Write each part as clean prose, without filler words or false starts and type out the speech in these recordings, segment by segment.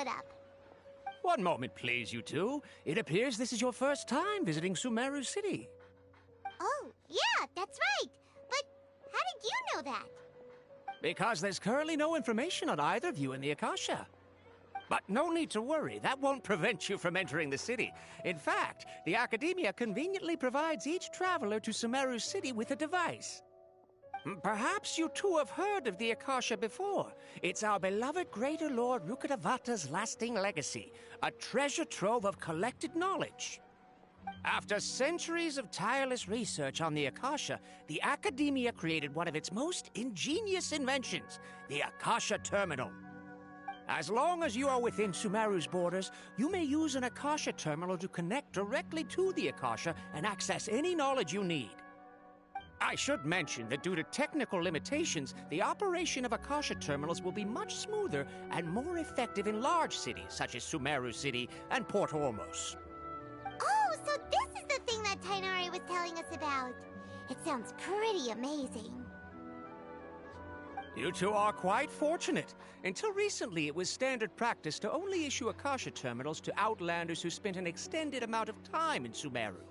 split up. One moment, please, you two. It appears this is your first time visiting Sumeru City. Oh, yeah, that's right. But how did you know that? Because there's currently no information on either of you in the Akasha. But no need to worry, that won't prevent you from entering the city. In fact, the Academia conveniently provides each traveler to Sumeru City with a device. Perhaps you two have heard of the Akasha before. It's our beloved Greater Lord Rukkhadevata's lasting legacy, a treasure trove of collected knowledge. After centuries of tireless research on the Akasha, the Academia created one of its most ingenious inventions, the Akasha Terminal. As long as you are within Sumeru's borders, you may use an Akasha terminal to connect directly to the Akasha and access any knowledge you need. I should mention that due to technical limitations, the operation of Akasha terminals will be much smoother and more effective in large cities such as Sumeru City and Port Ormos. Oh, so this is the thing that Tainari was telling us about. It sounds pretty amazing. You two are quite fortunate. Until recently, it was standard practice to only issue Akasha terminals to outlanders who spent an extended amount of time in Sumeru.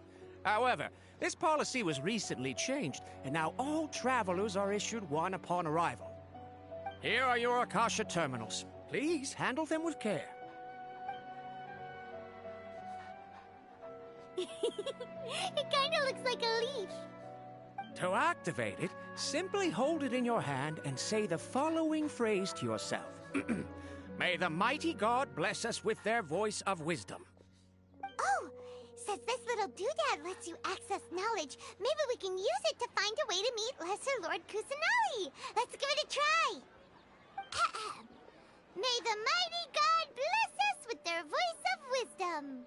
However, this policy was recently changed, and now all travelers are issued one upon arrival. Here are your Akasha terminals. Please handle them with care. It kinda looks like a leaf. To activate it, simply hold it in your hand and say the following phrase to yourself. May the mighty God bless us with their voice of wisdom. Oh, since this little doodad lets you access knowledge, maybe we can use it to find a way to meet Lesser Lord Kusanali. Let's give it a try. May the mighty God bless us with their voice of wisdom.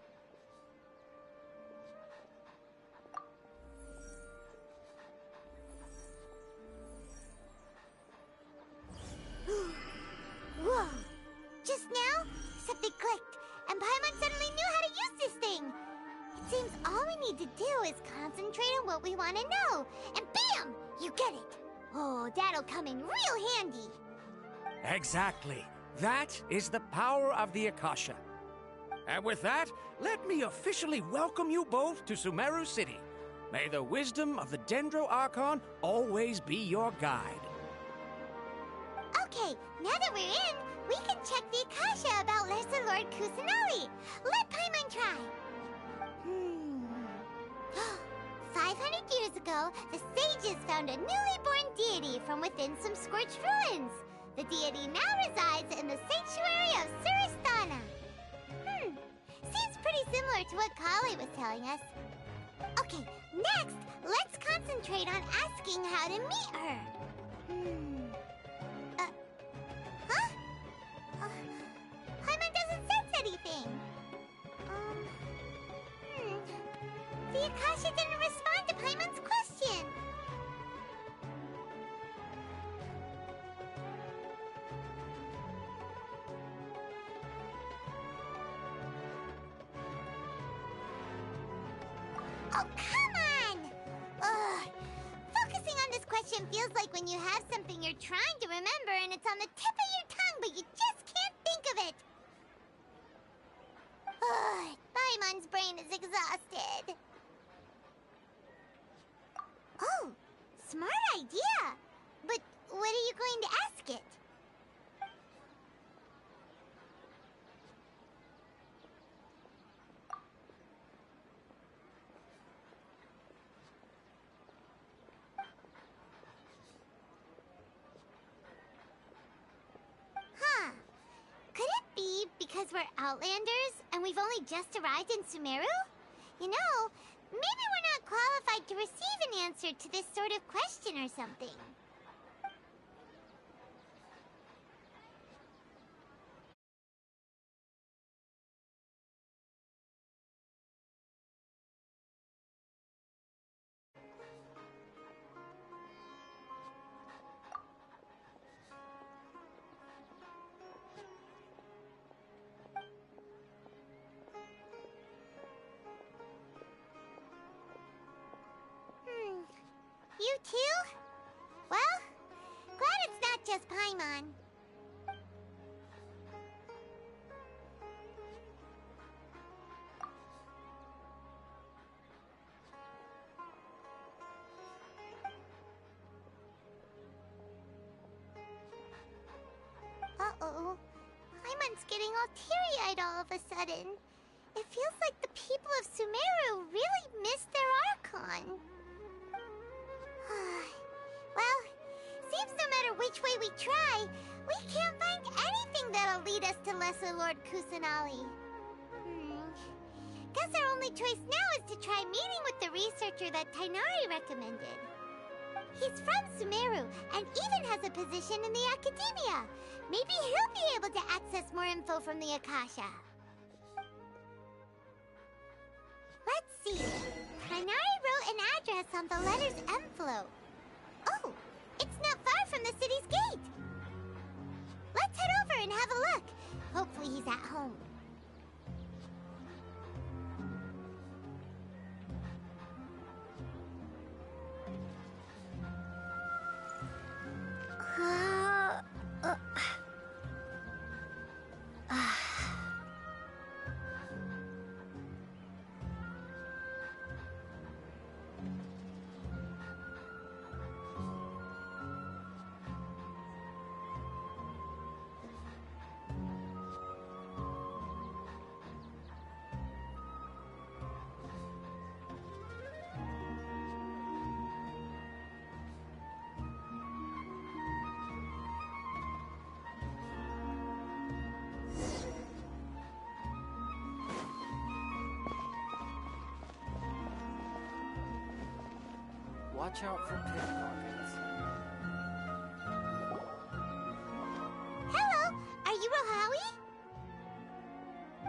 Whoa! Just now, something clicked, and Paimon suddenly knew how to use this thing. It seems all we need to do is concentrate on what we want to know, and bam! You get it. Oh, that'll come in real handy. Exactly. That is the power of the Akasha. And with that, let me officially welcome you both to Sumeru City. May the wisdom of the Dendro Archon always be your guide. Okay, now that we're in, we can check the Akasha about Lesser Lord Kusanali. Let Paimon try. 500 years ago, the sages found a newly born deity from within some scorched ruins. The deity now resides in the sanctuary of Suristana. Seems pretty similar to what Kali was telling us. Okay, next, let's concentrate on asking how to meet her. Paimon doesn't sense anything. The Akasha didn't respond to Paimon's question. Oh, come on! Ugh. Focusing on this question feels like when you have something you're trying to remember and it's on the tip of your tongue, but you just can't think of it. Ugh, Paimon's brain is exhausted. Oh, smart idea. But what are you going to ask it? Huh. Could it be because we're Outlanders and we've only just arrived in Sumeru? You know, maybe we're not qualified to receive an answer to this sort of question or something. You too? Well, glad it's not just Paimon. everyone's getting all teary-eyed all of a sudden. It feels like the people of Sumeru really missed their Archon. Well, seems no matter which way we try, we can't find anything that'll lead us to Lesser Lord Kusanali. Guess our only choice now is to try meeting with the researcher that Tainari recommended. He's from Sumeru and even has a position in the Academia. Maybe he'll be able to access more info from the Akasha. Let's see. Tainari wrote an address on the letter's envelope. Oh, it's not far from the city's gate. Let's head over and have a look. Hopefully he's at home. Watch out for pickpockets. Hello, are you Rohawi?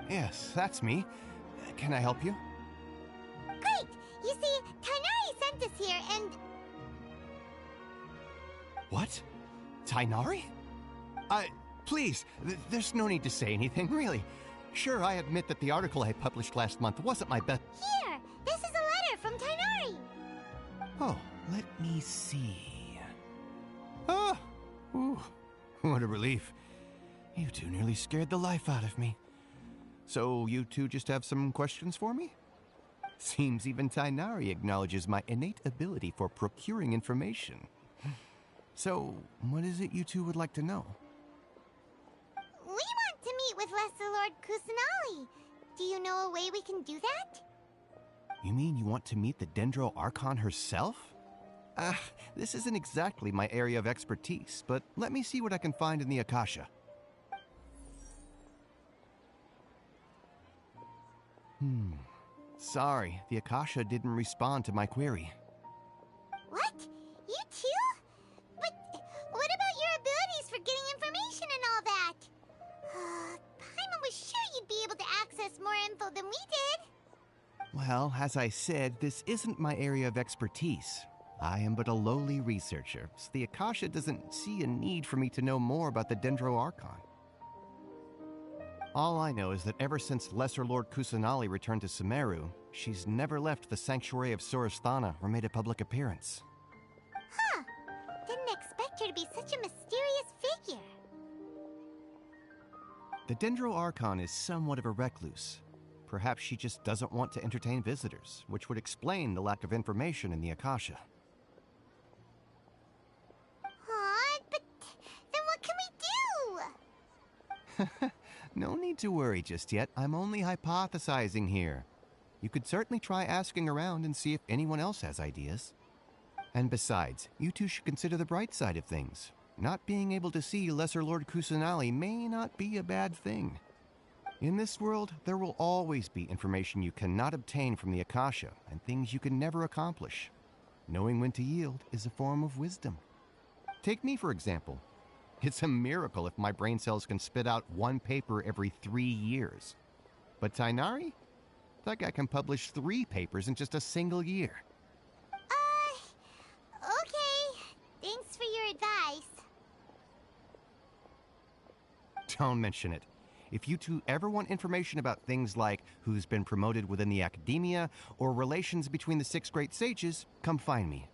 Yes, that's me. Can I help you? Great! You see, Tainari sent us here and... What? Tainari? Please, there's no need to say anything, really. Sure, I admit that the article I published last month wasn't my best... Here! This is a letter from Tainari! Oh, let me see. Ah! Ooh, what a relief. You two nearly scared the life out of me. So, you two just have some questions for me? Seems even Tainari acknowledges my innate ability for procuring information. So, what is it you two would like to know? We want to meet with Lesser Lord Kusanali. Do you know a way we can do that? You mean you want to meet the Dendro Archon herself? This isn't exactly my area of expertise, but let me see what I can find in the Akasha. Sorry, the Akasha didn't respond to my query. What? You too? But what about your abilities for getting information and all that? Paimon was sure you'd be able to access more info than we did. Well, as I said, this isn't my area of expertise. I am but a lowly researcher, so the Akasha doesn't see a need for me to know more about the Dendro Archon. All I know is that ever since Lesser Lord Kusanali returned to Sumeru, she's never left the Sanctuary of Surasthana or made a public appearance. Huh. Didn't expect her to be such a mysterious figure. The Dendro Archon is somewhat of a recluse. Perhaps she just doesn't want to entertain visitors, which would explain the lack of information in the Akasha. Aw, but then what can we do? No need to worry just yet. I'm only hypothesizing here. You could certainly try asking around and see if anyone else has ideas. And besides, you two should consider the bright side of things. Not being able to see Lesser Lord Kusanali may not be a bad thing. In this world, there will always be information you cannot obtain from the Akasha and things you can never accomplish. Knowing when to yield is a form of wisdom. Take me, for example. It's a miracle if my brain cells can spit out one paper every 3 years. But Tainari? That guy can publish 3 papers in just a single year. Okay. Thanks for your advice. Don't mention it. If you two ever want information about things like who's been promoted within the Academia or relations between the 6 great sages, come find me.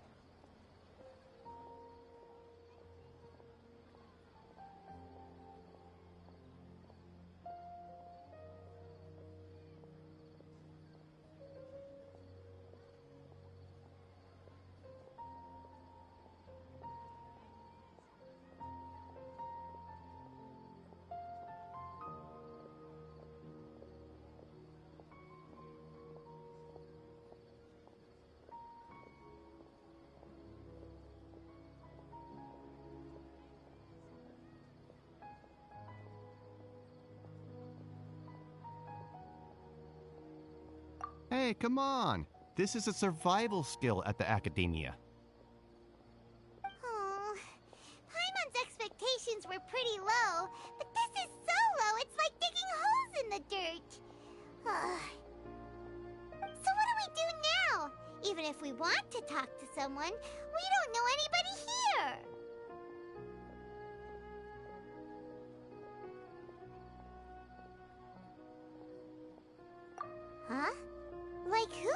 Hey, come on! This is a survival skill at the Academia. Oh, Paimon's expectations were pretty low, but this is so low it's like digging holes in the dirt. So what do we do now? Even if we want to talk to someone, we don't know anybody here. Huh? Like who?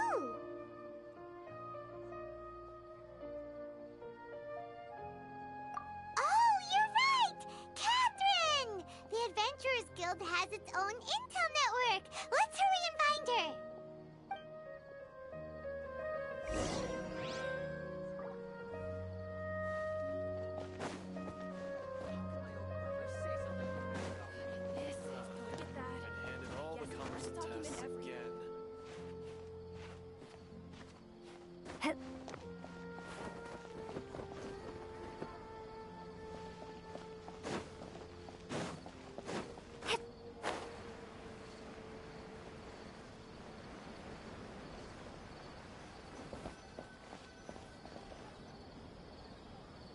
Oh, you're right! Catherine! The Adventurers Guild has its own intel network. Let's hurry and find her. Handed all the commerce tests again.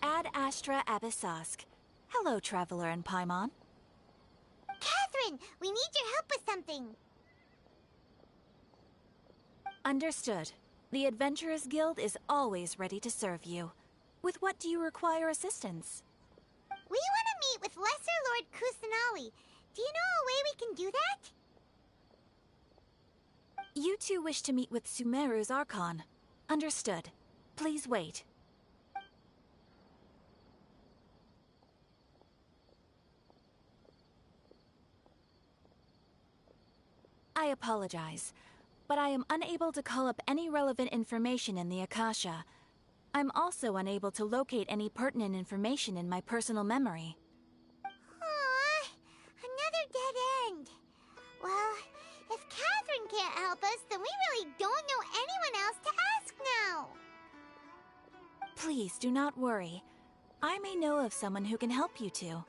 Ad Astra Abyssosk. Hello, Traveler and Paimon. Catherine, we need your help with something. Understood. The Adventurers Guild is always ready to serve you. With what do you require assistance? We want to meet with Lesser Lord Kusanali. Do you know a way we can do that? You two wish to meet with Sumeru's Archon. Understood. Please wait. I apologize, but I am unable to call up any relevant information in the Akasha. I'm also unable to locate any pertinent information in my personal memory. Aww, another dead end. Well, if Catherine can't help us, then we really don't know anyone else to ask now. Please do not worry. I may know of someone who can help you two.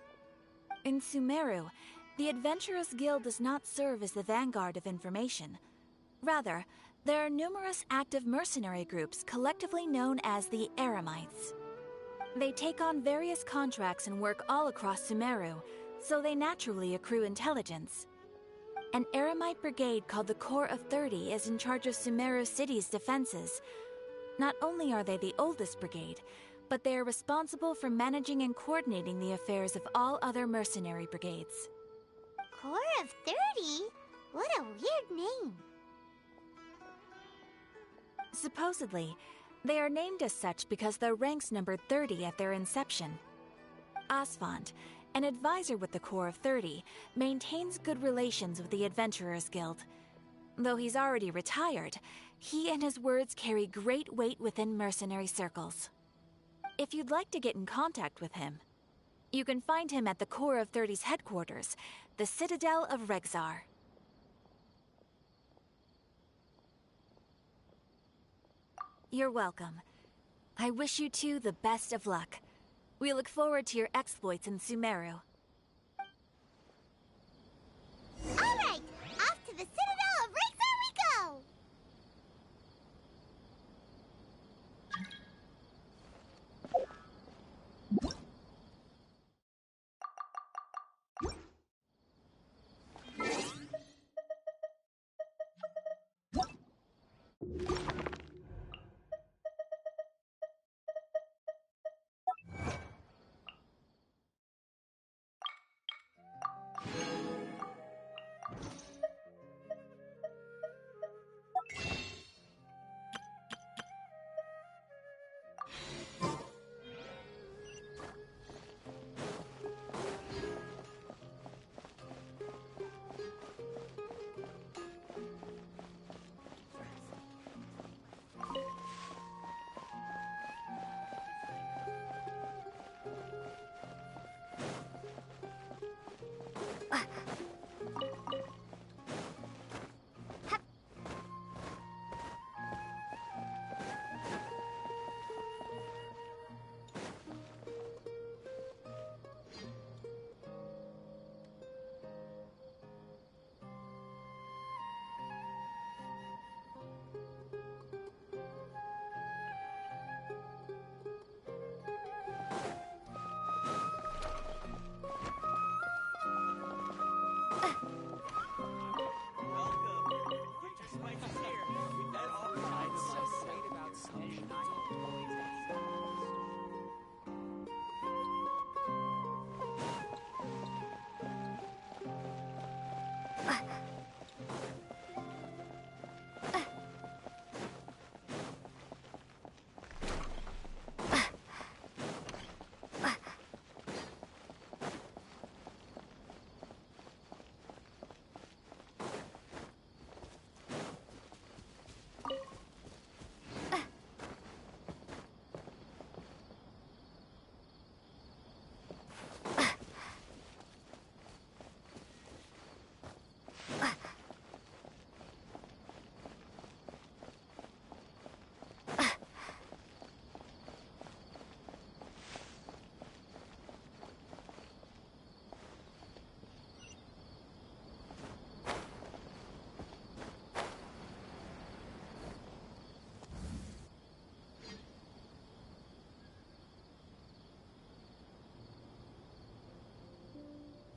In Sumeru, the Adventurers Guild does not serve as the vanguard of information. Rather, there are numerous active mercenary groups collectively known as the Eremites. They take on various contracts and work all across Sumeru, so they naturally accrue intelligence. An Eremite brigade called the Corps of 30 is in charge of Sumeru City's defenses. Not only are they the oldest brigade, but they are responsible for managing and coordinating the affairs of all other mercenary brigades. Corps of 30? What a weird name. Supposedly, they are named as such because their ranks numbered 30 at their inception. Asfand, an advisor with the Corps of 30, maintains good relations with the Adventurers Guild. Though he's already retired, he and his words carry great weight within mercenary circles. If you'd like to get in contact with him, you can find him at the Corps of 30's headquarters, the Citadel of Rexar. You're welcome. I wish you two the best of luck. We look forward to your exploits in Sumeru. All right, off to the Citadel of Rexar we go!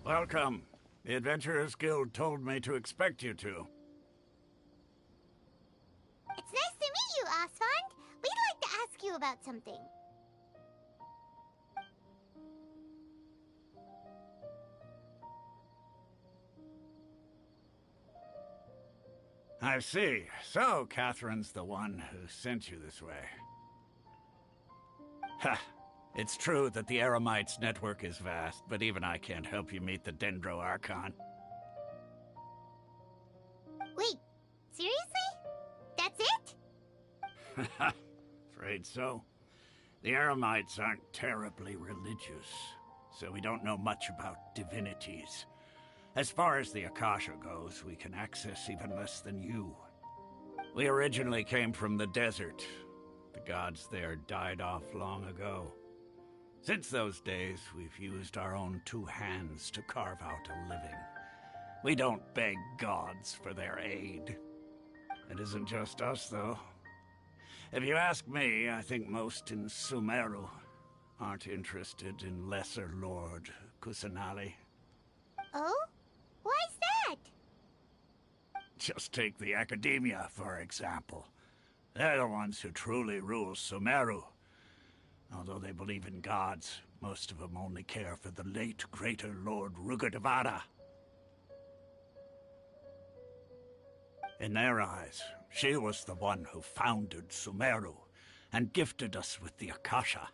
Welcome. The Adventurers Guild told me to expect you to. It's nice to meet you, Osfond. We'd like to ask you about something. I see. So, Catherine's the one who sent you this way. Ha! It's true that the Eremites' network is vast, but even I can't help you meet the Dendro Archon. Wait, seriously? That's it? Afraid so. The Eremites aren't terribly religious, so we don't know much about divinities. As far as the Akasha goes, we can access even less than you. We originally came from the desert. The gods there died off long ago. Since those days, we've used our own two hands to carve out a living. We don't beg gods for their aid. It isn't just us, though. If you ask me, I think most in Sumeru aren't interested in Lesser Lord Kusanali. Oh? Why's that? Just take the Academia, for example. They're the ones who truly rule Sumeru. Although they believe in gods, most of them only care for the late Greater Lord Rugurdevada. In their eyes, she was the one who founded Sumeru and gifted us with the Akasha.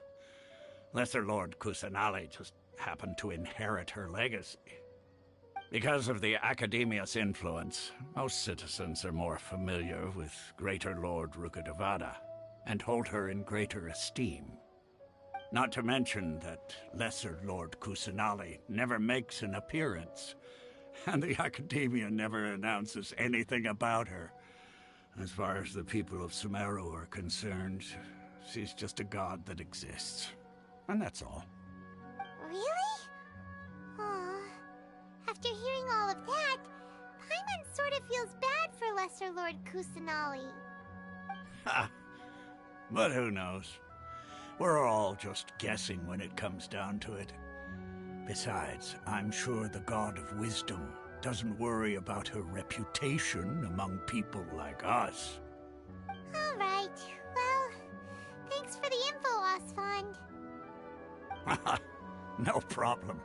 Lesser Lord Kusanali just happened to inherit her legacy. Because of the Academia's influence, most citizens are more familiar with Greater Lord Rugurdevada and hold her in greater esteem. Not to mention that Lesser Lord Kusanali never makes an appearance, and the Academia never announces anything about her. As far as the people of Sumeru are concerned, she's just a god that exists. And that's all. Really? Aw. After hearing all of that, Paimon sort of feels bad for Lesser Lord Kusanali. Ha! But who knows? We're all just guessing when it comes down to it. Besides, I'm sure the God of Wisdom doesn't worry about her reputation among people like us. All right. Well, thanks for the info, Osfond. No problem.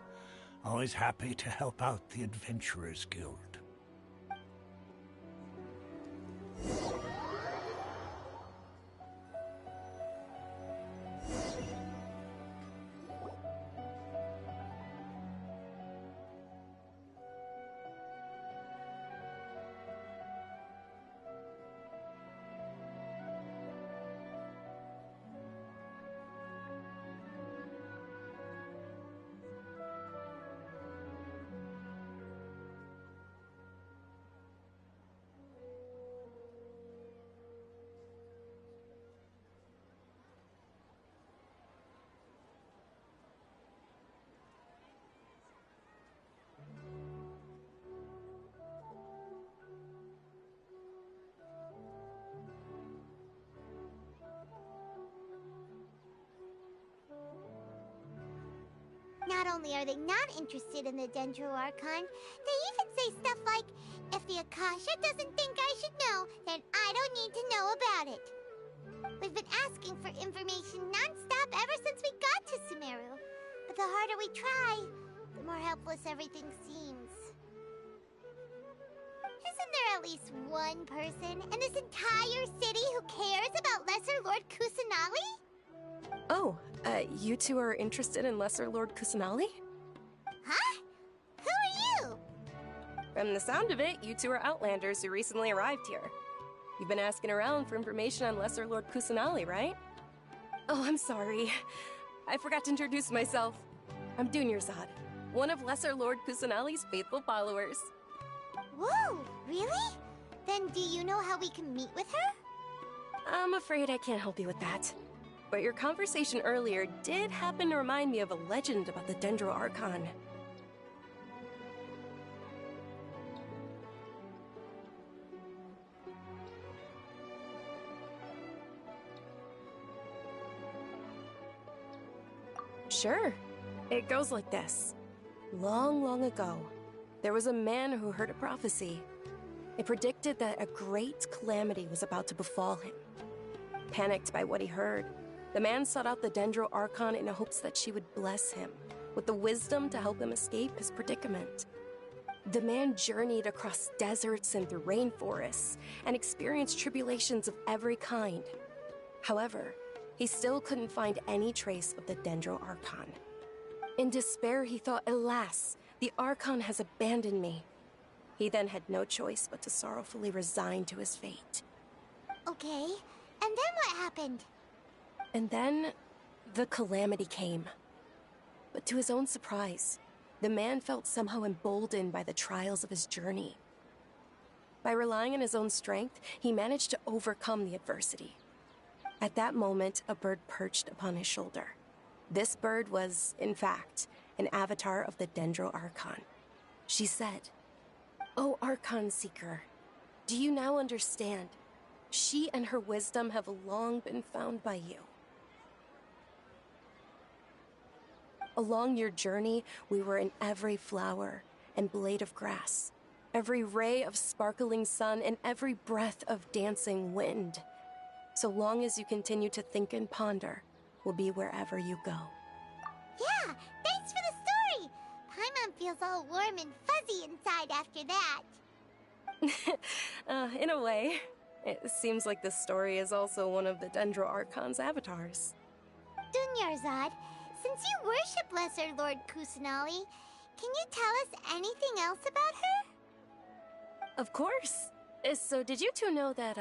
Always happy to help out the Adventurers Guild. Not only are they not interested in the Dendro Archon, they even say stuff like, if the Akasha doesn't think I should know, then I don't need to know about it. We've been asking for information non-stop ever since we got to Sumeru. But the harder we try, the more helpless everything seems. Isn't there at least one person in this entire city who cares about Lesser Lord Kusanali? Oh, you two are interested in Lesser Lord Kusanali? Huh? Who are you? From the sound of it, you two are Outlanders who recently arrived here. You've been asking around for information on Lesser Lord Kusanali, right? Oh, I'm sorry. I forgot to introduce myself. I'm Dunyarzad, one of Lesser Lord Kusanali's faithful followers. Whoa, really? Then do you know how we can meet with her? I'm afraid I can't help you with that. But your conversation earlier did happen to remind me of a legend about the Dendro Archon. Sure. It goes like this. Long, long ago, there was a man who heard a prophecy. It predicted that a great calamity was about to befall him. Panicked by what he heard, the man sought out the Dendro Archon in hopes that she would bless him with the wisdom to help him escape his predicament. The man journeyed across deserts and through rainforests and experienced tribulations of every kind. However, he still couldn't find any trace of the Dendro Archon. In despair, he thought, alas, the Archon has abandoned me. He then had no choice but to sorrowfully resign to his fate. Okay, and then what happened? And then, the calamity came. But to his own surprise, the man felt somehow emboldened by the trials of his journey. By relying on his own strength, he managed to overcome the adversity. At that moment, a bird perched upon his shoulder. This bird was, in fact, an avatar of the Dendro Archon. She said, "O Archon Seeker, do you now understand? She and her wisdom have long been found by you. Along your journey, we were in every flower and blade of grass, every ray of sparkling sun, and every breath of dancing wind. So long as you continue to think and ponder, we'll be wherever you go." Yeah, thanks for the story! Paimon feels all warm and fuzzy inside after that. In a way, it seems like this story is also one of the Dendro Archon's avatars. Dunyarzad, since you worship Lesser Lord Kusanali, can you tell us anything else about her? Of course. So did you two know that,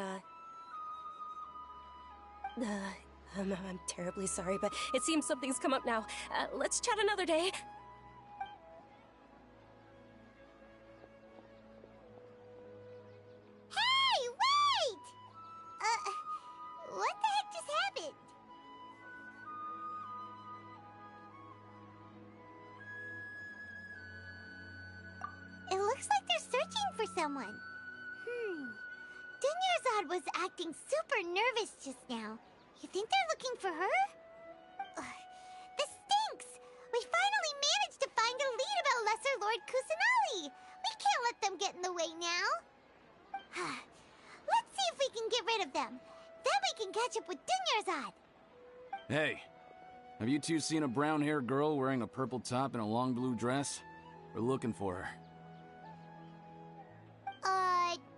I'm terribly sorry, but it seems something's come up now. Let's chat another day. Hey, wait! What the heck just happened? It looks like they're searching for someone. Dunyarzad was acting super nervous just now. You think they're looking for her? This stinks! We finally managed to find a lead about Lesser Lord Kusanali! We can't let them get in the way now. Let's see if we can get rid of them. Then we can catch up with Dunyarzad. Hey, have you two seen a brown-haired girl wearing a purple top and a long blue dress? We're looking for her.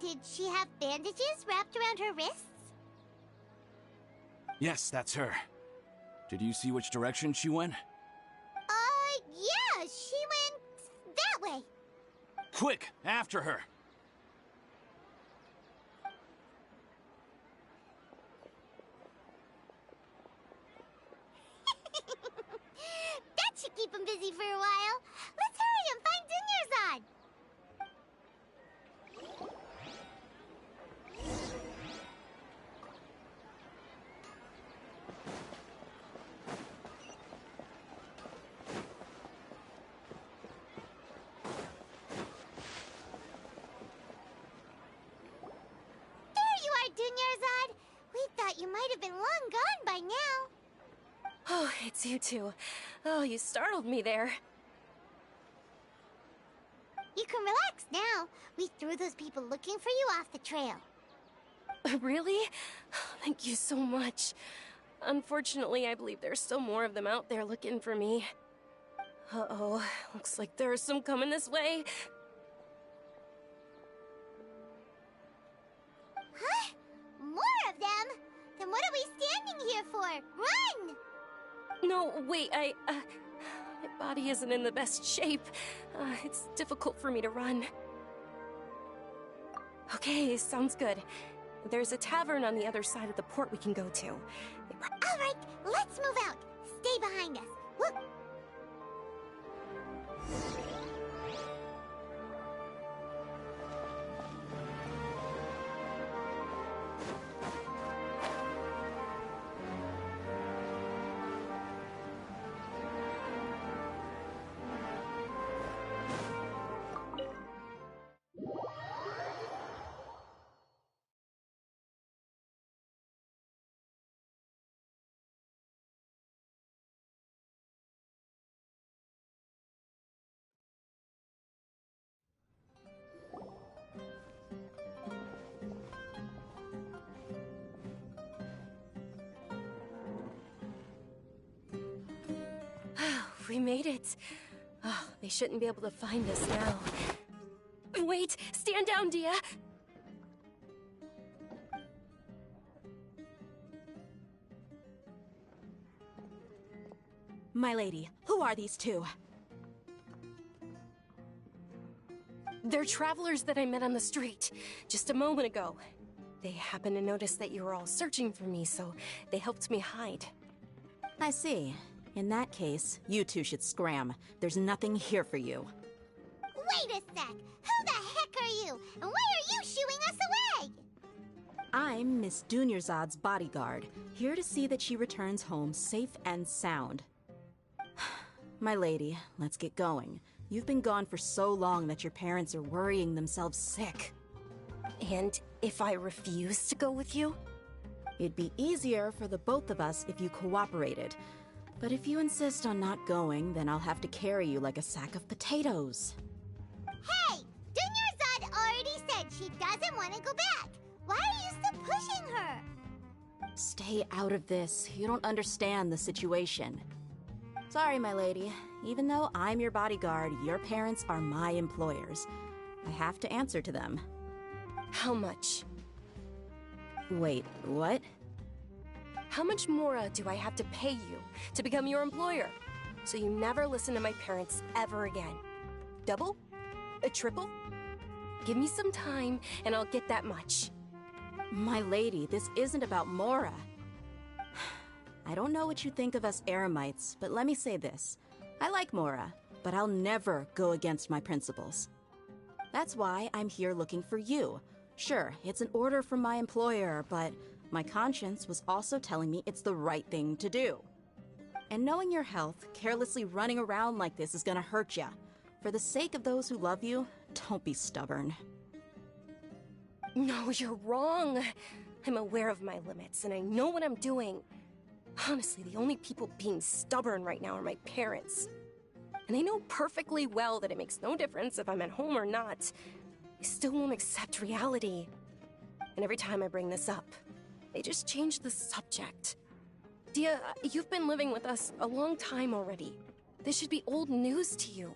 Did she have bandages wrapped around her wrists? Yes, that's her. Did you see which direction she went? Yeah, she went that way. Quick, after her! That should keep him busy for a while. Let's hurry and find Dunyarzad. Dunyarzad, we thought you might have been long gone by now. Oh, it's you two. Oh, you startled me there. You can relax now. We threw those people looking for you off the trail. Really? Thank you so much. Unfortunately, I believe there's still more of them out there looking for me. Uh-oh, looks like there's some coming this way. Huh? More of them? Then what are we standing here for? Run! No, wait, my body isn't in the best shape. It's difficult for me to run. Okay, sounds good. There's a tavern on the other side of the port we can go to. All right, let's move out. Stay behind us. Whoop. we made it. Oh, they shouldn't be able to find us now. Wait, stand down, Dia. My lady, who are these two? They're travelers that I met on the street just a moment ago. They happened to notice that you were all searching for me, so they helped me hide. I see. In that case, you two should scram. There's nothing here for you. Wait a sec! Who the heck are you? And why are you shooing us away? I'm Miss Dunyarzad's bodyguard, here to see that she returns home safe and sound. My lady, let's get going. You've been gone for so long that your parents are worrying themselves sick. And if I refuse to go with you? It'd be easier for the both of us if you cooperated. But if you insist on not going, then I'll have to carry you like a sack of potatoes. Hey! Dunyarzad already said she doesn't want to go back. Why are you still pushing her? Stay out of this. You don't understand the situation. Sorry, my lady. Even though I'm your bodyguard, your parents are my employers. I have to answer to them. How much? Wait, what? How much more do I have to pay you to become your employer? So you never listen to my parents ever again. Double? A triple? Give me some time and I'll get that much. My lady, this isn't about Mora. I don't know what you think of us Eremites, but let me say this. I like Mora, but I'll never go against my principles. That's why I'm here looking for you. Sure, it's an order from my employer, but my conscience was also telling me it's the right thing to do. And knowing your health, carelessly running around like this is gonna hurt ya. For the sake of those who love you, don't be stubborn. No, you're wrong. I'm aware of my limits and I know what I'm doing. Honestly, the only people being stubborn right now are my parents. And they know perfectly well that it makes no difference if I'm at home or not. They still won't accept reality. And every time I bring this up, they just change the subject. Dia, you've been living with us a long time already. This should be old news to you.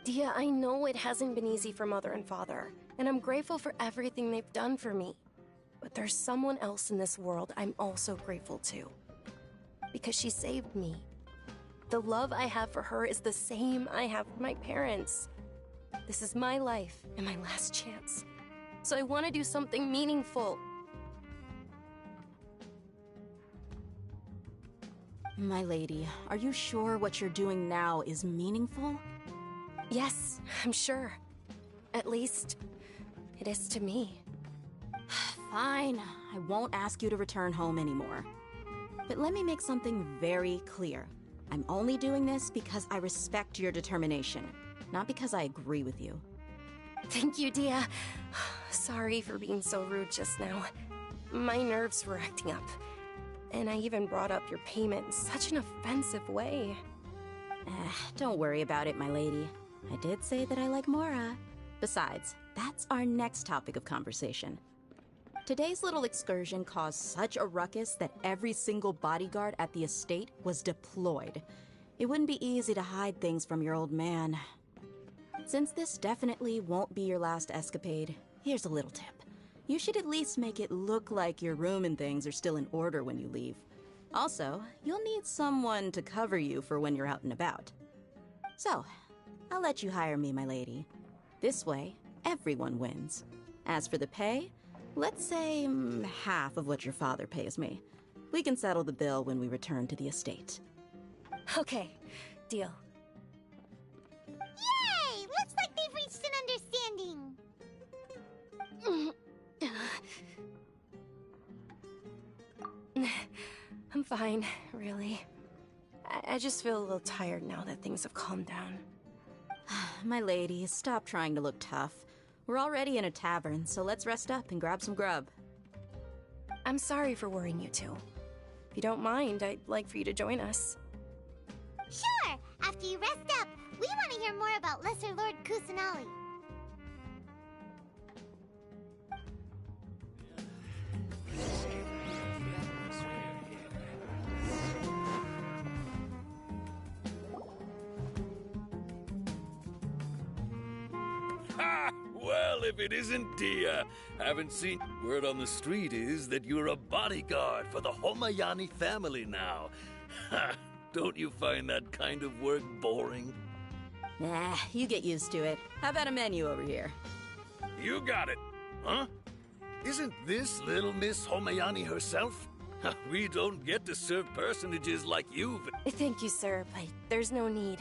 Dia, I know it hasn't been easy for Mother and Father, and I'm grateful for everything they've done for me. But there's someone else in this world I'm also grateful to. Because she saved me. The love I have for her is the same I have for my parents. This is my life and my last chance. So I want to do something meaningful. My lady, are you sure what you're doing now is meaningful? Yes, I'm sure. At least, it is to me. Fine, I won't ask you to return home anymore. But let me make something very clear. I'm only doing this because I respect your determination, not because I agree with you. Thank you, Dia. Sorry for being so rude just now. My nerves were acting up. And I even brought up your payment in such an offensive way. Don't worry about it, my lady. I did say that I like Mora. Besides, that's our next topic of conversation. Today's little excursion caused such a ruckus that every single bodyguard at the estate was deployed. It wouldn't be easy to hide things from your old man. Since this definitely won't be your last escapade, here's a little tip. You should at least make it look like your room and things are still in order when you leave. Also, you'll need someone to cover you for when you're out and about. So, I'll let you hire me, my lady. This way, everyone wins. As for the pay, let's say half of what your father pays me. We can settle the bill when we return to the estate. Okay, deal. Yay! Looks like they've reached an understanding. I'm fine, really. I just feel a little tired now that things have calmed down. My lady, stop trying to look tough. We're already in a tavern, so let's rest up and grab some grub. I'm sorry for worrying you two. If you don't mind, I'd like for you to join us. Sure! After you rest up, we want to hear more about Lesser Lord Kusanali. if it isn't Dia. Haven't seen... Word on the street is that you're a bodyguard for the Homayani family now. Ha! Don't you find that kind of work boring? Nah, you get used to it. How about a menu over here? You got it. Huh? Isn't this little Miss Homayani herself? We don't get to serve personages like you. Thank you, sir, but there's no need.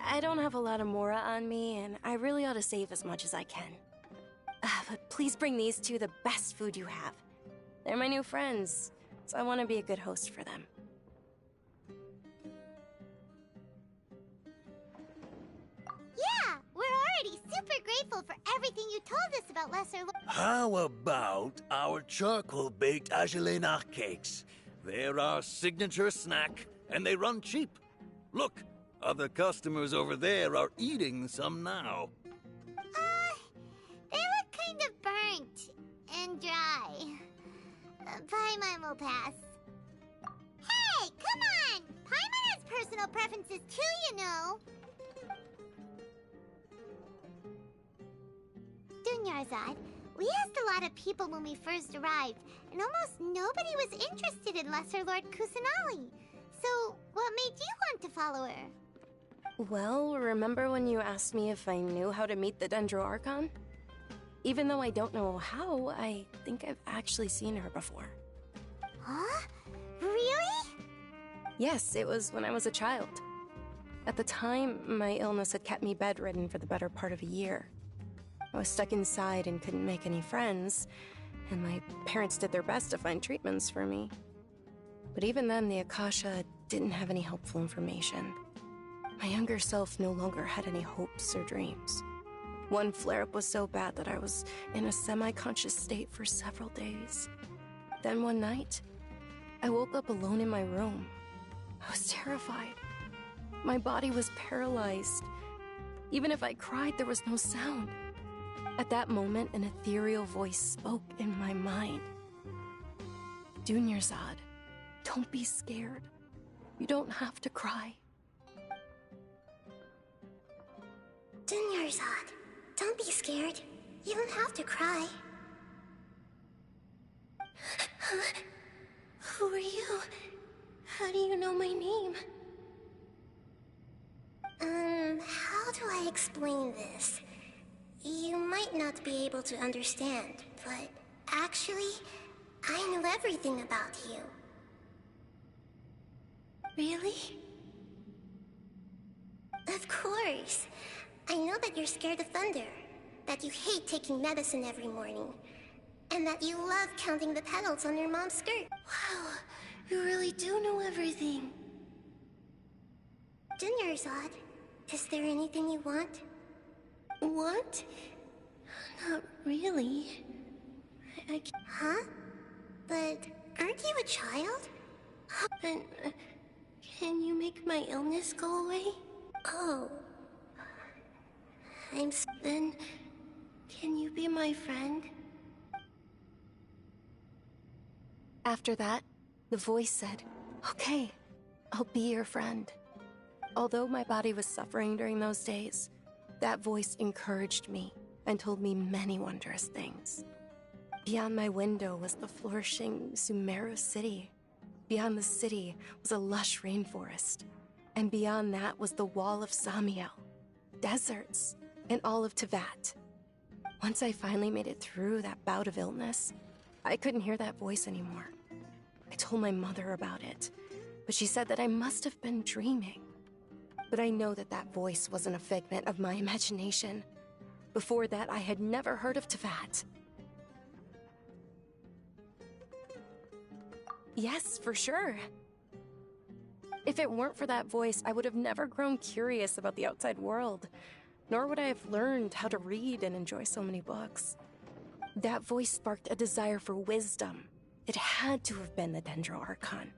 I don't have a lot of Mora on me, and I really ought to save as much as I can. But please bring these two the best food you have. They're my new friends, so I want to be a good host for them. Yeah, we're already super grateful for everything you told us about Lesser Lord. How about our charcoal-baked Agelenach cakes? They're our signature snack, and they run cheap. Look, other customers over there are eating some now. They look kind of burnt and dry. Paimon will pass. Hey, come on! Paimon has personal preferences too, you know. Dunyarzad, we asked a lot of people when we first arrived, and almost nobody was interested in Lesser Lord Kusanali. So, what made you want to follow her? Well, remember when you asked me if I knew how to meet the Dendro Archon? Even though I don't know how, I think I've actually seen her before. Huh? Really? Yes, it was when I was a child. At the time, my illness had kept me bedridden for the better part of a year. I was stuck inside and couldn't make any friends, and my parents did their best to find treatments for me. But even then, the Akasha didn't have any helpful information. My younger self no longer had any hopes or dreams. One flare-up was so bad that I was in a semi-conscious state for several days. Then one night, I woke up alone in my room. I was terrified. My body was paralyzed. Even if I cried, there was no sound. At that moment, an ethereal voice spoke in my mind. Dunyarzad, don't be scared. You don't have to cry. Dunyarzad, don't be scared. You don't have to cry. Who are you? How do you know my name? How do I explain this? You might not be able to understand, but actually, I know everything about you. Really? Of course. I know that you're scared of thunder, that you hate taking medicine every morning, and that you love counting the petals on your mom's skirt. Wow, you really do know everything. Dunyarzad, is there anything you want? Want? Not really. Huh? But aren't you a child? Then, can you make my illness go away? Oh. Then, can you be my friend? After that, the voice said, "Okay, I'll be your friend." Although my body was suffering during those days, that voice encouraged me and told me many wondrous things. Beyond my window was the flourishing Sumeru city. Beyond the city was a lush rainforest. And beyond that was the wall of Samiel, deserts, and all of Tevat. Once I finally made it through that bout of illness, I couldn't hear that voice anymore. I told my mother about it, but she said that I must have been dreaming. But I know that that voice wasn't a figment of my imagination. Before that, I had never heard of Tevat. Yes, for sure. If it weren't for that voice, I would have never grown curious about the outside world, nor would I have learned how to read and enjoy so many books. That voice sparked a desire for wisdom. It had to have been the Dendro Archon.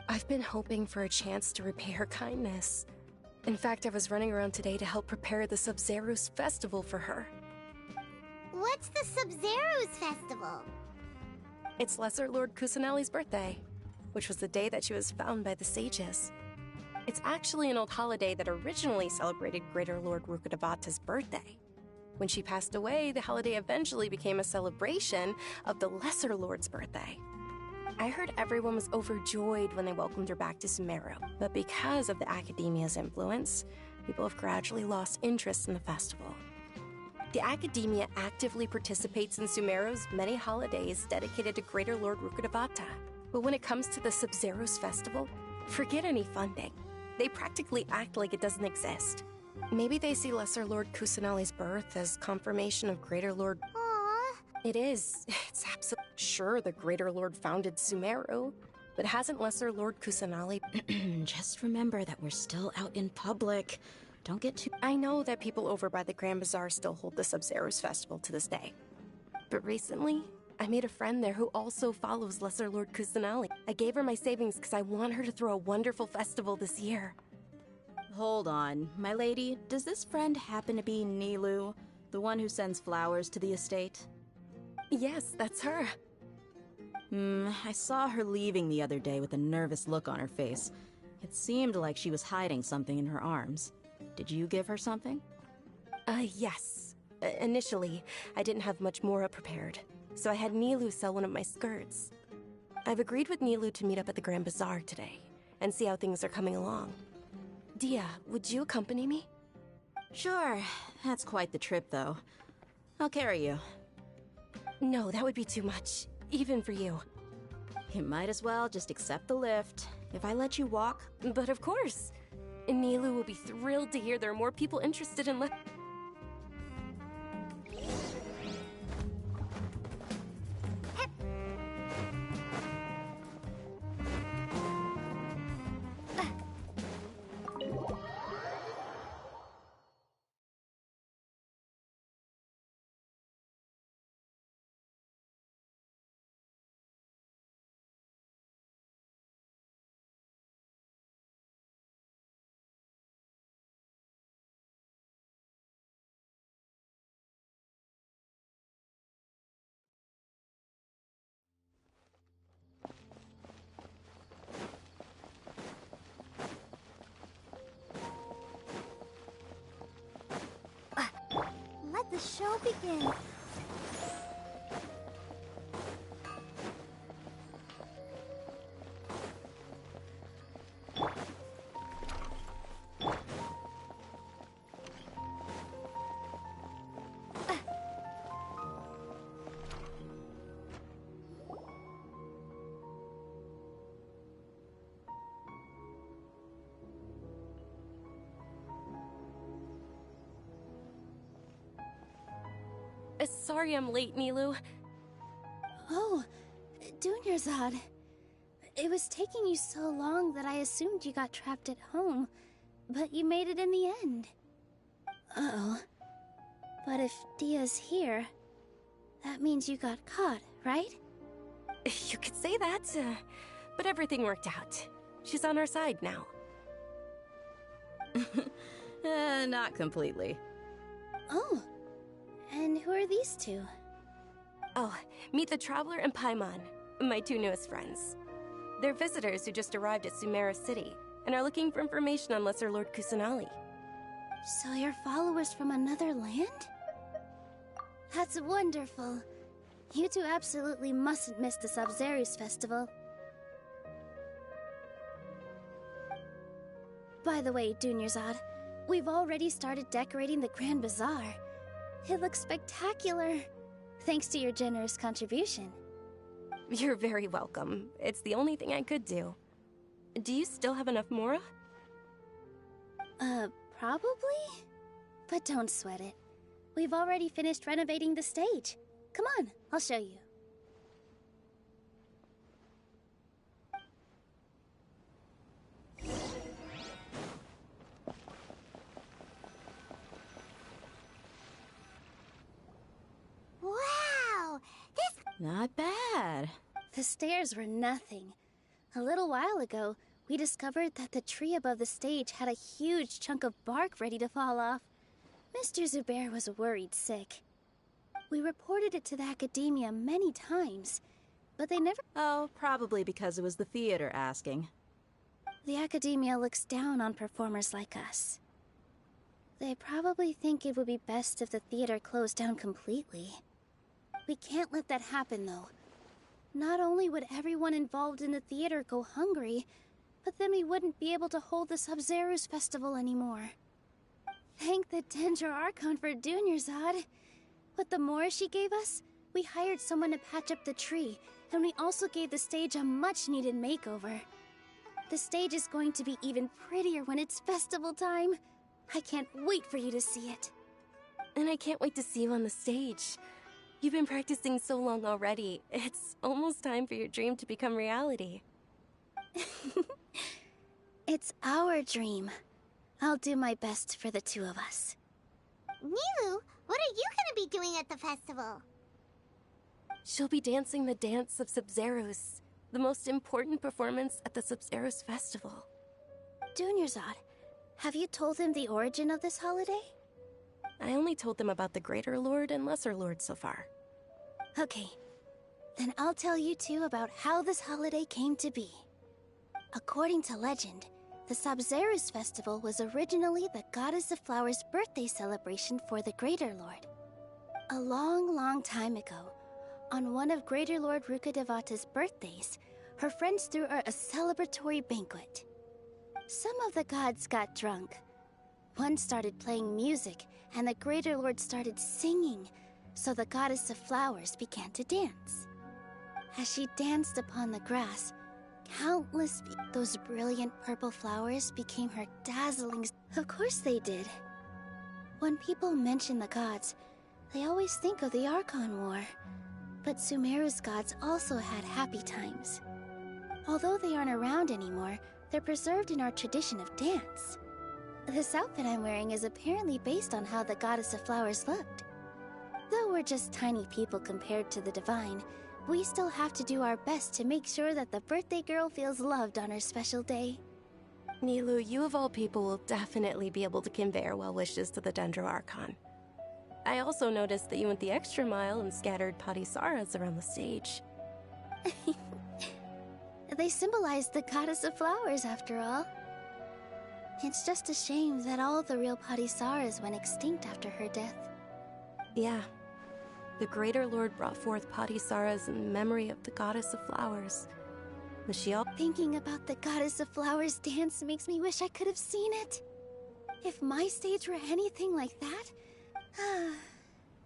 I've been hoping for a chance to repay her kindness. In fact, I was running around today to help prepare the Sub-Zerus festival for her. What's the Sub-Zerus festival? It's Lesser Lord Kusanali's birthday, which was the day that she was found by the sages. It's actually an old holiday that originally celebrated Greater Lord Rukkhadevata's birthday. When she passed away, the holiday eventually became a celebration of the Lesser Lord's birthday. I heard everyone was overjoyed when they welcomed her back to Sumeru, but because of the Academia's influence, people have gradually lost interest in the festival. The Academia actively participates in Sumeru's many holidays dedicated to Greater Lord Rukkhadevata. But when it comes to the Sub-Zero's festival, forget any funding. They practically act like it doesn't exist. Maybe they see Lesser Lord Kusanali's birth as confirmation of Greater Lord... Aww. It is. It's absolutely sure the Greater Lord founded Sumeru, but hasn't Lesser Lord Kusanali... Just remember that we're still out in public. Don't get too... I know that people over by the Grand Bazaar still hold the Sub-Zero's festival to this day. But recently, I made a friend there who also follows Lesser Lord Kusanali. I gave her my savings because I want her to throw a wonderful festival this year. Hold on, my lady. Does this friend happen to be Nilu, the one who sends flowers to the estate? Yes, that's her. I saw her leaving the other day with a nervous look on her face. It seemed like she was hiding something in her arms. Did you give her something? Yes. Initially, I didn't have much Mora prepared, so I had Nilu sell one of my skirts. I've agreed with Nilu to meet up at the Grand Bazaar today, and see how things are coming along. Dia, would you accompany me? Sure. That's quite the trip, though. I'll carry you. No, that would be too much, even for you. You might as well just accept the lift. If I let you walk... But of course. Nilu will be thrilled to hear there are more people interested in Let the show begin. Sorry I'm late, Nilu. Oh, Dunyarzad. It was taking you so long that I assumed you got trapped at home, but you made it in the end. Uh-oh. But if Dia's here, that means you got caught, right? You could say that, but everything worked out. She's on our side now. Not completely. Oh. And who are these two? Oh, meet the Traveler and Paimon, my two newest friends. They're visitors who just arrived at Sumeru City and are looking for information on Lesser Lord Kusanali. So you're followers from another land? That's wonderful. You two absolutely mustn't miss the Sub-Zero's festival. By the way, Dunyarzad, we've already started decorating the Grand Bazaar. It looks spectacular, thanks to your generous contribution. You're very welcome. It's the only thing I could do. Do you still have enough Mora? Probably? But don't sweat it. We've already finished renovating the stage. Come on, I'll show you. Wow! This... Not bad. The stairs were nothing. A little while ago, we discovered that the tree above the stage had a huge chunk of bark ready to fall off. Mr. Zubair was worried sick. We reported it to the Academia many times, but they never... Oh, probably because it was the theater asking. The Academia looks down on performers like us. They probably think it would be best if the theater closed down completely. We can't let that happen, though. Not only would everyone involved in the theater go hungry, but then we wouldn't be able to hold the Sub-Zero's festival anymore. Thank the Dendro Archon for Dunyarzad. With the Mora she gave us, we hired someone to patch up the tree, and we also gave the stage a much-needed makeover. The stage is going to be even prettier when it's festival time. I can't wait for you to see it. And I can't wait to see you on the stage. You've been practicing so long already. It's almost time for your dream to become reality. It's our dream. I'll do my best for the two of us. Nilu, what are you gonna be doing at the festival? She'll be dancing the dance of Sub-Zeros, the most important performance at the Sub-Zeros festival. Dunyarzad, have you told them the origin of this holiday? I only told them about the Greater Lord and Lesser Lord so far. Okay, then I'll tell you two about how this holiday came to be. According to legend, the Sub-Zeros festival was originally the Goddess of Flowers' birthday celebration for the Greater Lord. A long, long time ago, on one of Greater Lord Rukkhadevata's birthdays, her friends threw her a celebratory banquet. Some of the gods got drunk. One started playing music, and the Greater Lord started singing, so the Goddess of Flowers began to dance. As she danced upon the grass, those brilliant purple flowers became her dazzling... Of course they did. When people mention the gods, they always think of the Archon War. But Sumeru's gods also had happy times. Although they aren't around anymore, they're preserved in our tradition of dance. This outfit I'm wearing is apparently based on how the Goddess of Flowers looked. Though we're just tiny people compared to the Divine, we still have to do our best to make sure that the birthday girl feels loved on her special day. Nilu, you of all people will definitely be able to convey our well wishes to the Dendro Archon. I also noticed that you went the extra mile and scattered Patisaras around the stage. They symbolize the Goddess of Flowers, after all. It's just a shame that all the real Patisaras went extinct after her death. Yeah. The Greater Lord brought forth Patisaras in memory of the Goddess of Flowers. Was she all... Thinking about the Goddess of Flowers dance makes me wish I could have seen it. If my stage were anything like that...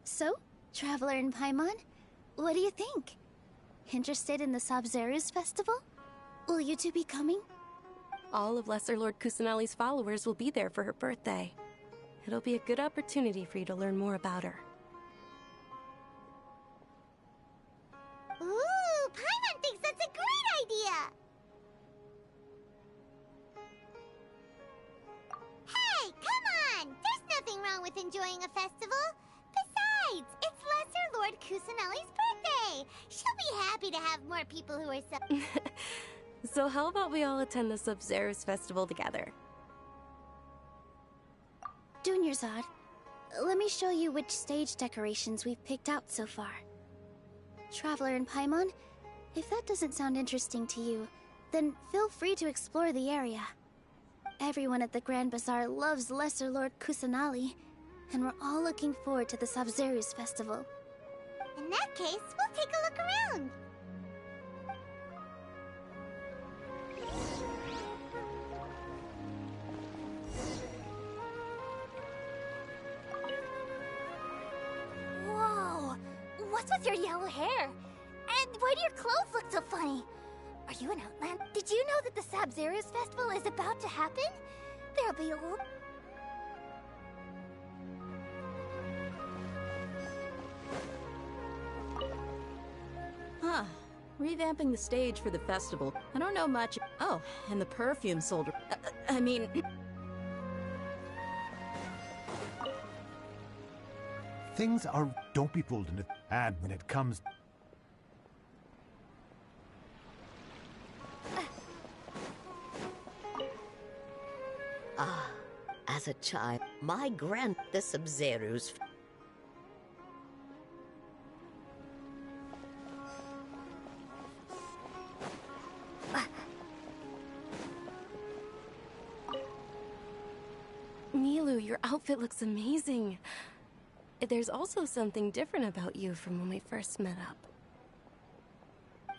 So, Traveler and Paimon, what do you think? Interested in the Sub-Zeros festival? Will you two be coming? All of Lesser Lord Kusanali's followers will be there for her birthday. It'll be a good opportunity for you to learn more about her. Ooh, Paimon thinks that's a great idea! Hey, come on! There's nothing wrong with enjoying a festival. Besides, it's Lesser Lord Kusanali's birthday! She'll be happy to have more people who are So how about we all attend the Sub-Zeros festival together? Dunyarzad, let me show you which stage decorations we've picked out so far. Traveler and Paimon, if that doesn't sound interesting to you, then feel free to explore the area. Everyone at the Grand Bazaar loves Lesser Lord Kusanali, and we're all looking forward to the Sub-Zeros festival. In that case, we'll take a look around. Whoa! What's with your yellow hair? And why do your clothes look so funny? Are you an outlander? Did you know that the Sub-Zeros festival is about to happen? There'll be a... Huh. Revamping the stage for the festival. I don't know much. Oh, and the perfume sold. I mean... Things are... Don't be fooled in it. And when it comes... Ah, as a child, my the Sub-Zeros. Nilu, your outfit looks amazing. There's also something different about you from when we first met up.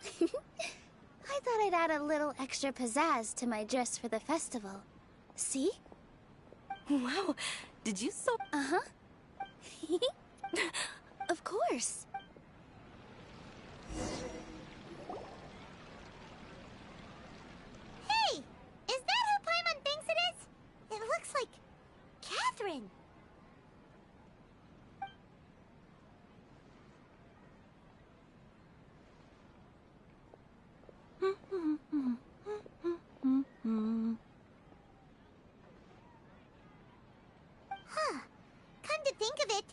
I thought I'd add a little extra pizzazz to my dress for the festival. See? Wow, did you sew? Uh-huh. Of course. Hey! Is that who Paimon thinks it is? It looks like Catherine. Huh. Come to think of it,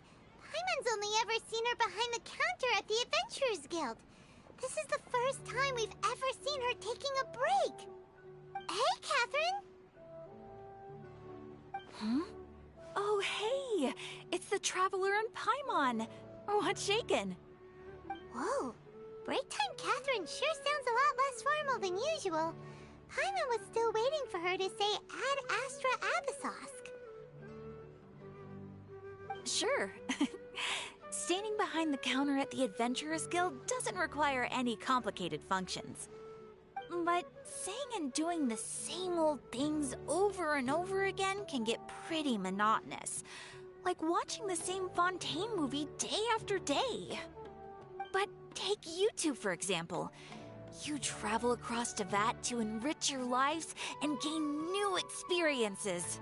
Paimon's only ever seen her behind the counter at the Adventurers Guild. This is the first time we've ever seen her taking a break. Hey, Catherine! Huh? Oh, hey! It's the Traveler and Paimon! What's shaken? Whoa. Break time Catherine sure sounds a lot less formal than usual. Paimon was still waiting for her to say Ad Astra Abyssosque. Sure. Standing behind the counter at the Adventurers Guild doesn't require any complicated functions. But saying and doing the same old things over and over again can get pretty monotonous. Like watching the same Fontaine movie day after day. But take you two, for example. You travel across Tevat to enrich your lives and gain new experiences.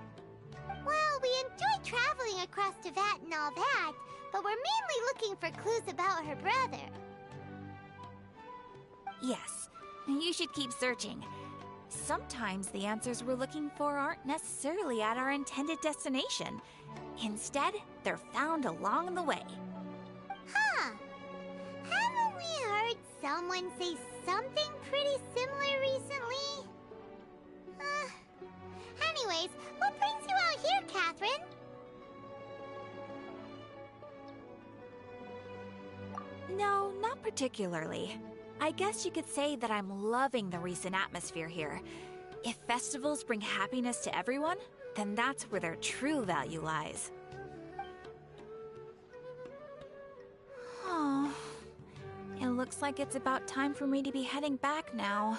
Well, we enjoy traveling across Tevat and all that, but we're mainly looking for clues about her brother. Yes, you should keep searching. Sometimes the answers we're looking for aren't necessarily at our intended destination. Instead, they're found along the way. Huh. Haven't we heard someone say something pretty similar recently? Anyways, what brings you out here, Catherine? No, not particularly. I guess you could say that I'm loving the recent atmosphere here. If festivals bring happiness to everyone, then that's where their true value lies. Oh, it looks like it's about time for me to be heading back now.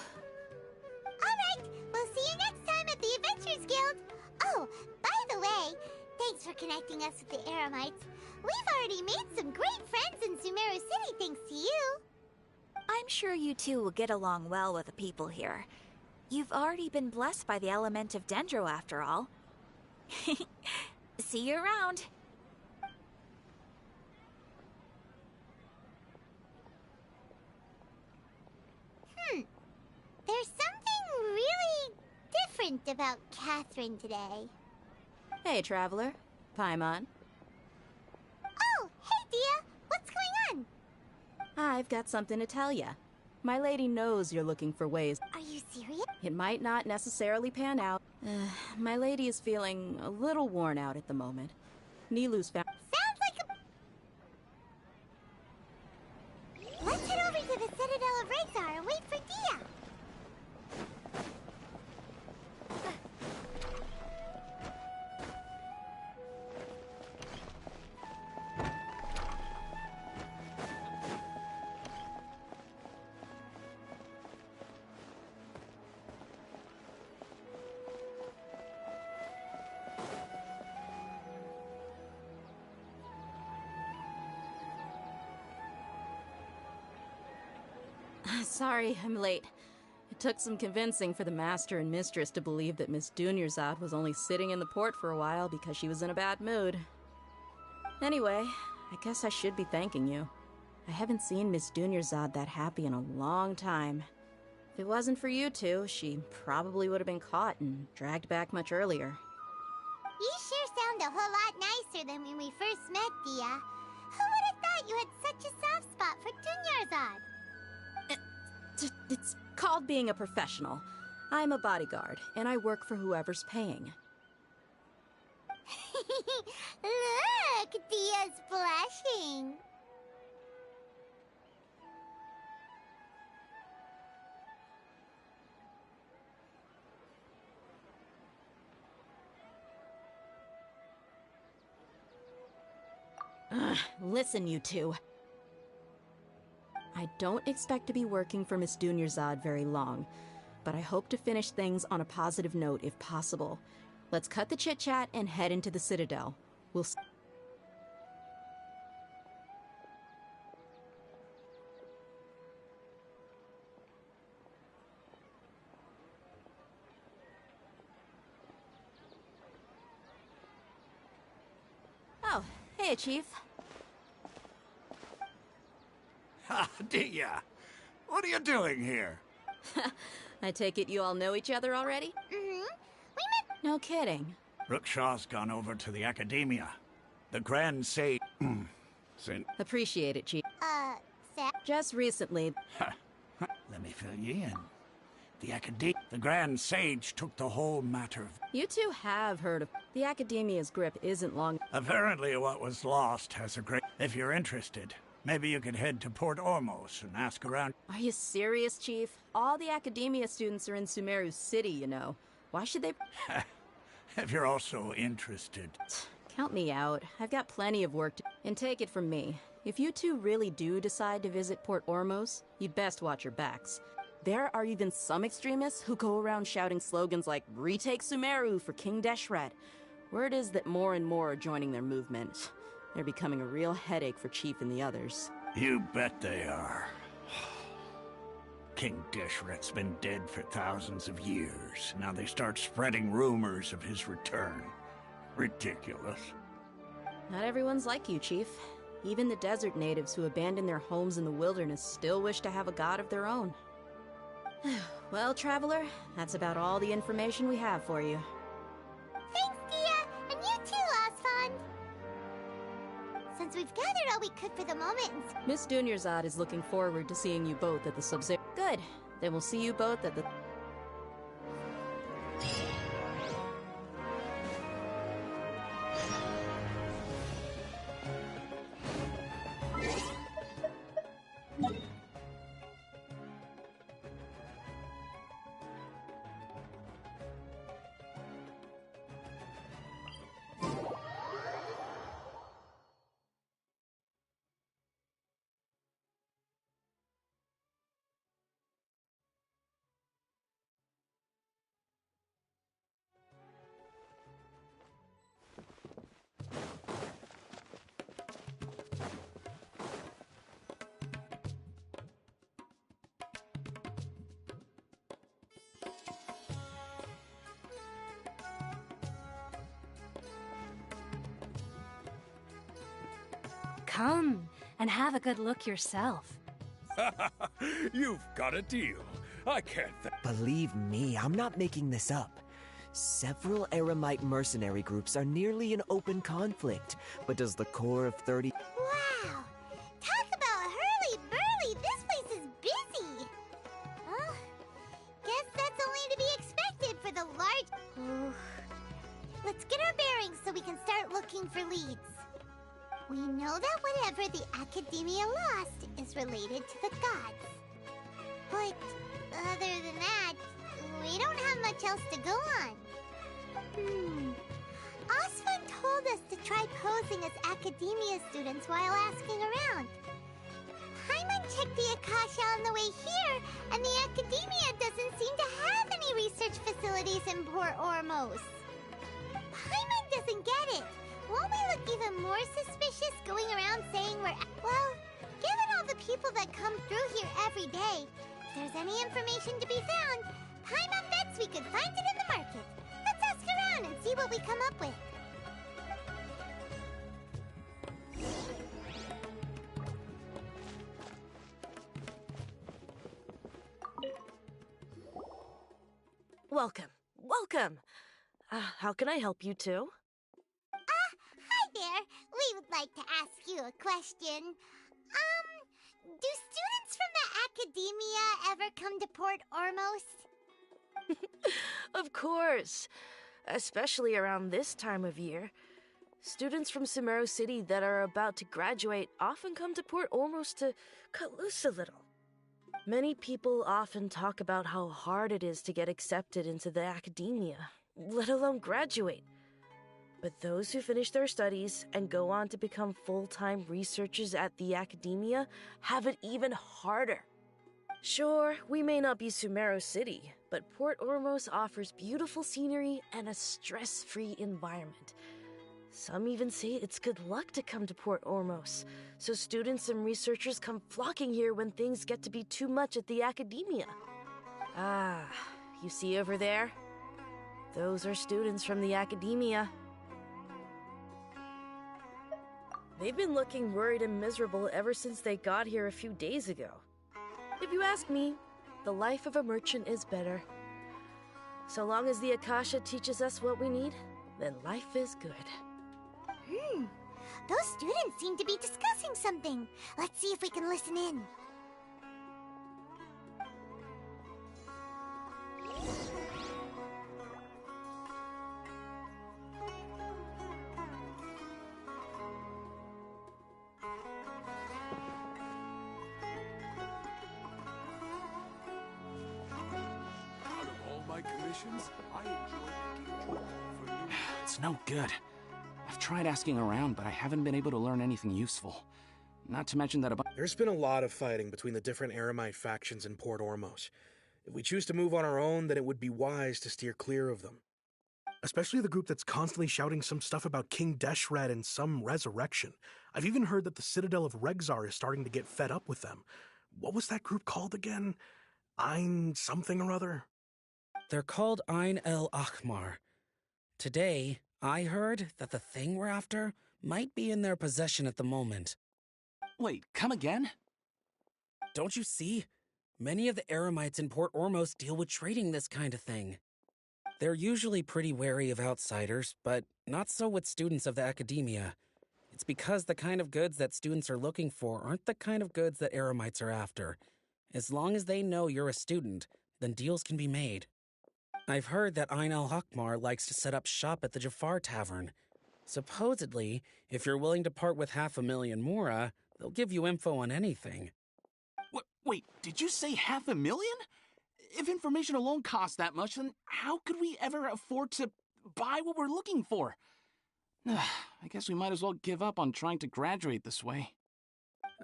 Alright, we'll see you next time at the Adventurers Guild. Oh, by the way, thanks for connecting us with the Eremites. We've already made some great friends in Sumeru City thanks to you. I'm sure you two will get along well with the people here. You've already been blessed by the element of Dendro, after all. See you around. There's something really different about Catherine today. Hey, Traveler. Paimon. Oh, hey, Dia. What's going on? I've got something to tell ya. My lady knows you're looking for ways. Are you serious? It might not necessarily pan out. My lady is feeling a little worn out at the moment. Nilu's found... Sounds like a... Let's head over to the Citadel of Rexar and wait for Dia. Sorry, I'm late. It took some convincing for the Master and Mistress to believe that Miss Dunyarzad was only sitting in the port for a while because she was in a bad mood. Anyway, I guess I should be thanking you. I haven't seen Miss Dunyarzad that happy in a long time. If it wasn't for you two, she probably would have been caught and dragged back much earlier. You sure sound a whole lot nicer than when we first met, Dia. Who would have thought you had such a soft spot for Dunyarzad? It's called being a professional. I'm a bodyguard, and I work for whoever's paying. Look, Dia's blushing. Listen, you two. I don't expect to be working for Miss Dunyarzad very long, but I hope to finish things on a positive note if possible. Let's cut the chit-chat and head into the Citadel. We'll Oh, hey, Chief. Ha, Dia! What are you doing here? I take it you all know each other already? Mm-hmm. No kidding. Rookshaw's gone over to the Academia. The Grand Sage... Appreciate it, Chief. Sam? Just recently... Let me fill you in. The Grand Sage took the whole matter of... You two have heard of... The Academia's grip isn't long... Apparently what was lost has a great... If you're interested, maybe you could head to Port Ormos and ask around... Are you serious, Chief? All the Academia students are in Sumeru City, you know. Why should they... If you're also interested... Count me out. I've got plenty of work to... And take it from me. If you two really do decide to visit Port Ormos, you'd best watch your backs. There are even some extremists who go around shouting slogans like, "Retake Sumeru for King Deshret." Word is that more and more are joining their movement. They're becoming a real headache for Chief and the others. You bet they are. King Deshret's been dead for thousands of years. Now they start spreading rumors of his return. Ridiculous. Not everyone's like you, Chief. Even the desert natives who abandoned their homes in the wilderness still wish to have a god of their own. Well, Traveler, that's about all the information we have for you. Thanks, Dia! And you too, Osfond! Since we've gathered all we could for the moment... Miss Dunyarzad is looking forward to seeing you both at the Sub-Zero... Good. Then we'll see you both at the... Come and have a good look yourself. You've got a deal. I can't Believe me, I'm not making this up. Several Eremite mercenary groups are nearly in open conflict, but does the core of 30... Wow! Talk about hurly-burly! This place is busy! Well, guess that's only to be expected for the large... Let's get our bearings so we can start looking for leads. We know that whatever the Academia lost is related to the gods. But other than that, we don't have much else to go on. Osfund told us to try posing as Academia students while asking around. Paimon checked the Akasha on the way here, and the Academia doesn't seem to have any research facilities in Port Ormos. Paimon doesn't get it. Won't we look even more suspicious going around saying we're... Well, given all the people that come through here every day, if there's any information to be found, Paimon bets we could find it in the market. Let's ask around and see what we come up with. Welcome. Welcome. How can I help you too? Hi there. We would like to ask you a question. Do students from the Academia ever come to Port Ormos? Of course. Especially around this time of year. Students from Sumeru City that are about to graduate often come to Port Ormos to cut loose a little. Many people often talk about how hard it is to get accepted into the Academia, let alone graduate. But those who finish their studies and go on to become full-time researchers at the academia have it even harder. Sure, we may not be Sumeru City, but Port Ormos offers beautiful scenery and a stress-free environment. Some even say it's good luck to come to Port Ormos, so students and researchers come flocking here when things get to be too much at the academia. Ah, you see over there? Those are students from the academia. They've been looking worried and miserable ever since they got here a few days ago. If you ask me, the life of a merchant is better. So long as the Akasha teaches us what we need, then life is good. Those students seem to be discussing something. Let's see if we can listen in. Out of all my commissions, I enjoy making jewelry for new... It's no good. I've tried asking around, but I haven't been able to learn anything useful. Not to mention that There's been a lot of fighting between the different Eremite factions in Port Ormos. If we choose to move on our own, then it would be wise to steer clear of them. Especially the group that's constantly shouting some stuff about King Deshret and some resurrection. I've even heard that the Citadel of Regzar is starting to get fed up with them. What was that group called again? Ein something or other? They're called Ein El Akhmar. Today, I heard that the thing we're after might be in their possession at the moment. Wait, come again? Don't you see? Many of the Eremites in Port Ormos deal with trading this kind of thing. They're usually pretty wary of outsiders, but not so with students of the academia. It's because the kind of goods that students are looking for aren't the kind of goods that Eremites are after. As long as they know you're a student, then deals can be made. I've heard that Ein El Hakmar likes to set up shop at the Jafar Tavern. Supposedly, if you're willing to part with 500,000 mora, they'll give you info on anything. Wait, did you say 500,000? If information alone costs that much, then how could we ever afford to buy what we're looking for? I guess we might as well give up on trying to graduate this way.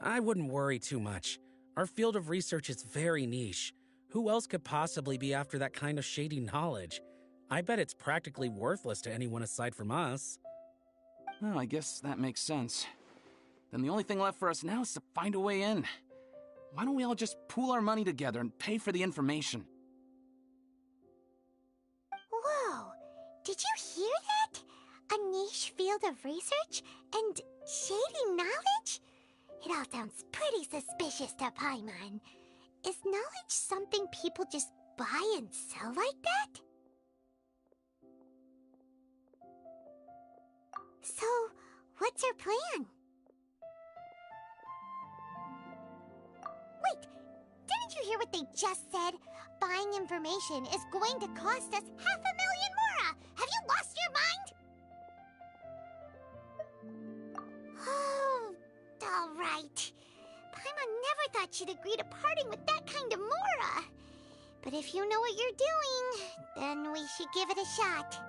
I wouldn't worry too much. Our field of research is very niche. Who else could possibly be after that kind of shady knowledge? I bet it's practically worthless to anyone aside from us. Well, I guess that makes sense. Then the only thing left for us now is to find a way in. Why don't we all just pool our money together and pay for the information? Whoa! Did you hear that? A niche field of research and shady knowledge? It all sounds pretty suspicious to Paimon. Is knowledge something people just buy and sell like that? So, what's our plan? Wait, didn't you hear what they just said? Buying information is going to cost us 500,000 mora! Have you lost your mind? Oh, alright. Paimon never thought she'd agree to parting with that kind of mora. But if you know what you're doing, then we should give it a shot.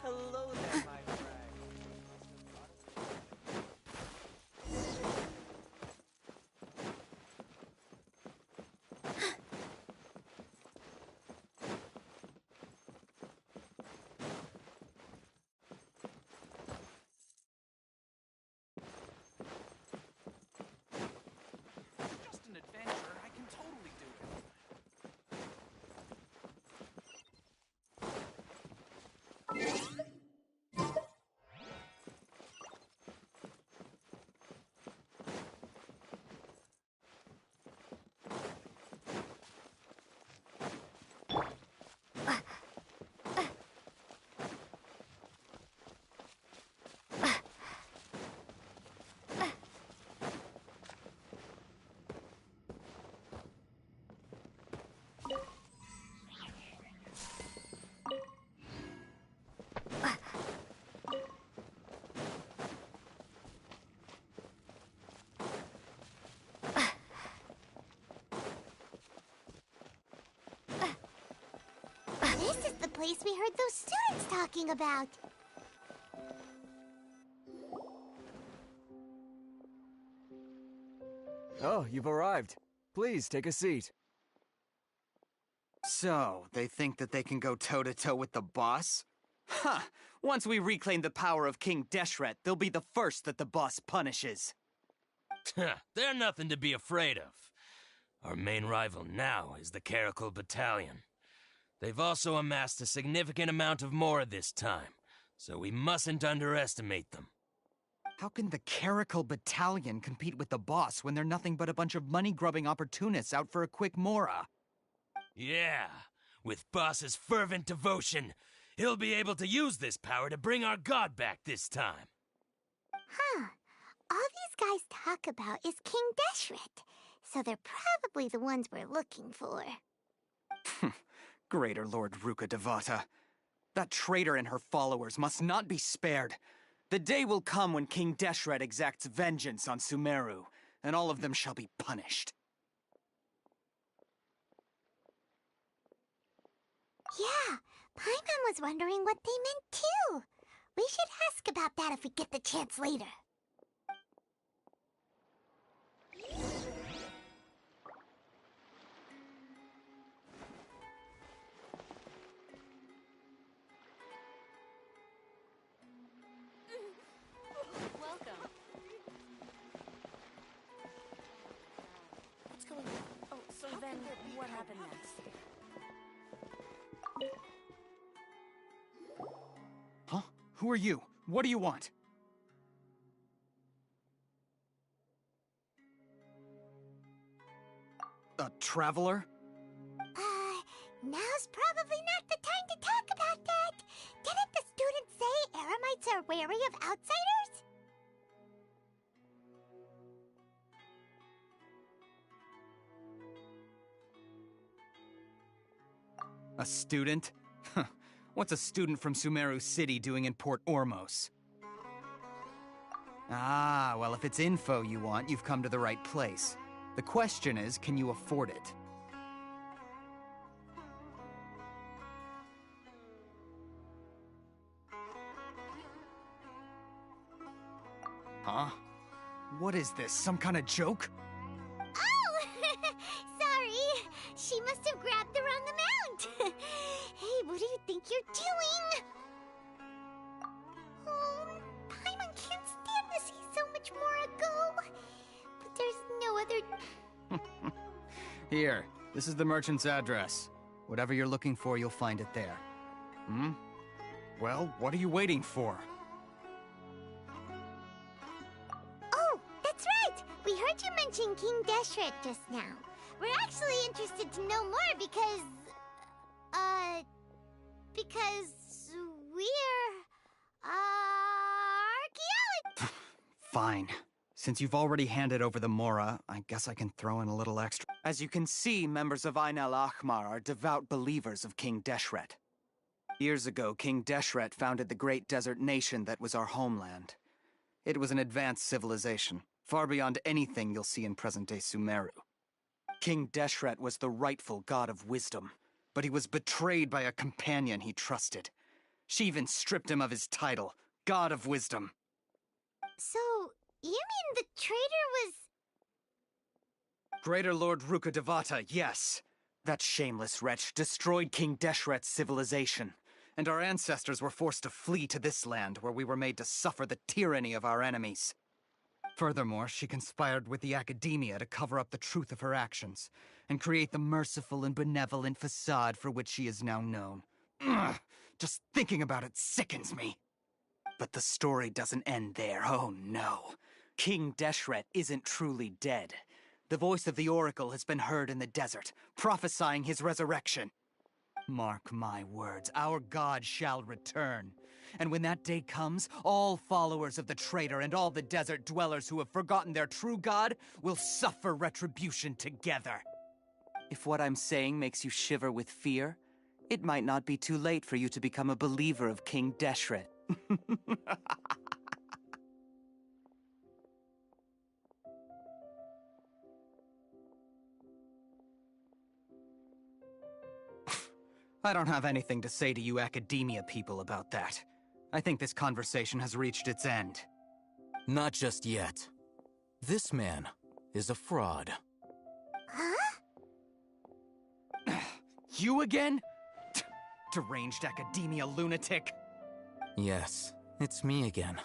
Hello there, my friend. Just an adventure. I can totally do it. This is the place we heard those students talking about. Oh, you've arrived. Please, take a seat. So, they think that they can go toe-to-toe with the boss? Huh! Once we reclaim the power of King Deshret, they'll be the first that the boss punishes. They're nothing to be afraid of. Our main rival now is the Caracal Battalion. They've also amassed a significant amount of Mora this time, so we mustn't underestimate them. How can the Caracal Battalion compete with the boss when they're nothing but a bunch of money-grubbing opportunists out for a quick Mora? Yeah, with Boss's fervent devotion, he'll be able to use this power to bring our god back this time. Huh. All these guys talk about is King Deshret, so they're probably the ones we're looking for. Greater Lord Ruka Devata. That traitor and her followers must not be spared. The day will come when King Deshret exacts vengeance on Sumeru, and all of them shall be punished. Yeah, Paimon was wondering what they meant too. We should ask about that if we get the chance later. Welcome. What's going on? Oh, so then what happened next? Huh? Who are you? What do you want? A traveler? Now's probably not the time to talk about that. Didn't the students say Eremites are wary of outsiders? A student? What's a student from Sumeru City doing in Port Ormos? Ah, well, if it's info you want, you've come to the right place. The question is, can you afford it? Huh? What is this, some kind of joke? Oh! Sorry. She must have grabbed the wrong amount. Hey, what do you think you're doing? Oh, Paimon can't stand to see so much more go. But there's no other... Here, this is the merchant's address. Whatever you're looking for, you'll find it there. Hmm? Well, what are you waiting for? Oh, that's right! We heard you mention King Deshret just now. We're actually interested to know more because... because we're... archaeologists. Fine. Since you've already handed over the Mora, I guess I can throw in a little extra. As you can see, members of Ain al-Ahmar are devout believers of King Deshret. Years ago, King Deshret founded the great desert nation that was our homeland. It was an advanced civilization, far beyond anything you'll see in present-day Sumeru. King Deshret was the rightful god of wisdom, but he was betrayed by a companion he trusted. She even stripped him of his title, God of Wisdom. So, you mean the traitor was... Greater Lord Rukkhadevata, yes. That shameless wretch destroyed King Deshret's civilization, and our ancestors were forced to flee to this land where we were made to suffer the tyranny of our enemies. Furthermore, she conspired with the Academia to cover up the truth of her actions, and create the merciful and benevolent facade for which she is now known. Ugh, just thinking about it sickens me. But the story doesn't end there, oh no. King Deshret isn't truly dead. The voice of the Oracle has been heard in the desert, prophesying his resurrection. Mark my words, our god shall return. And when that day comes, all followers of the traitor and all the desert dwellers who have forgotten their true god will suffer retribution together. If what I'm saying makes you shiver with fear, it might not be too late for you to become a believer of King Deshret. I don't have anything to say to you Academia people about that. I think this conversation has reached its end. Not just yet. This man is a fraud. Huh? You again? Deranged Academia lunatic. Yes, it's me again.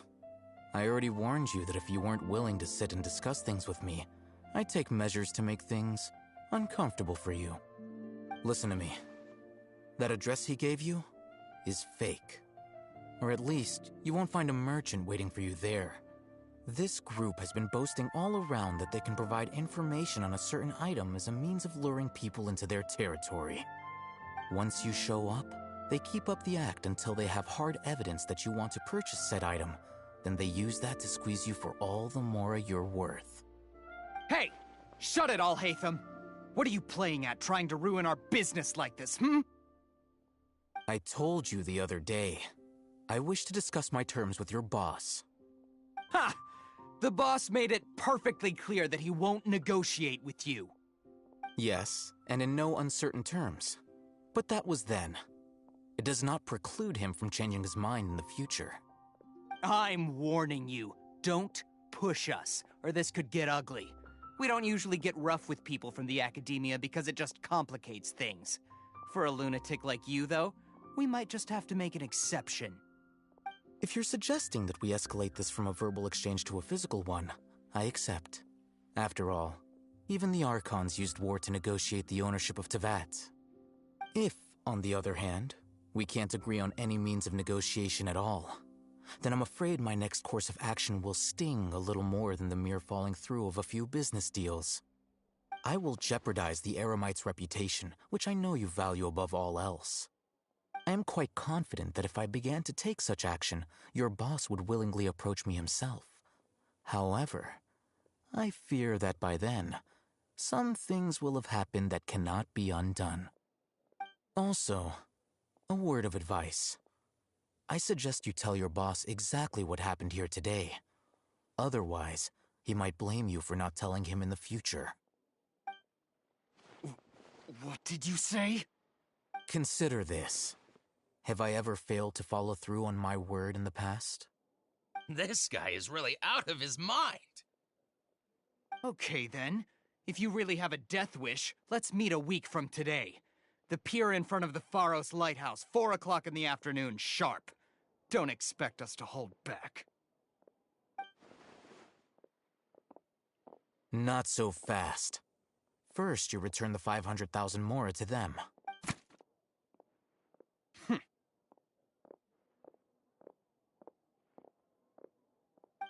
I already warned you that if you weren't willing to sit and discuss things with me, I'd take measures to make things uncomfortable for you. Listen to me. That address he gave you is fake. Or at least, you won't find a merchant waiting for you there. This group has been boasting all around that they can provide information on a certain item as a means of luring people into their territory. Once you show up, they keep up the act until they have hard evidence that you want to purchase said item. Then they use that to squeeze you for all the more you're worth. Hey! Shut it, Alhaitham! What are you playing at, trying to ruin our business like this, hmm? I told you the other day. I wish to discuss my terms with your boss. Ha! The boss made it perfectly clear that he won't negotiate with you. Yes, and in no uncertain terms. But that was then. It does not preclude him from changing his mind in the future. I'm warning you. Don't push us, or this could get ugly. We don't usually get rough with people from the Academia because it just complicates things. For a lunatic like you, though, we might just have to make an exception. If you're suggesting that we escalate this from a verbal exchange to a physical one, I accept. After all, even the Archons used war to negotiate the ownership of Teyvat. If, on the other hand, we can't agree on any means of negotiation at all, then I'm afraid my next course of action will sting a little more than the mere falling through of a few business deals. I will jeopardize the Eremite's reputation, which I know you value above all else. I am quite confident that if I began to take such action, your boss would willingly approach me himself. However, I fear that by then, some things will have happened that cannot be undone. Also, a word of advice. I suggest you tell your boss exactly what happened here today. Otherwise, he might blame you for not telling him in the future. What did you say? Consider this. Have I ever failed to follow through on my word in the past? This guy is really out of his mind. Okay then. If you really have a death wish, let's meet a week from today. The pier in front of the Pharos Lighthouse, 4 o'clock in the afternoon, sharp. Don't expect us to hold back. Not so fast. First, you return the 500,000 Mora to them.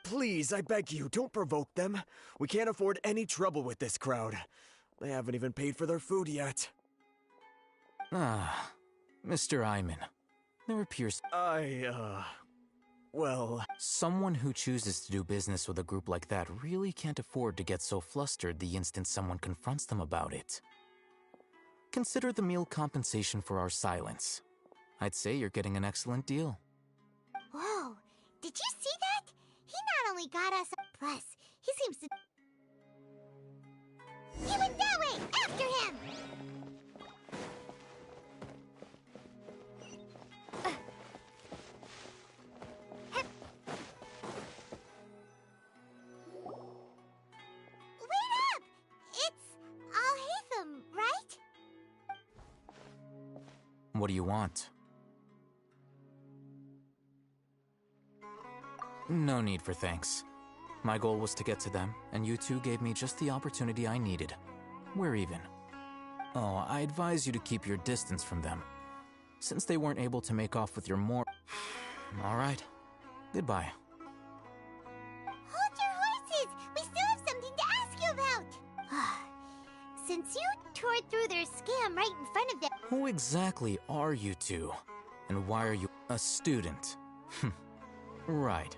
Please, I beg you, don't provoke them. We can't afford any trouble with this crowd. They haven't even paid for their food yet. Ah, Mr. Iman. There appears... Well... Someone who chooses to do business with a group like that really can't afford to get so flustered the instant someone confronts them about it. Consider the meal compensation for our silence. I'd say you're getting an excellent deal. Whoa, did you see that? He not only got us, plus, he seems to... He went that way! After him! Wait up! It's Alhaitham, right? What do you want? No need for thanks. My goal was to get to them, and you two gave me just the opportunity I needed. We're even. Oh, I advise you to keep your distance from them, since they weren't able to make off with your more... Alright. Goodbye. Hold your horses! We still have something to ask you about! Since you tore through their scam right in front of them... Who exactly are you two? And why are you a student? Right.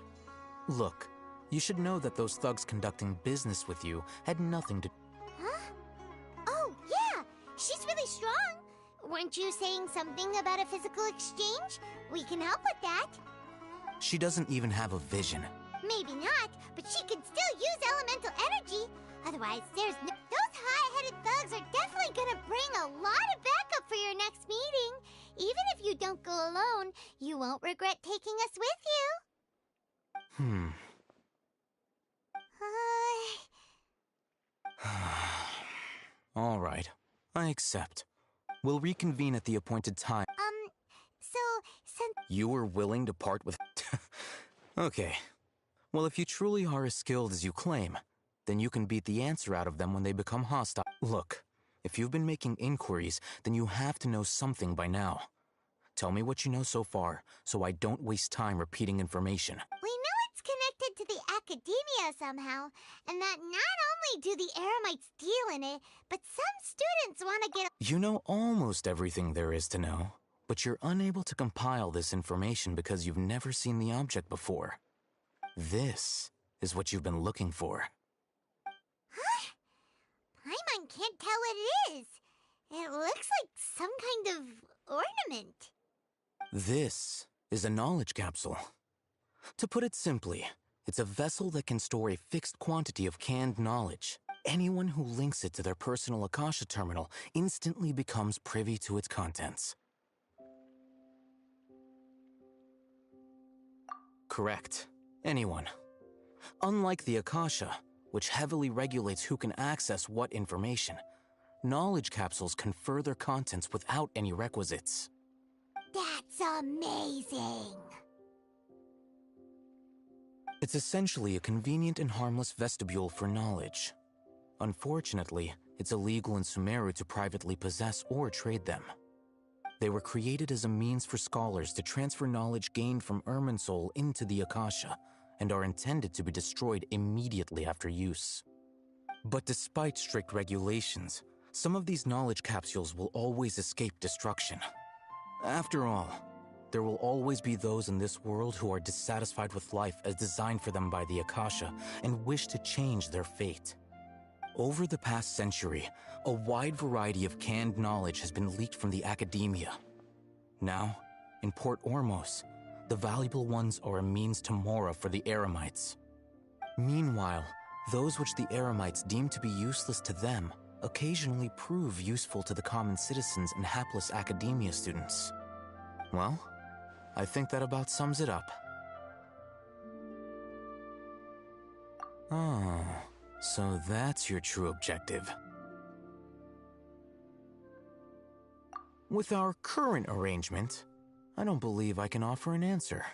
Look, you should know that those thugs conducting business with you had nothing to... Huh? Oh, yeah! She's really strong! Weren't you saying something about a physical exchange? We can help with that. She doesn't even have a vision. Maybe not, but she can still use elemental energy. Otherwise, there's no... Those hot-headed thugs are definitely gonna bring a lot of backup for your next meeting. Even if you don't go alone, you won't regret taking us with you. All right. I accept. We'll reconvene at the appointed time. So, since... You were willing to part with... Okay. Well, if you truly are as skilled as you claim, then you can beat the answer out of them when they become hostile. Look, if you've been making inquiries, then you have to know something by now. Tell me what you know so far, so I don't waste time repeating information. We know it's connected to the academia somehow, and that not only do the Eremites deal in it, but some students want to get... You know almost everything there is to know, but you're unable to compile this information because you've never seen the object before. This is what you've been looking for. Huh? Paimon can't tell what it is. It looks like some kind of ornament. This is a knowledge capsule. To put it simply, it's a vessel that can store a fixed quantity of canned knowledge. Anyone who links it to their personal Akasha terminal instantly becomes privy to its contents. Correct. Anyone. Unlike the Akasha, which heavily regulates who can access what information, knowledge capsules confer their contents without any requisites. That's amazing! It's essentially a convenient and harmless vestibule for knowledge. Unfortunately, it's illegal in Sumeru to privately possess or trade them. They were created as a means for scholars to transfer knowledge gained from Irminsul into the Akasha, and are intended to be destroyed immediately after use. But despite strict regulations, some of these knowledge capsules will always escape destruction. After all, there will always be those in this world who are dissatisfied with life as designed for them by the Akasha and wish to change their fate. Over the past century, a wide variety of canned knowledge has been leaked from the academia. Now, in Port Ormos, the valuable ones are a means to Mora for the Eremites. Meanwhile, those which the Eremites deem to be useless to them occasionally prove useful to the common citizens and hapless academia students. Well, I think that about sums it up. Oh, so that's your true objective. With our current arrangement, I don't believe I can offer an answer.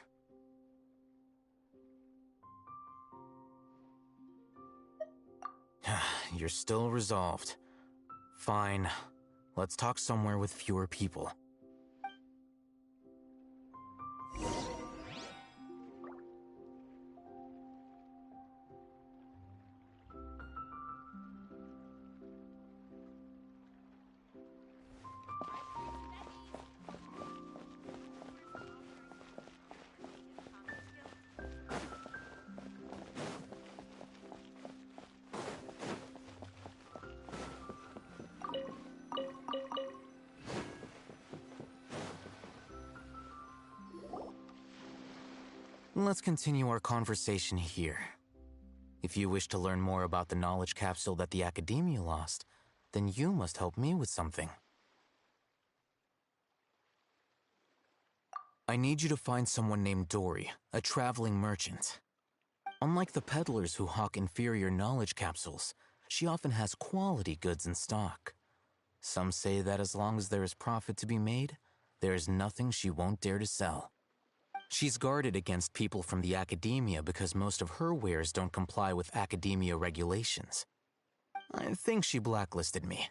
You're still resolved. Fine. Let's talk somewhere with fewer people. Let's continue our conversation here. If you wish to learn more about the knowledge capsule that the Academia lost, then you must help me with something. I need you to find someone named Dory, a traveling merchant. Unlike the peddlers who hawk inferior knowledge capsules, she often has quality goods in stock. Some say that as long as there is profit to be made, there is nothing she won't dare to sell. She's guarded against people from the Academia because most of her wares don't comply with Academia regulations. I think she blacklisted me.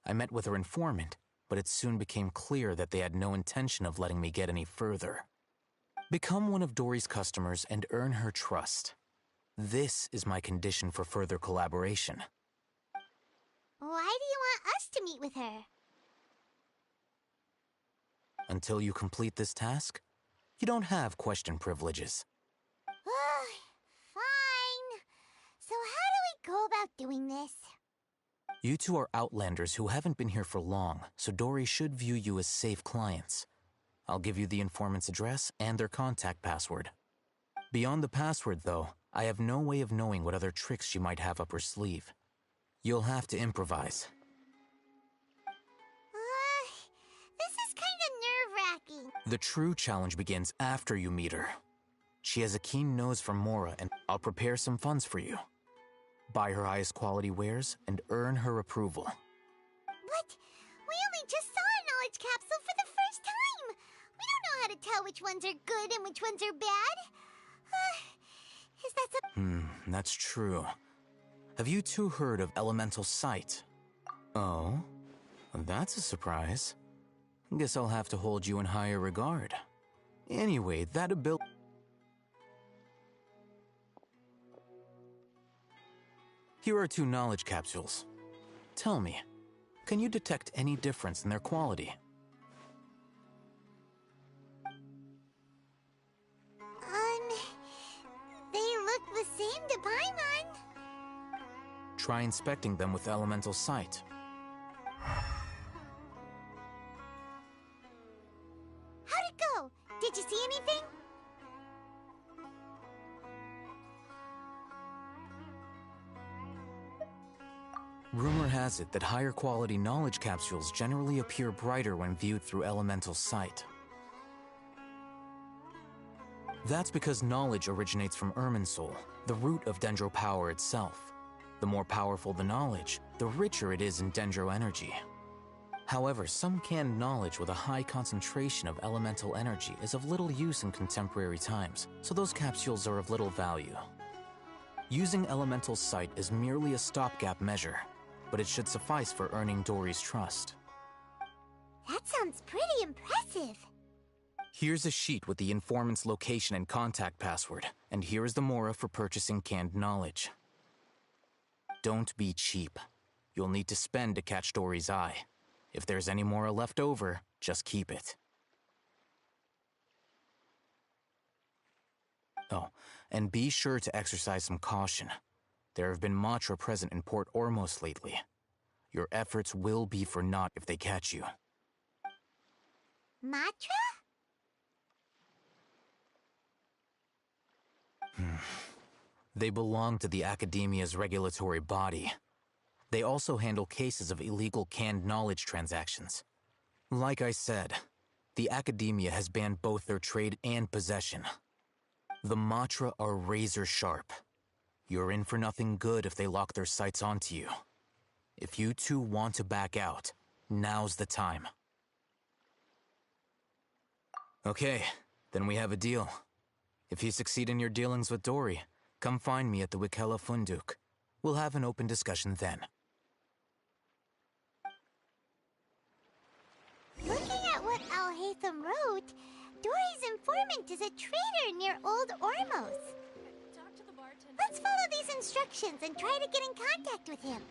I met with her informant, but it soon became clear that they had no intention of letting me get any further. Become one of Dory's customers and earn her trust. This is my condition for further collaboration. Why do you want us to meet with her? Until you complete this task, you don't have question privileges. Fine. So how do we go about doing this? You two are outlanders who haven't been here for long, so Dory should view you as safe clients. I'll give you the informant's address and their contact password. Beyond the password, though, I have no way of knowing what other tricks she might have up her sleeve. You'll have to improvise. This is kind of nerve-wracking. The true challenge begins after you meet her. She has a keen nose for Mora, and I'll prepare some funds for you. Buy her highest quality wares and earn her approval. But we only just saw a knowledge capsule for the first time. We don't know how to tell which ones are good and which ones are bad. Is that so? That's true. Have you two heard of elemental sight? Oh, that's a surprise. Guess I'll have to hold you in higher regard. Anyway, that ability... Here are 2 knowledge capsules. Tell me, can you detect any difference in their quality? They look the same to Paimon. Try inspecting them with elemental sight. How'd it go? Did you see anything? Rumor has it that higher quality knowledge capsules generally appear brighter when viewed through elemental sight. That's because knowledge originates from Irminsul, the root of Dendro power itself. The more powerful the knowledge, the richer it is in Dendro energy. However, some canned knowledge with a high concentration of elemental energy is of little use in contemporary times, so those capsules are of little value. Using elemental sight is merely a stopgap measure, but it should suffice for earning Dory's trust. That sounds pretty impressive. Here's a sheet with the informant's location and contact password, and here is the Mora for purchasing canned knowledge. Don't be cheap. You'll need to spend to catch Dory's eye. If there's any Mora left over, just keep it. Oh, and be sure to exercise some caution. There have been Matra present in Port Ormos lately. Your efforts will be for naught if they catch you. Matra? They belong to the Academia's regulatory body. They also handle cases of illegal canned knowledge transactions. Like I said, the Academia has banned both their trade and possession. The Matra are razor sharp. You're in for nothing good if they lock their sights onto you. If you two want to back out, now's the time. Okay, then we have a deal. If you succeed in your dealings with Dory, come find me at the Wikela Funduk. We'll have an open discussion then. Looking at what Al-Haytham wrote, Dory's informant is a trader near Old Ormos. Let's follow these instructions and try to get in contact with him.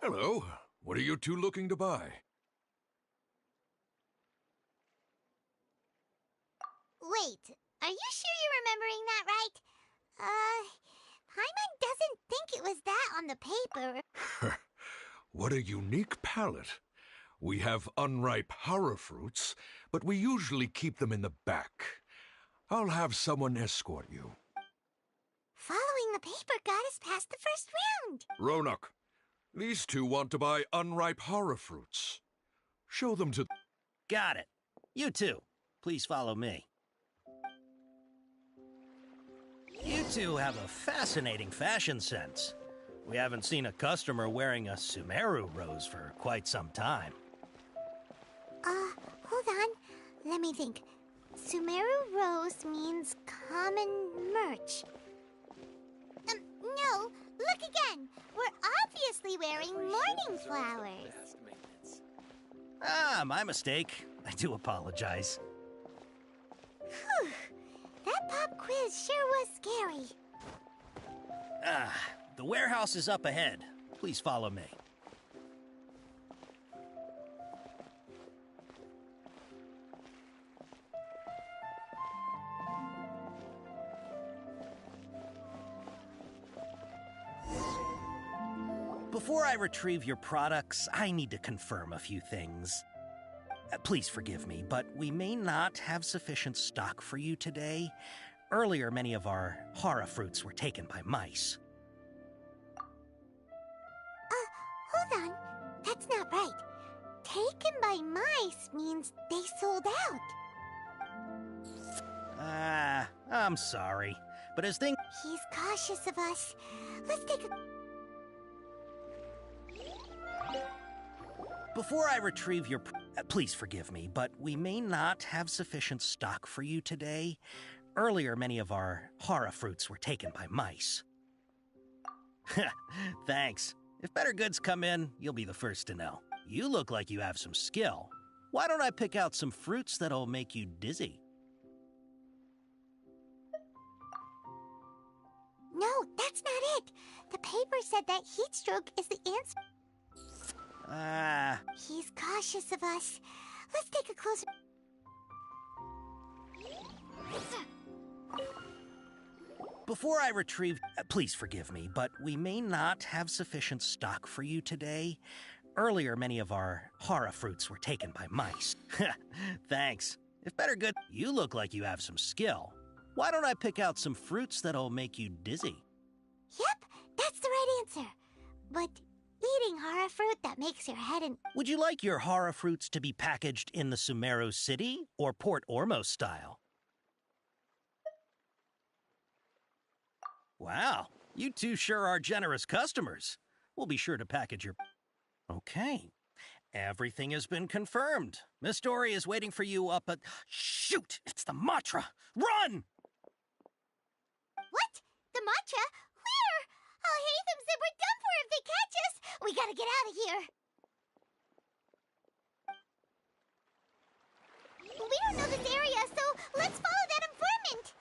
Hello. What are you two looking to buy? Wait, are you sure you're remembering that right? Paimon doesn't think it was that on the paper. What a unique palette. We have unripe hara fruits, but we usually keep them in the back. I'll have someone escort you. Following the paper got us past the first round. Ronak, these two want to buy unripe hara fruits. Show them to... Got it. You two, please follow me. You two have a fascinating fashion sense. We haven't seen a customer wearing a Sumeru rose for quite some time. Hold on. Let me think. Sumeru Rose means common merch. No, look again. We're obviously wearing morning flowers. Ah, my mistake. I do apologize. Whew. That pop quiz sure was scary. The warehouse is up ahead. Please follow me. Before I retrieve your products, I need to confirm a few things. Please forgive me, but we may not have sufficient stock for you today. Earlier, many of our hara fruits were taken by mice. Hold on. That's not right. Taken by mice means they sold out. I'm sorry, but as things... He's cautious of us. Let's take a... Before I retrieve your... Please forgive me, but we may not have sufficient stock for you today. Earlier, many of our hara fruits were taken by mice. Thanks. If better goods come in, you'll be the first to know. You look like you have some skill. Why don't I pick out some fruits that'll make you dizzy? No, that's not it. The paper said that heat stroke is the answer. He's cautious of us. Let's take a closer... Before I retrieve... Please forgive me, but we may not have sufficient stock for you today. Earlier, many of our hara fruits were taken by mice. Thanks. If better good... You look like you have some skill. Why don't I pick out some fruits that'll make you dizzy? Yep, that's the right answer. But eating hara fruit that makes your head and... Would you like your hara fruits to be packaged in the Sumeru City or Port Ormos style? Wow, you two sure are generous customers. We'll be sure to package your... Okay. Everything has been confirmed. Miss Dory is waiting for you up at... Shoot! It's the Matra! Run! What? The Matra? Where? Al-Haytham said we're done for if they catch us. We gotta get out of here. We don't know this area, so let's follow that informant.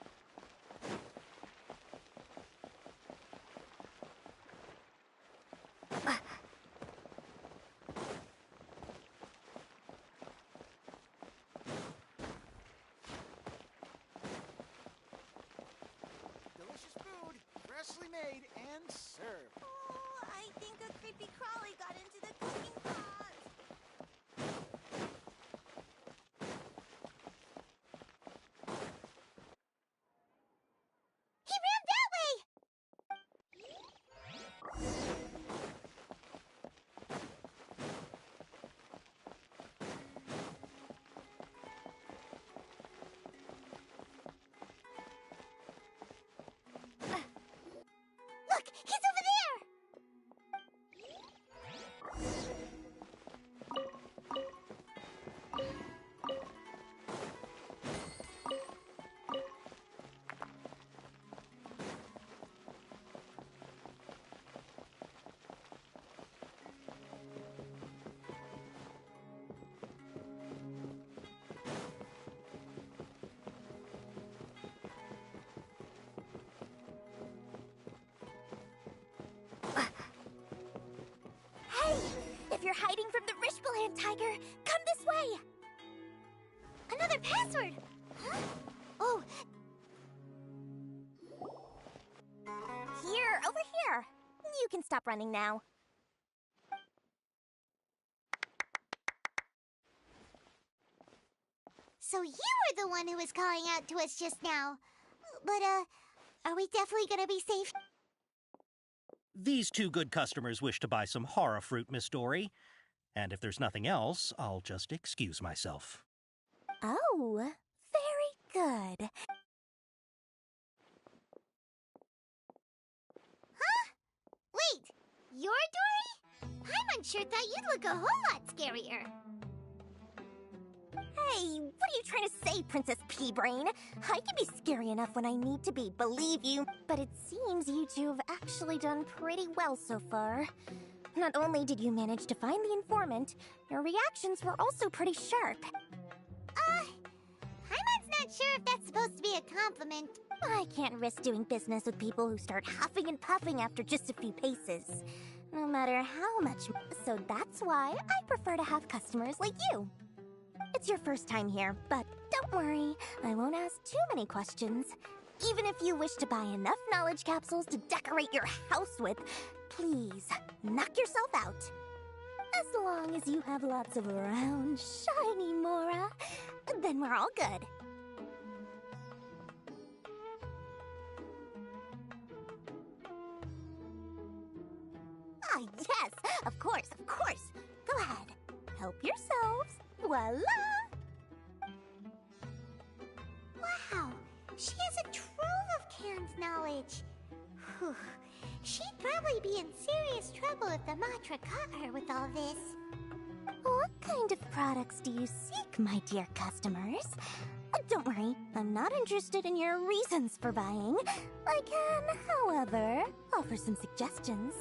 Delicious food, freshly made and served. Oh, I think a creepy crawly got into the cooking pot. He ran that way! Look, he's over there! Hey! If you're hiding from the Rishbaland tiger, come this way! Another password! Huh? Oh. Here, over here. You can stop running now. So you were the one who was calling out to us just now. But, are we definitely gonna be safe? These two good customers wish to buy some hara fruit, Miss Dory. And if there's nothing else, I'll just excuse myself. Oh, very good. Huh? Wait! You're Dory? Paimon sure thought you'd look a whole lot scarier. Hey, what are you trying to say, Princess Pea-Brain? I can be scary enough when I need to be, believe you. But it seems you two have actually done pretty well so far. Not only did you manage to find the informant, your reactions were also pretty sharp. Paimon's not sure if that's supposed to be a compliment. I can't risk doing business with people who start huffing and puffing after just a few paces. No matter how much. So that's why I prefer to have customers like you. It's your first time here, but don't worry, I won't ask too many questions. Even if you wish to buy enough knowledge capsules to decorate your house with, please, knock yourself out. As long as you have lots of round, shiny Mora, then we're all good. Ah, yes, of course, of course. Go ahead, help yourselves. Voila! Wow, she has a trove of canned knowledge. Whew. She'd probably be in serious trouble if the Matra caught her with all this. What kind of products do you seek, my dear customers? Don't worry, I'm not interested in your reasons for buying. I can, however, offer some suggestions.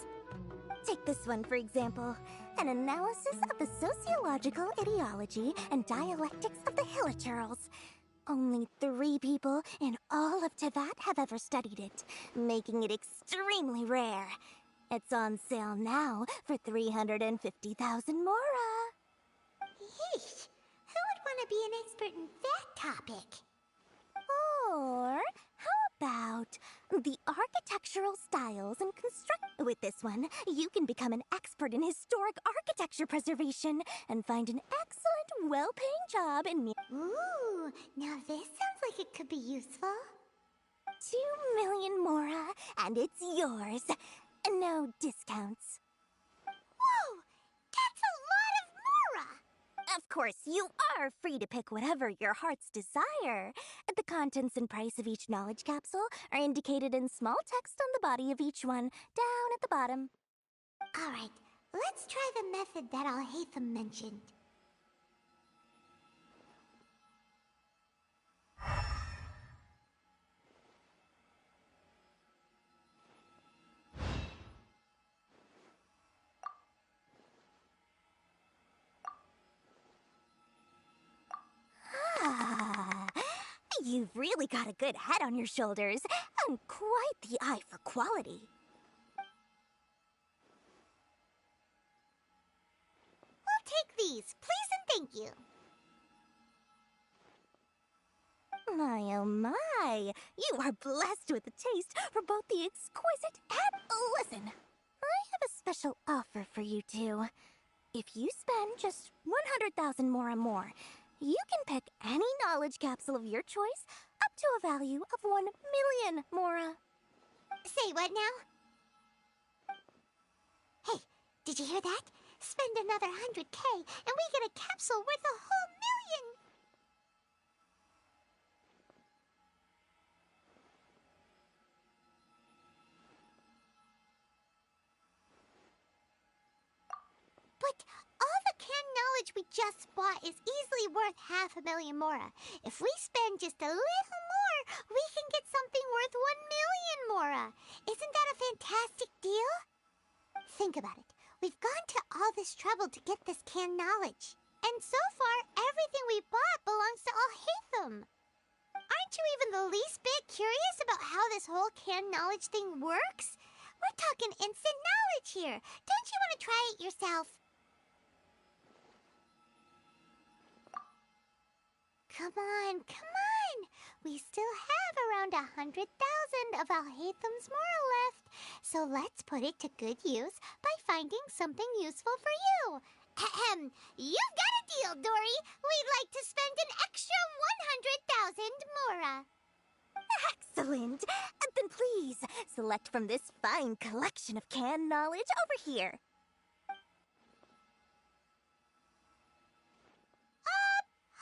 Take this one, for example. An analysis of the sociological ideology and dialectics of the Hilichurls. Only 3 people in all of Teyvat have ever studied it, making it extremely rare. It's on sale now for 350,000 Mora. Yeesh, who would want to be an expert in that topic? Or how about the architectural styles and construct? With this one, you can become an expert in historic architecture preservation and find an excellent, well-paying job in Ooh, now this sounds like it could be useful. 2 million Mora, and it's yours. No discounts. Whoa, that's a lot of Mora! Of course, you are free to pick whatever your heart's desire. The contents and price of each knowledge capsule are indicated in small text on the body of each one, down at the bottom. Alright, let's try the method that Alhaitham mentioned. You've really got a good head on your shoulders, and quite the eye for quality. We'll take these, please and thank you. My oh my, you are blessed with a taste for both the exquisite and... Listen, I have a special offer for you two. If you spend just 100,000 Mora more, you can pick any knowledge capsule of your choice up to a value of 1 million Mora. Say what now? Hey, did you hear that? Spend another 100K and we get a capsule worth a whole million! But all the canned knowledge we just bought is easily worth 500,000 Mora. If we spend just a little more, we can get something worth 1 million Mora. Isn't that a fantastic deal? Think about it. We've gone to all this trouble to get this canned knowledge. And so far, everything we bought belongs to Alhaitham. Aren't you even the least bit curious about how this whole canned knowledge thing works? We're talking instant knowledge here. Don't you want to try it yourself? Come on, come on! We still have around 100,000 of Alhaitham's Mora left, so let's put it to good use by finding something useful for you. Ahem, you've got a deal, Dory! We'd like to spend an extra 100,000 Mora. Excellent! Then please, select from this fine collection of canned knowledge over here.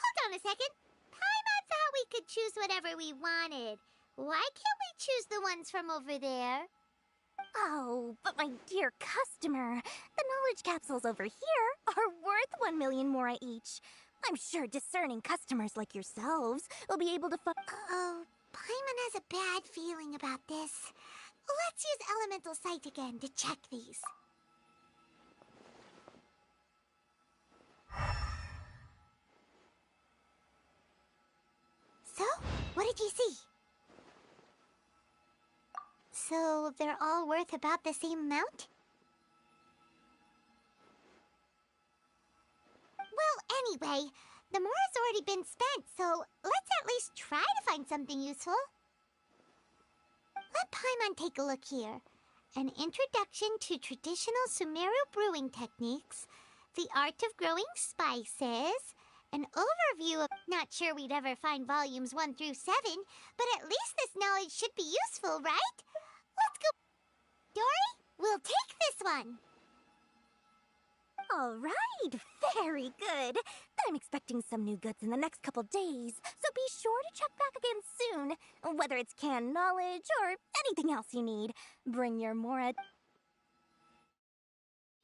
Hold on a second. Paimon thought we could choose whatever we wanted. Why can't we choose the ones from over there? Oh, but my dear customer, the knowledge capsules over here are worth 1 million mora each. I'm sure discerning customers like yourselves will be able to Oh, Paimon has a bad feeling about this. Let's use Elemental Sight again to check these. So, what did you see? So, they're all worth about the same amount? Well, anyway, the mora's already been spent, so let's at least try to find something useful. Let Paimon take a look here. An introduction to traditional Sumeru brewing techniques, the art of growing spices, an overview of... Not sure we'd ever find volumes 1 through 7, but at least this knowledge should be useful, right? Let's go... Dory, we'll take this one. All right, very good. I'm expecting some new goods in the next couple days, so be sure to check back again soon. Whether it's canned knowledge or anything else you need, bring your mora.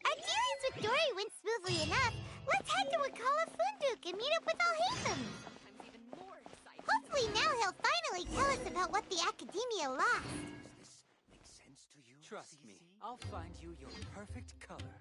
Our dealings with Dory went smoothly enough. Let's head to Wakala Funduk and meet up with Alhaitham. Hopefully now he'll finally tell us about what the Academia lost. Trust me, I'll find you your perfect color.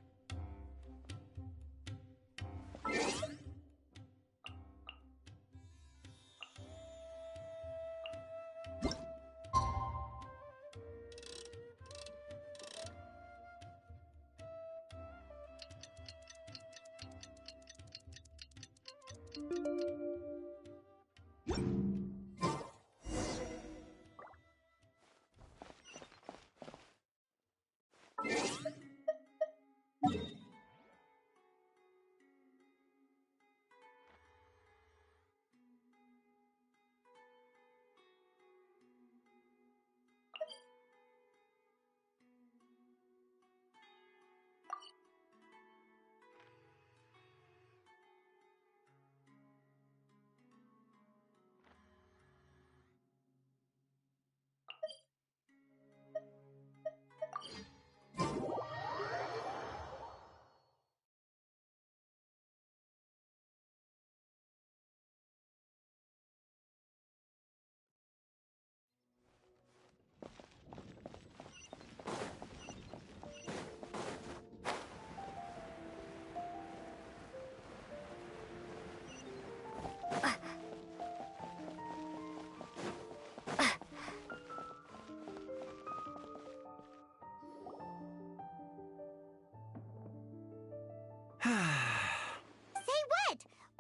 Say what?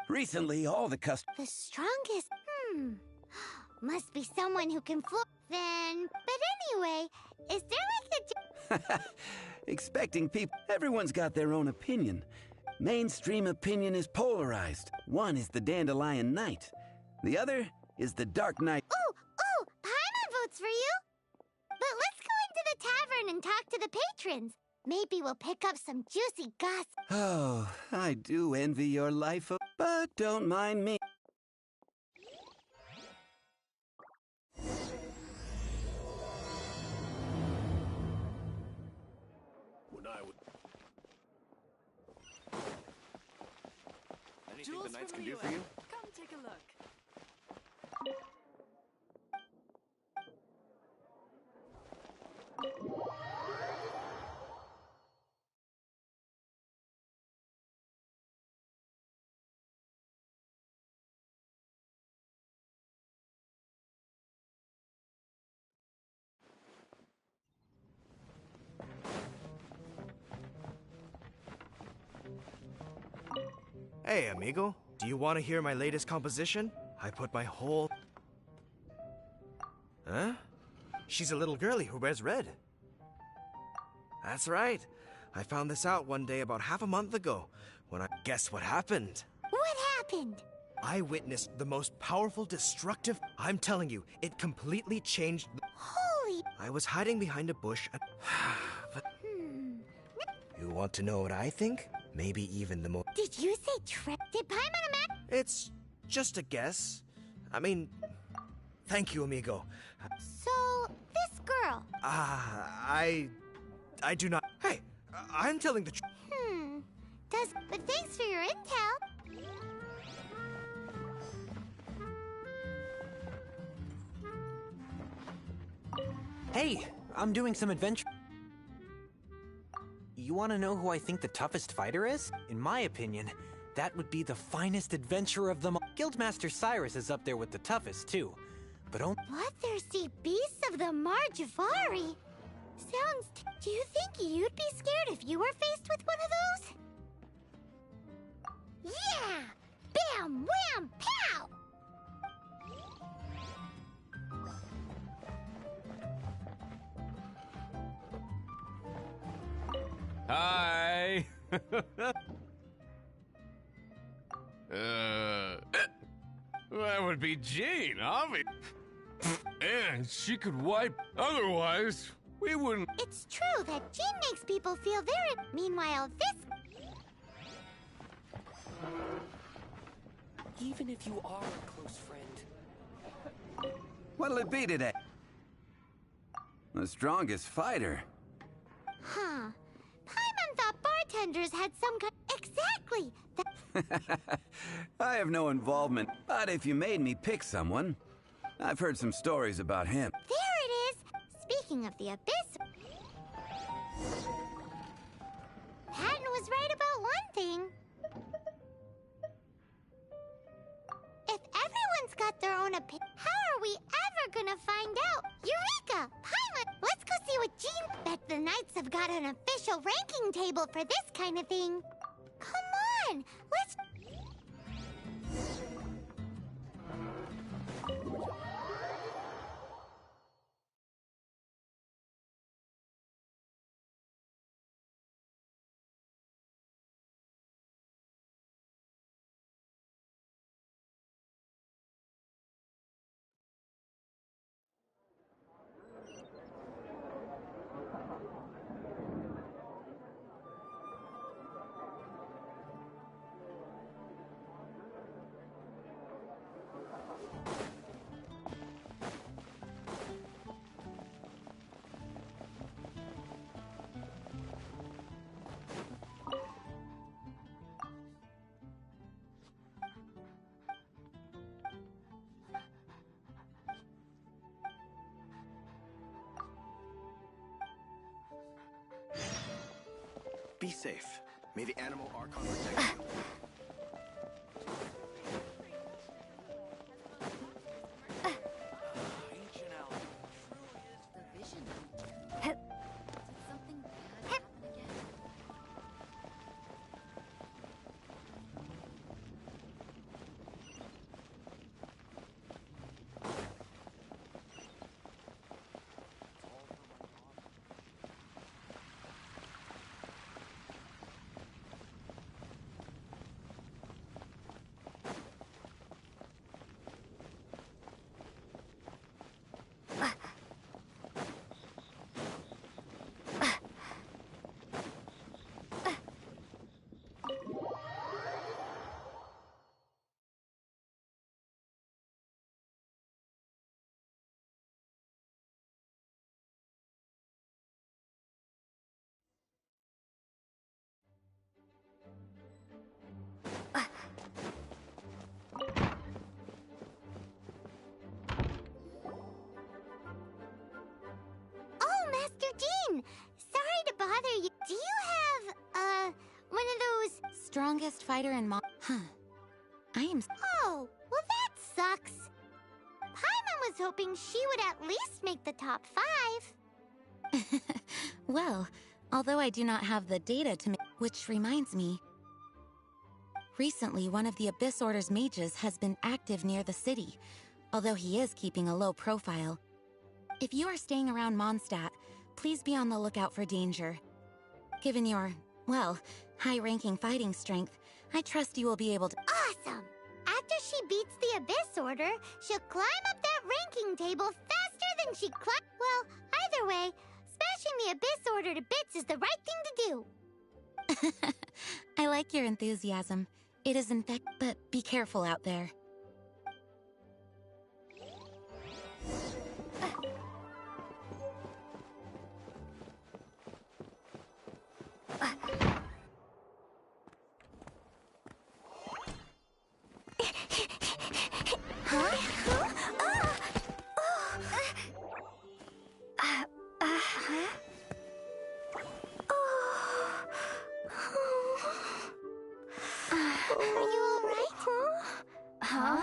Recently, all the The strongest? Must be someone who can float then. But anyway, is there like a... expecting people. Everyone's got their own opinion. Mainstream opinion is polarized. One is the Dandelion Knight. The other is the Dark Knight. Oh, Paimon votes for you. But let's go into the tavern and talk to the patrons. Maybe we'll pick up some juicy gossip. Oh, I do envy your life, but don't mind me. When I would... Anything the Knights can do for you? Come take a look. Hey, amigo. Do you want to hear my latest composition? I put my whole... Huh? She's a little girlie who wears red. That's right. I found this out one day about half a month ago, when I... Guess what happened? What happened? I witnessed the most powerful destructive... I'm telling you, it completely changed... Holy... I was hiding behind a bush and... but... You want to know what I think? Maybe even the more... Did you say trip? Did Paimon imagine? It's just a guess. I mean... Thank you, amigo. So, this girl... I do not. Hey, I'm telling the truth. But thanks for your intel. Hey, I'm doing some adventure. You want to know who I think the toughest fighter is? In my opinion, that would be the finest adventurer of them all. Guildmaster Cyrus is up there with the toughest, too. But only... Bloodthirsty beasts of the Marjavari? Do you think you'd be scared if you were faced with one of those? Yeah! Bam! Wham! Pow! Hi! That would be Jean, obviously. And she could wipe. Otherwise, we wouldn't. It's true that Jean makes people feel very... Meanwhile, this... Even if you are a close friend. What'll it be today? The strongest fighter. Huh. Paimon thought bartenders had some kind... Exactly! I have no involvement, but if you made me pick someone, I've heard some stories about him. There it is! Speaking of the Abyss... Patton was right about one thing. If everyone's got their own opinion, how are we ever gonna find out? Eureka! Paimon, let's go see what Jean... Bet the Knights have got an official ranking table for this kind of thing. Come on, let's... Be safe. May the animal Archon protect you. Oh, Master Jean! Sorry to bother you. Do you have, one of those... Strongest fighter in Huh. I am... Oh, well that sucks. Paimon was hoping she would at least make the top 5. Well, although I do not have the data to make... Which reminds me... Recently, one of the Abyss Order's mages has been active near the city, although he is keeping a low profile. If you are staying around Mondstadt, please be on the lookout for danger. Given your, well, high-ranking fighting strength, I trust you will be able to... Awesome! After she beats the Abyss Order, she'll climb up that ranking table faster than she climbed... Well, either way, smashing the Abyss Order to bits is the right thing to do. I like your enthusiasm. It is infect... But be careful out there. Are you all right? Huh?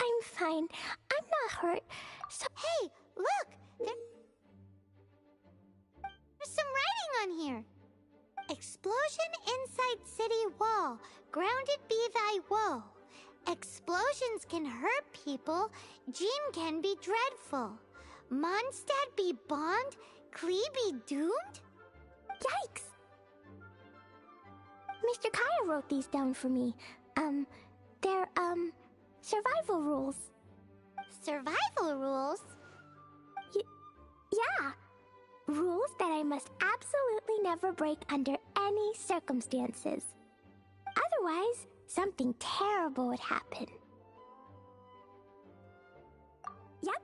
I'm fine. I'm not hurt. So Hey, look! There's some writing on here. Explosion inside city wall. Grounded be thy woe. Explosions can hurt people. Jean can be dreadful. Mondstadt be bombed. Klee be doomed? Yikes! Mr. Kaya wrote these down for me. They're, survival rules. Survival rules? Yeah. Rules that I must absolutely never break under any circumstances. Otherwise, something terrible would happen. Yep.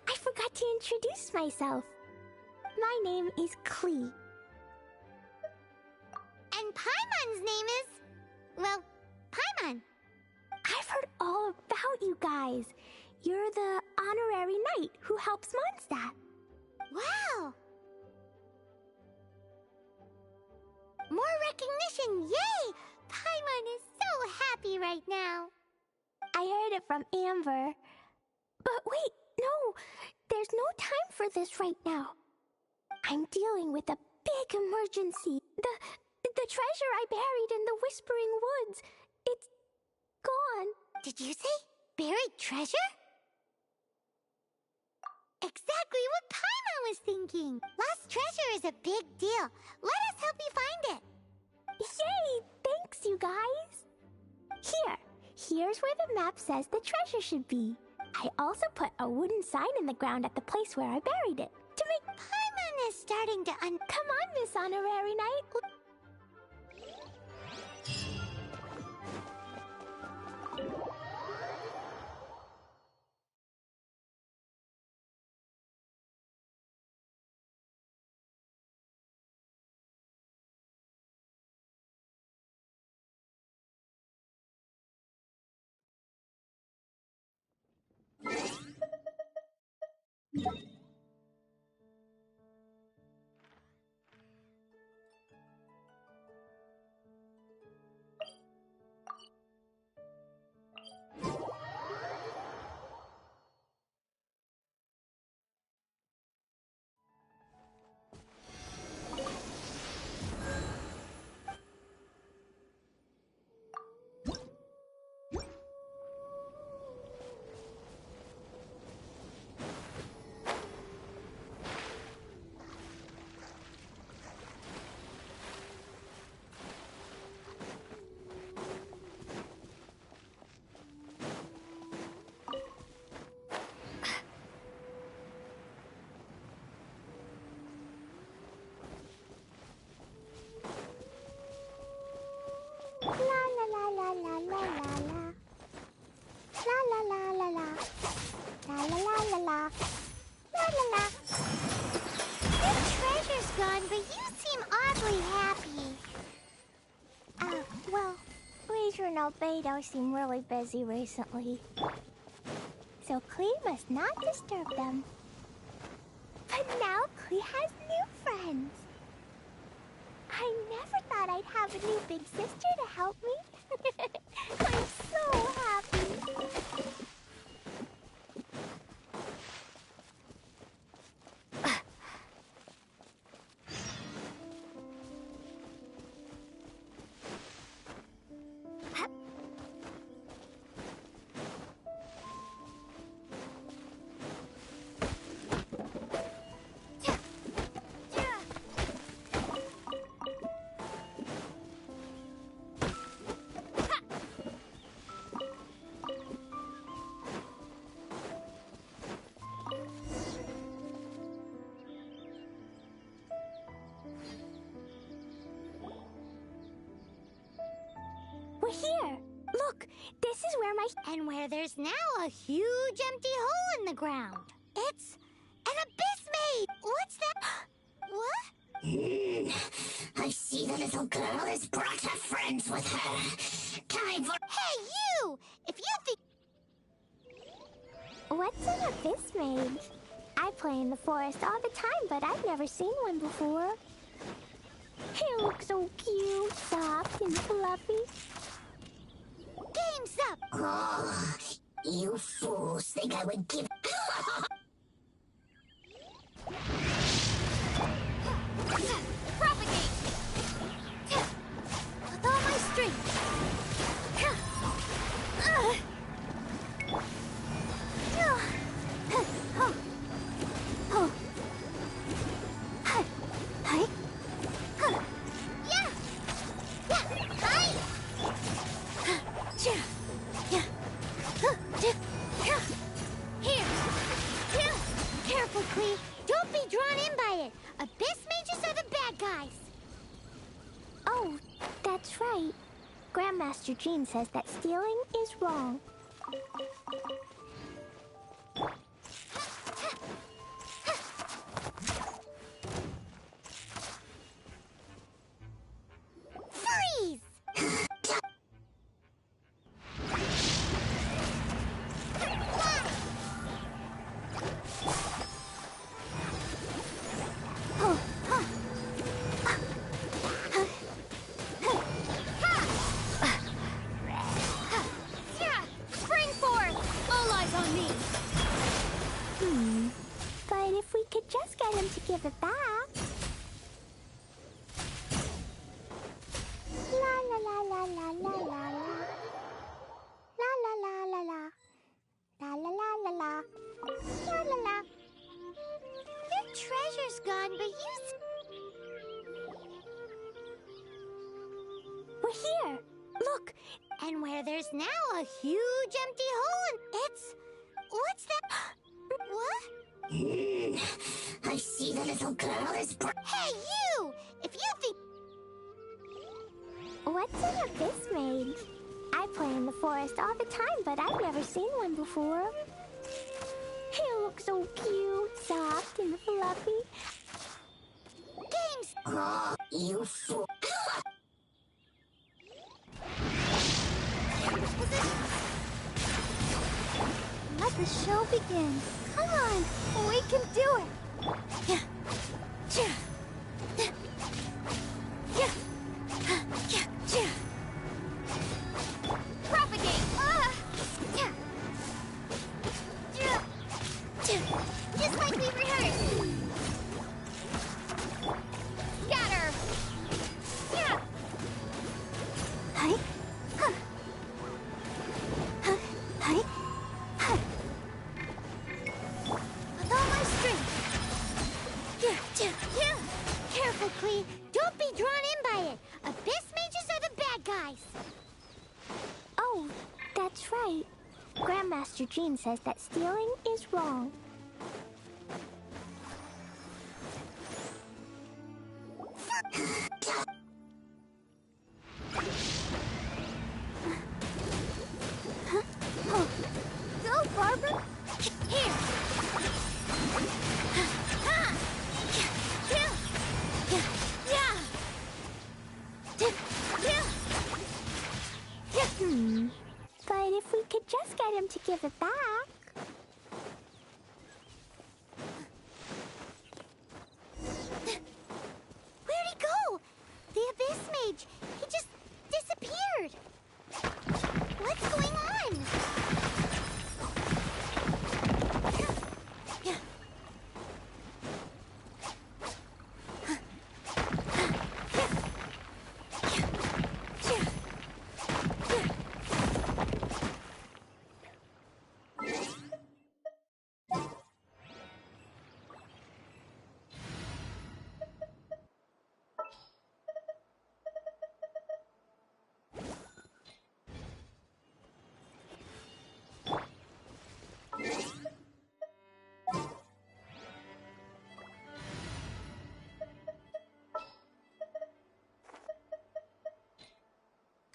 I forgot to introduce myself. My name is Klee. And Paimon's name is... well, Paimon. I've heard all about you guys. You're the honorary knight who helps Mondstadt. Wow! More recognition, yay! Paimon is so happy right now. I heard it from Amber. But wait, no! There's no time for this right now. I'm dealing with a big emergency. The treasure I buried in the Whispering Woods. It's gone. Did you say buried treasure? Exactly what Paimon was thinking. Lost treasure is a big deal. Let us help you find it. Yay! Thanks, you guys. Here's where the map says the treasure should be. I also put a wooden sign in the ground at the place where I buried it. To make... Paimon is starting to Come on, Miss Honorary Knight. Albedo seem really busy recently. So Klee must not disturb them. But now Klee has new friends. I never thought I'd have a new big sister to help me. I'm so happy. We're here. Look, this is where my... And where there's now a huge empty hole in the ground. It's an abyss maid! What's that? What? I see the little girl has brought her friends with her. Time for— Hey, you! If you think— What's an abyss mage? I play in the forest all the time, but I've never seen one before. He looks so cute, soft, and fluffy. Game's up! Oh, you fools think I would give— Propagate! With all my strength! Careful, Clee. Don't be drawn in by it. Abyss mages are the bad guys. Oh, that's right. Grandmaster Jean says that stealing is wrong. Freeze! Spring forth! All eyes on me! But if we could just get him to give it back. La la la la la la la la. La la la la la. La la la la la. La la la. Your treasure's gone, but We're here. Look. And where there's now a huge empty hole and it's... What's that? What? I see the little girl is brought— Hey, you! If you think... What's an abyss mage? I play in the forest all the time, but I've never seen one before. He looks so cute, soft, and fluffy. Games! Oh, you fool— Let the show begin. Come on, we can do it. Yeah. Yeah. Yeah. Yeah. Yeah. Propagate. Yeah. Yeah. Yeah. Just like we rehearsed. Scatter. Yeah. Hi. Huh. Huh. Hi. Huh. With all my strength. Yeah. Yeah. Yeah. Careful, Clee. Don't be drawn in by it. Abyss mages are the bad guys. Oh, that's right. Grandmaster Jean says that stealing is wrong. Go, Barbara. Here. But if we could just get him to give it back. Where'd he go? The Abyss Mage. He just disappeared. What's going on?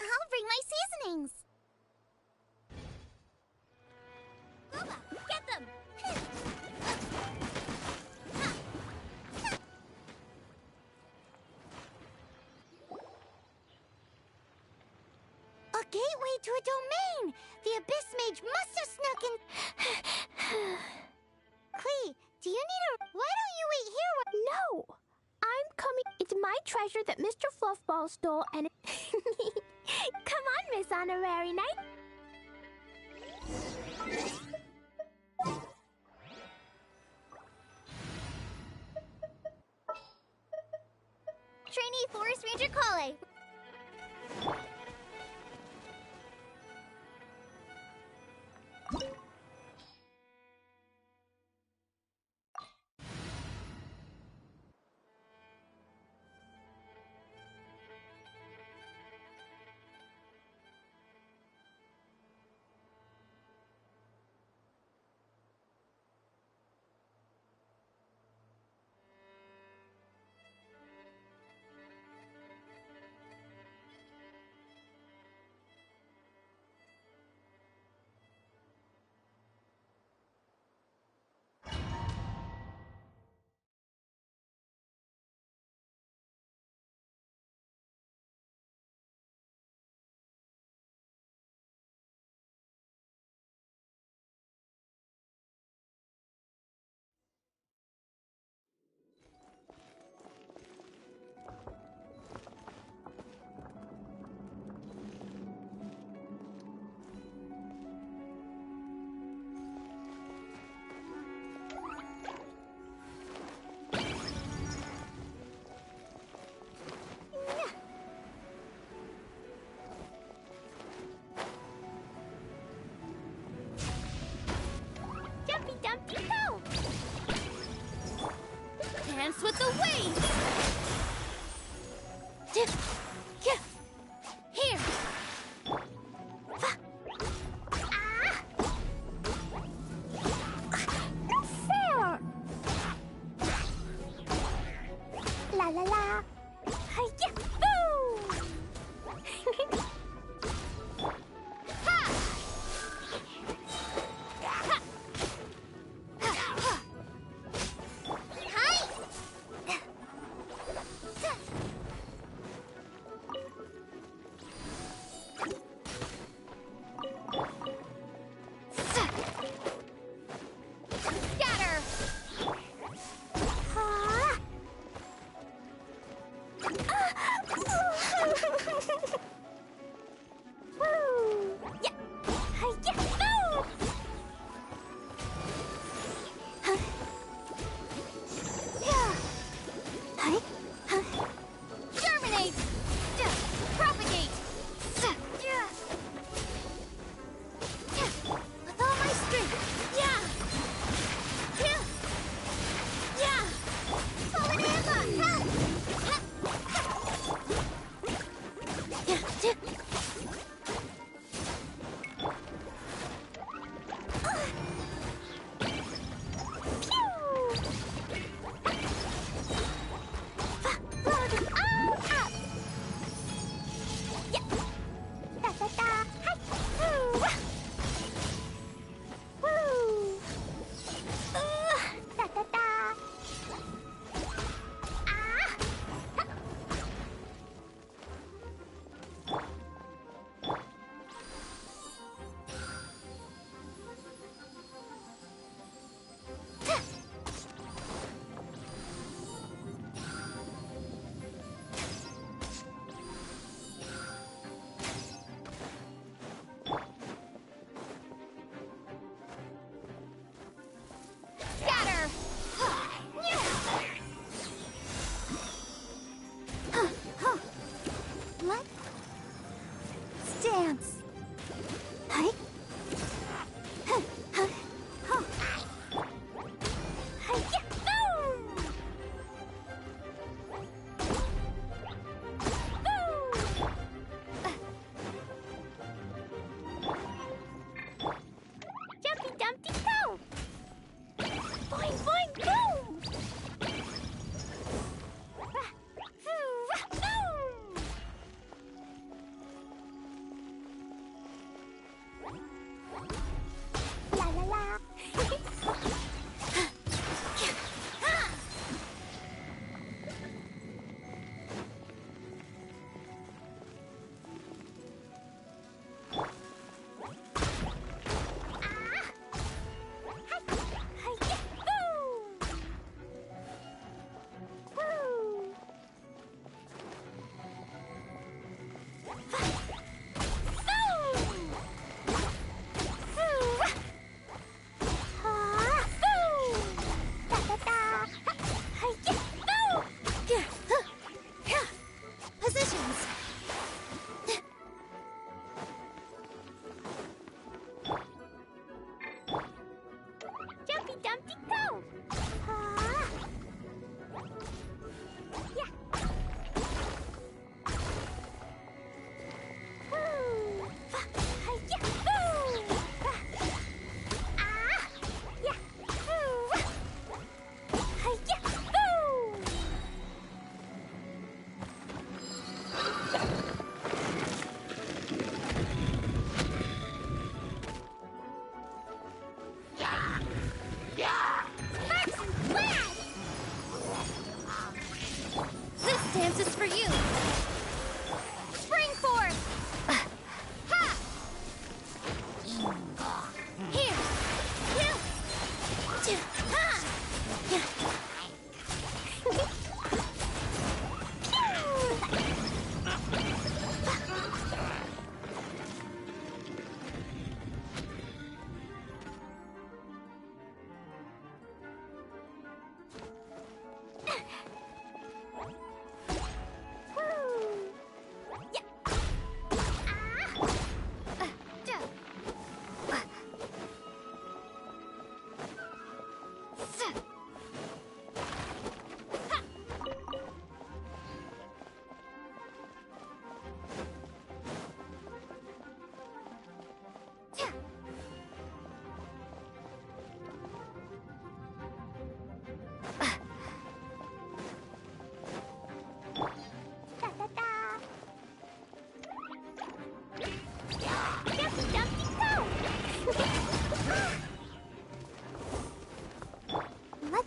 I'll bring my seasonings. Booba, get them! gateway to a domain! The Abyss Mage must have snuck in... Klee, do you need a... Why don't you wait here? No! I'm coming. It's my treasure that Mr. Fluffball stole and... Come on, Miss Honorary Knight. Trainee Forest Ranger Kale. Dance with the waves! Here! No fair! La la la! Hi-ya! Boo! Germinate! Propagate! With all my strength! Yeah! Dance. Hi. Jumpy Dumpty go! Boing boing boom! La la la!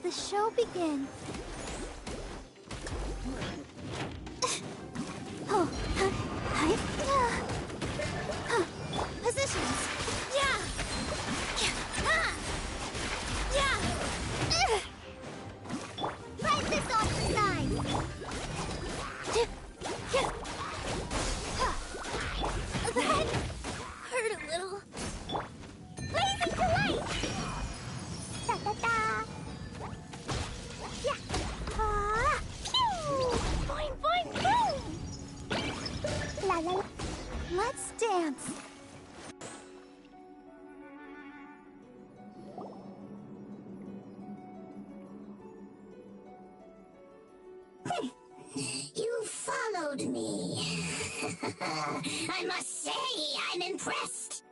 the show begin. Oh, positions. Yeah. Yeah. Right this off the side. That hurt a little. Blazing to light. Da da da. Yeah. Pew. Boing boing boom. La la. Let's dance. You followed me. I must say, I'm impressed.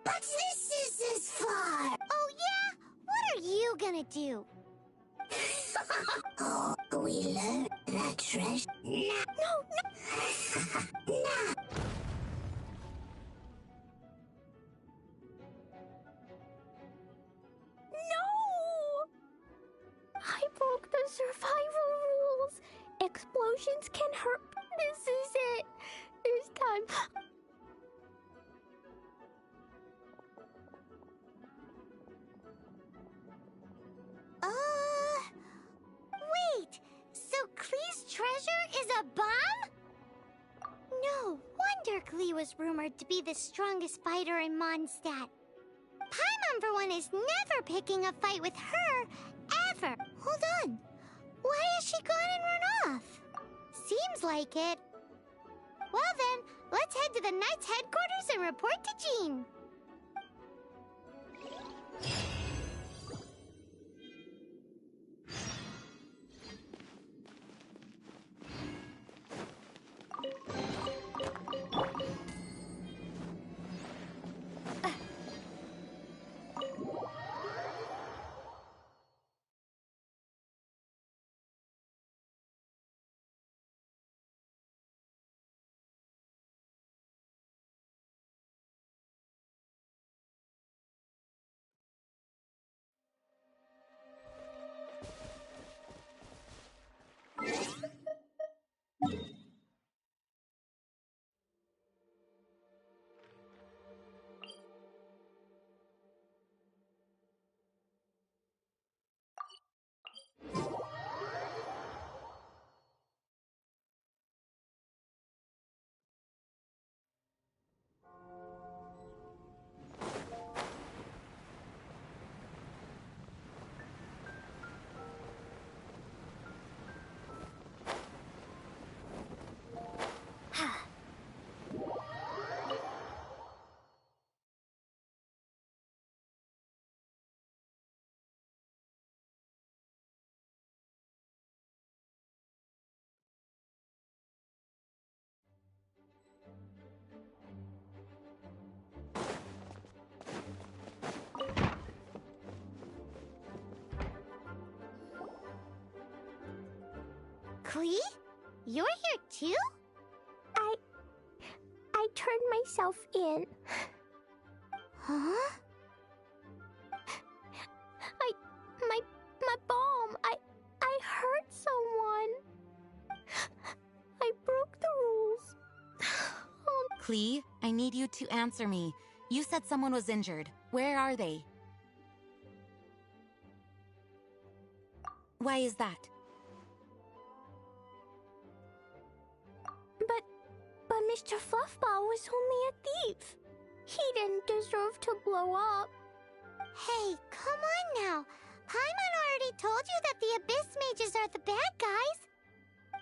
But this is as far. Oh, yeah? What are you gonna do? Oh, we learned that treasure. No. I broke the survival rules. Explosions can hurt. This is it. This time. Wait. So Klee's treasure is a bomb? No wonder Klee was rumored to be the strongest fighter in Mondstadt. Paimon, for one, is never picking a fight with her, ever. Hold on. Why has she gone and run off? Seems like it. Well then, let's head to the Knight's headquarters and report to Jean. Klee? You're here too? I turned myself in. Huh? My bomb. I hurt someone. I broke the rules. Klee, I need you to answer me. You said someone was injured. Where are they? Why is that? But Mr. Fluffball was only a thief. He didn't deserve to blow up. Hey, come on now. Paimon already told you that the Abyss Mages are the bad guys.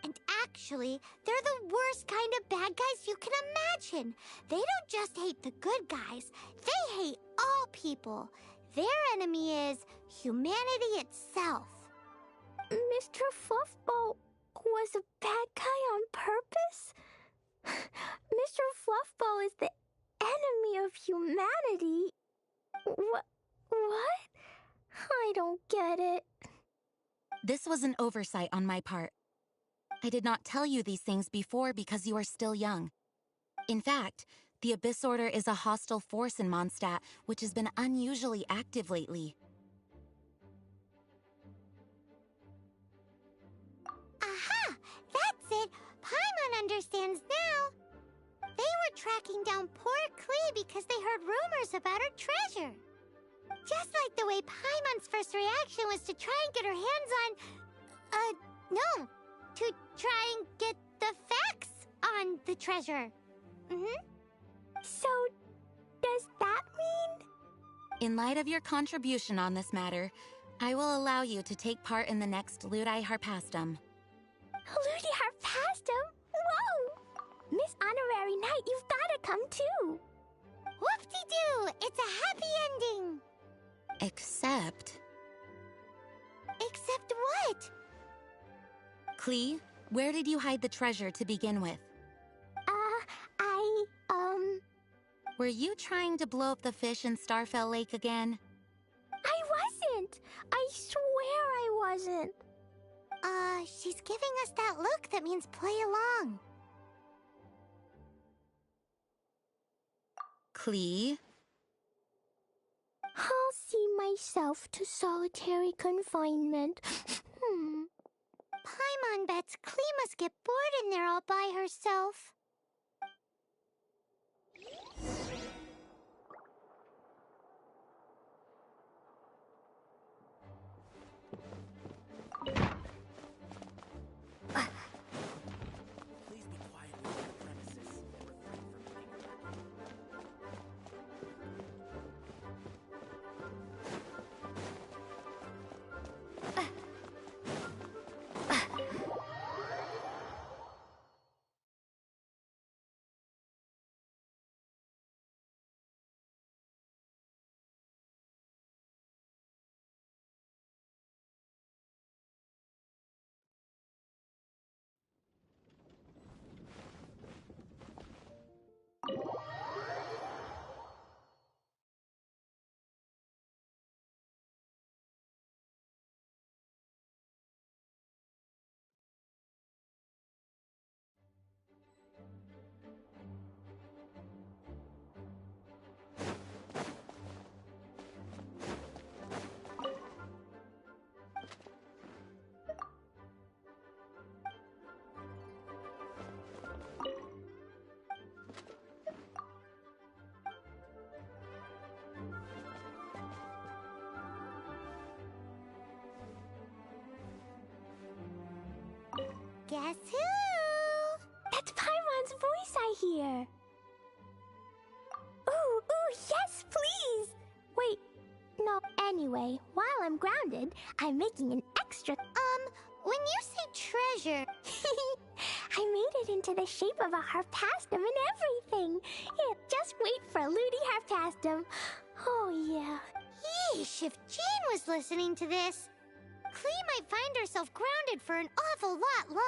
And actually, they're the worst kind of bad guys you can imagine. They don't just hate the good guys. They hate all people. Their enemy is humanity itself. Mr. Fluffball was a bad guy on purpose? Mr. Fluffball is the enemy of humanity. What? I don't get it. This was an oversight on my part. I did not tell you these things before because you are still young. In fact, the Abyss Order is a hostile force in Mondstadt, which has been unusually active lately. understands now. They were tracking down poor Klee because they heard rumors about her treasure. Just like the way Paimon's first reaction was to try and get her hands on... no. To try and get the facts on the treasure. So, does that mean... In light of your contribution on this matter, I will allow you to take part in the next Ludi Harpastum. Ludi Harpastum? Whoa! Miss Honorary Knight, you've gotta come too! Whoop-de-doo! It's a happy ending! Except... Except what? Klee, where did you hide the treasure to begin with? Were you trying to blow up the fish in Starfell Lake again? I wasn't! I swear I wasn't! She's giving us that look that means play along. Klee? I'll see myself to solitary confinement. Paimon bets Klee must get bored in there all by herself. Please be quiet on the premises and refrain from making a record. Guess who? That's Paimon's voice I hear. Ooh, yes, please! Wait, no, anyway, while I'm grounded, I'm making an extra... When you say treasure... I made it into the shape of a harpastum and everything. Yeah, just wait for a Ludi Harpastum. Oh, yeah. Yeesh, if Jane was listening to this, Klee might find herself grounded for an awful lot longer.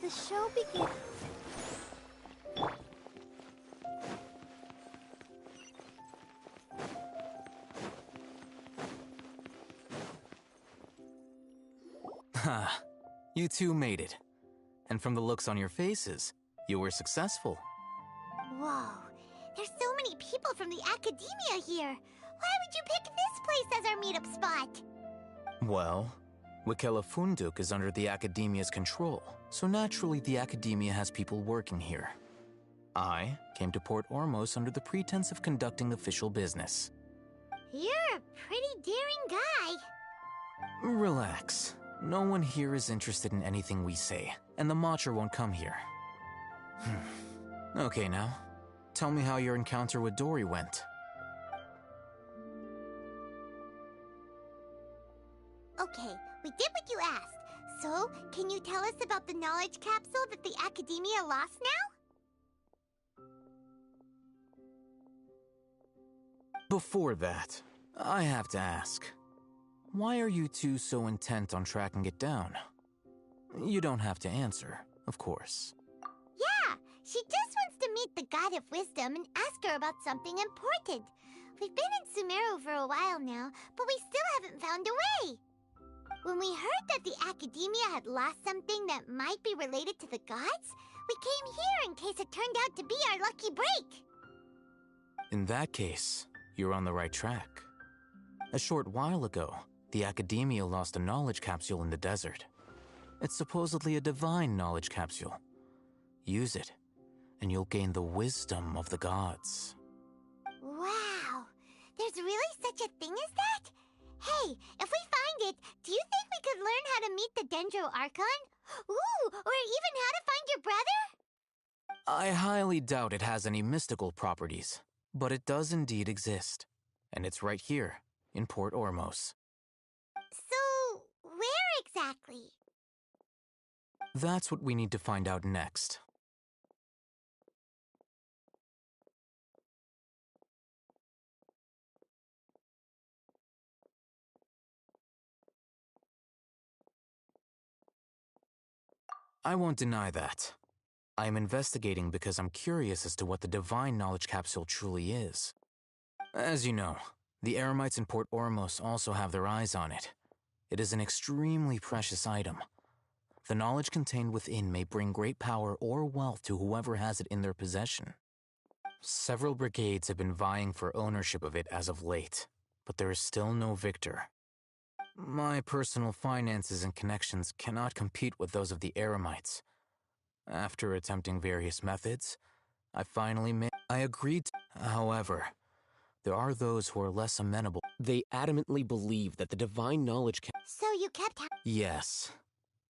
the show begins. Ha, you two made it. And from the looks on your faces, you were successful. Whoa, there's so many people from the academia here. Why would you pick this place as our meetup spot? Well, Wikela Funduk is under the academia's control, so naturally the academia has people working here. I came to Port Ormos under the pretense of conducting official business. You're a pretty daring guy. Relax. No one here is interested in anything we say, and the Matcher won't come here. Okay now, tell me how your encounter with Dory went. Okay, we did what you asked. So, can you tell us about the knowledge capsule that the academia lost now? Before that, I have to ask. Why are you two so intent on tracking it down? You don't have to answer, of course. Yeah, she just wants to meet the God of Wisdom and ask her about something important. We've been in Sumeru for a while now, but we still haven't found a way. When we heard that the academia had lost something that might be related to the gods, we came here in case it turned out to be our lucky break. In that case, you're on the right track. A short while ago, the academia lost a knowledge capsule in the desert. It's supposedly a divine knowledge capsule. Use it, and you'll gain the wisdom of the gods. Wow, there's really such a thing as that? Hey, if we find it, do you think we could learn how to meet the Dendro Archon? Ooh, or even how to find your brother? I highly doubt it has any mystical properties, but it does indeed exist. And it's right here, in Port Ormos. So, where exactly? That's what we need to find out next. I won't deny that. I am investigating because I'm curious as to what the divine knowledge capsule truly is. As you know, the Eremites in Port Ormos also have their eyes on it. It is an extremely precious item. The knowledge contained within may bring great power or wealth to whoever has it in their possession. Several brigades have been vying for ownership of it as of late, but there is still no victor. My personal finances and connections cannot compete with those of the Eremites. After attempting various methods, I agreed to. However, there are those who are less amenable. They adamantly believe that the divine knowledge So you kept... Yes.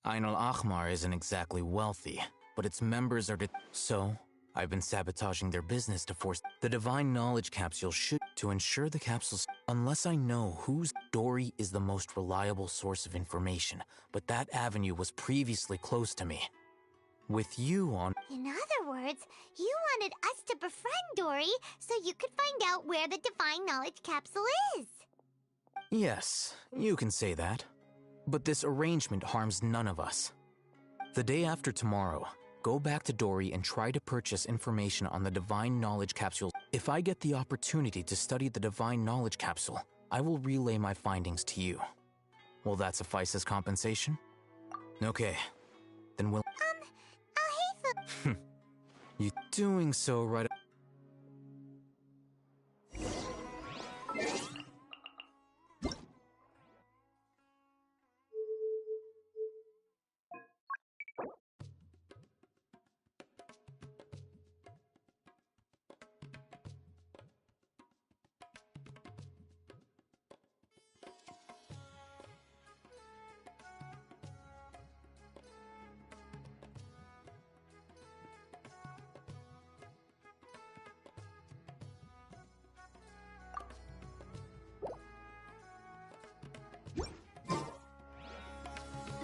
Ain al-Ahmar isn't exactly wealthy, but its members are So, I've been sabotaging their business to force the divine knowledge capsule to ensure the capsules. Unless I know whose Dory is the most reliable source of information, but that avenue was previously closed to me. With you on... In other words, you wanted us to befriend Dory so you could find out where the divine knowledge capsule is. Yes, you can say that. But this arrangement harms none of us. The day after tomorrow, go back to Dory and try to purchase information on the divine knowledge capsule. If I get the opportunity to study the divine knowledge capsule, I will relay my findings to you. Will that suffice as compensation? Okay, then we'll... I'll hasten... You doing so right...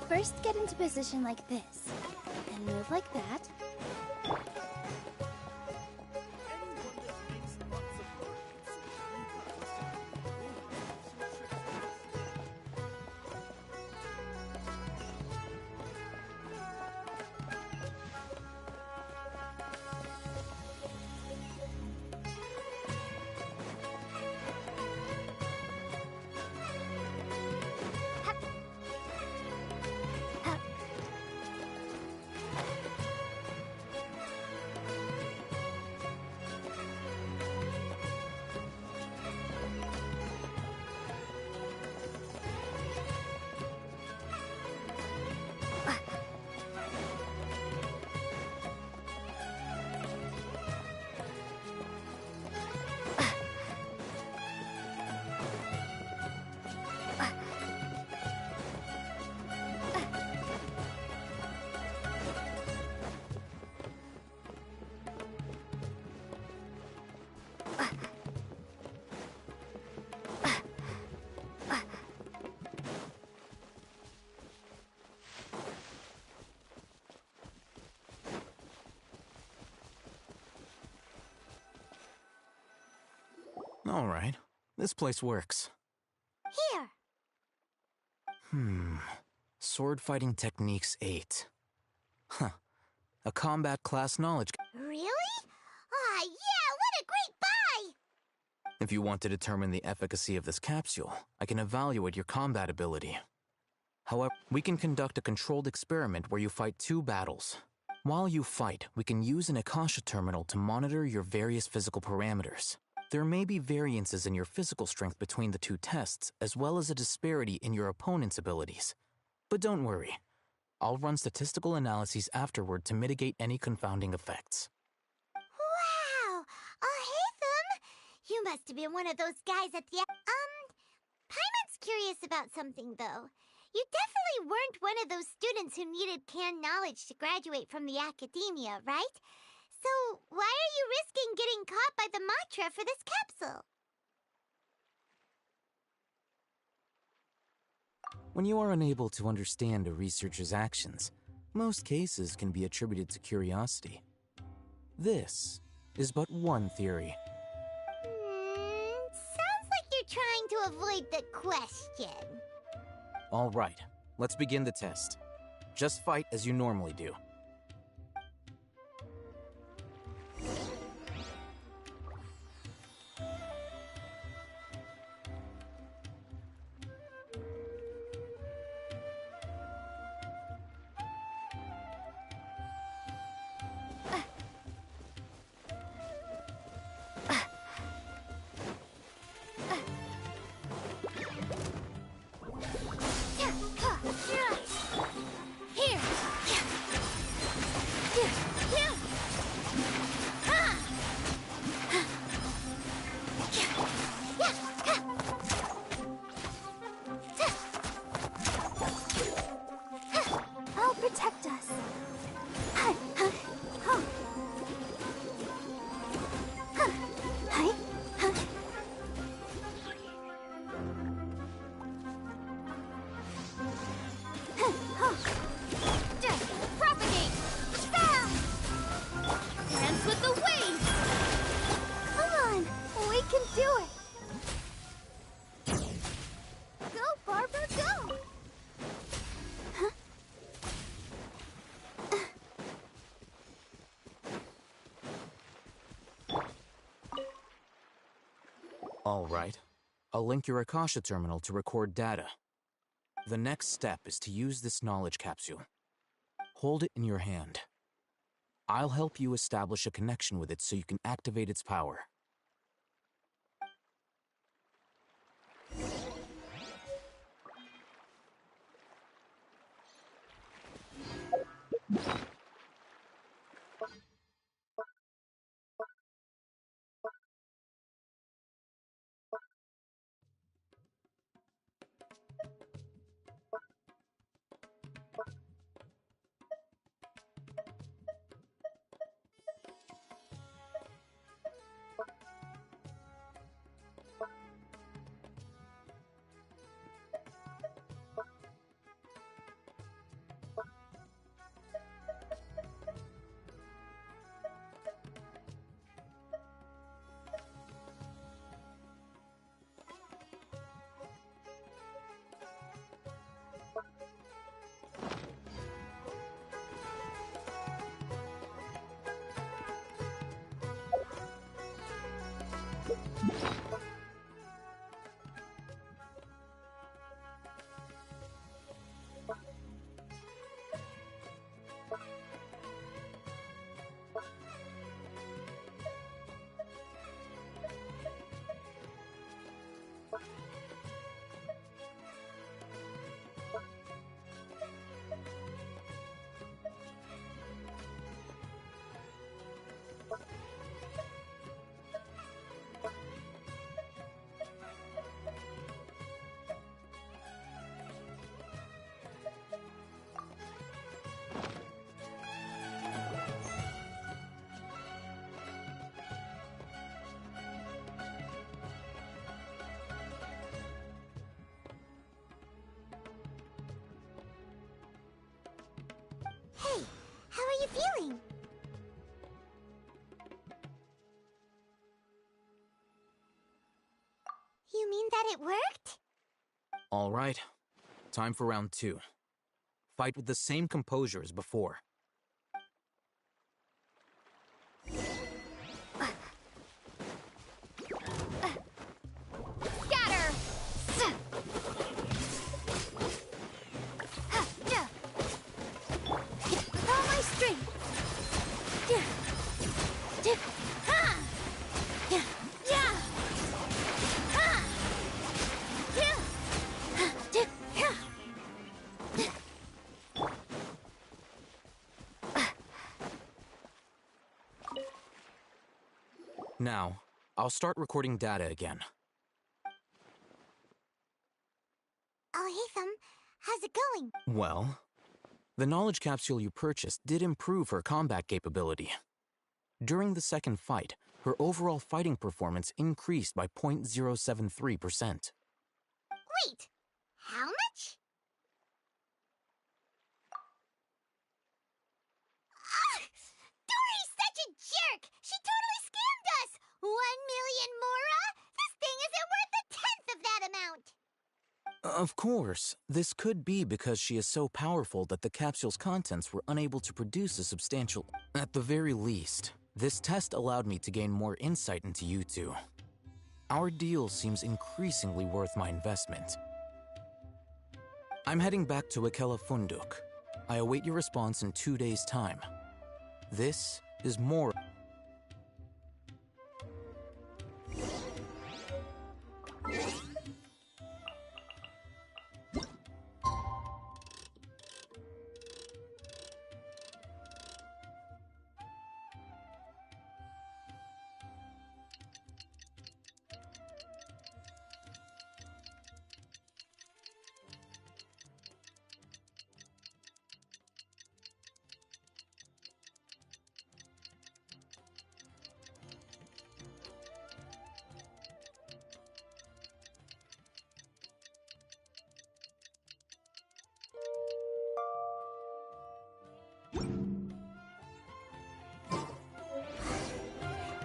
First, get into position like this. Then move like that. Alright, this place works. Here. Sword Fighting Techniques 8. Huh. A combat class knowledge. Really? Ah, yeah, what a great buy! If you want to determine the efficacy of this capsule, I can evaluate your combat ability. However, we can conduct a controlled experiment where you fight 2 battles. While you fight, we can use an Akasha terminal to monitor your various physical parameters. There may be variances in your physical strength between the 2 tests, as well as a disparity in your opponent's abilities. But don't worry. I'll run statistical analyses afterward to mitigate any confounding effects. Wow! Haytham! You must have been one of those guys at the... Paimon's curious about something, though. You definitely weren't one of those students who needed canned knowledge to graduate from the academia, right? So, why are you risking getting caught by the Matra for this capsule? When you are unable to understand a researcher's actions, most cases can be attributed to curiosity. This is but one theory. Sounds like you're trying to avoid the question. All right, let's begin the test. Just fight as you normally do. I'll protect us. Propagate! Spell! Dance with the waves! Come on, we can do it. Go, Barbara, go! All right. I'll link your Akasha terminal to record data. The next step is to use this knowledge capsule. Hold it in your hand. I'll help you establish a connection with it so you can activate its power. Hey, how are you feeling? You mean that it worked? All right. Time for round 2. Fight with the same composure as before. Scatter! With all my strength! Now, I'll start recording data again. Oh, hey, Thumb. How's it going? Well, the knowledge capsule you purchased did improve her combat capability. During the second fight, her overall fighting performance increased by 0.073%. Wait, how much? Dory's such a jerk! She totally scammed us! 1 million mora? This thing isn't worth a tenth of that amount! Of course, this could be because she is so powerful that the capsule's contents were unable to produce a substantial... At the very least, this test allowed me to gain more insight into you two. Our deal seems increasingly worth my investment. I'm heading back to Akela Funduk. I await your response in 2 days' time. This is more...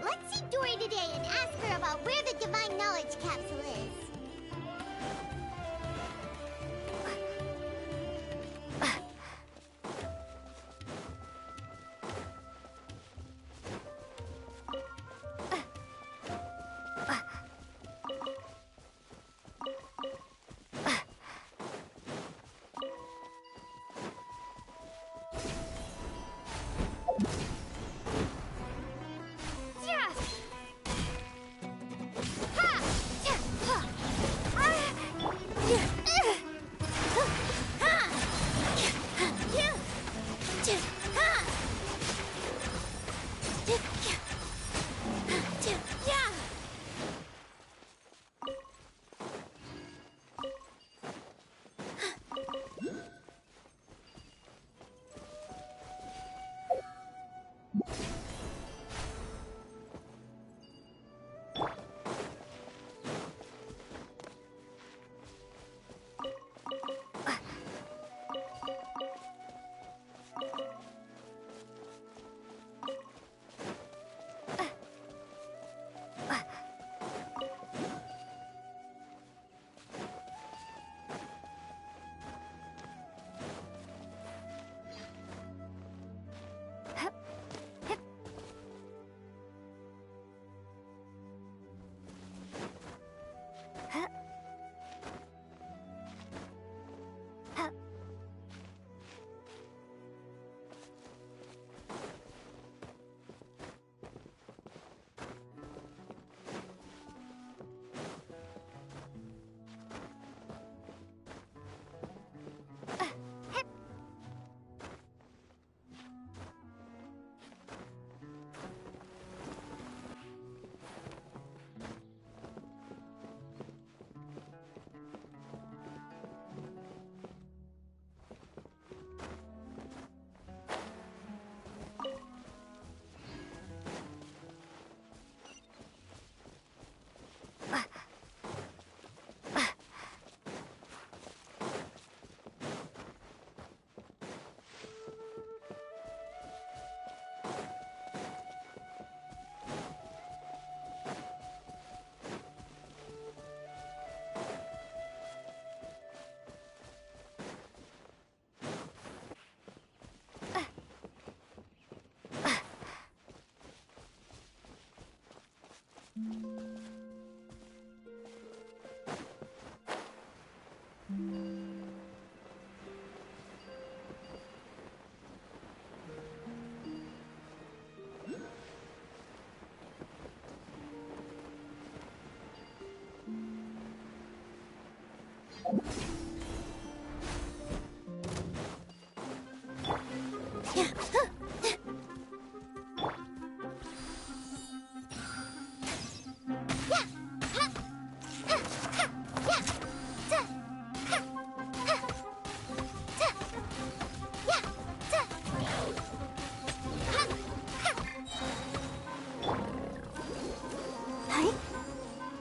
Let's see Dory today and ask her about where the Divine Knowledge Capsule is.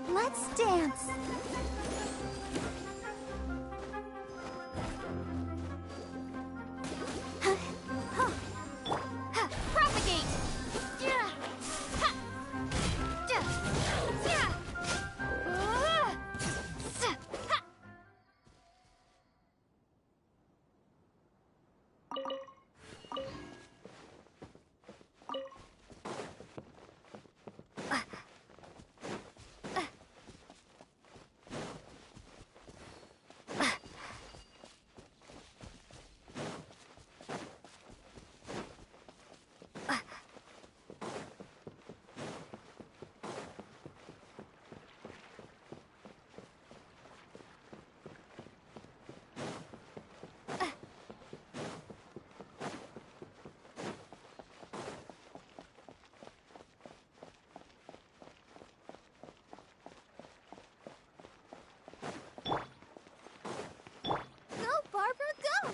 Let's dance. Propagate! Go, Barbara, go!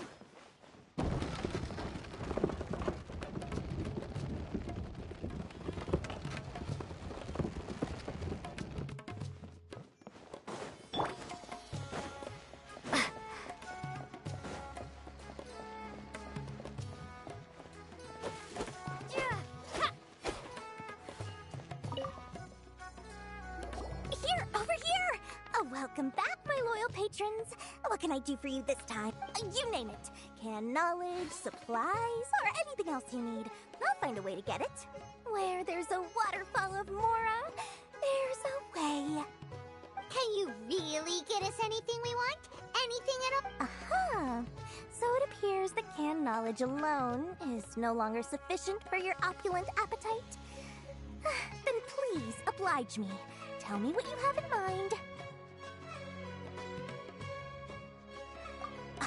Here, over here! Welcome back, my loyal patrons. What can I do for you this time? You name it. Can knowledge, supplies, or anything else you need. I'll find a way to get it. Where there's a waterfall of Mora, there's a way. Can you really get us anything we want? Anything at all? Aha! So it appears that canned knowledge alone is no longer sufficient for your opulent appetite. Then please oblige me. Tell me what you have in mind.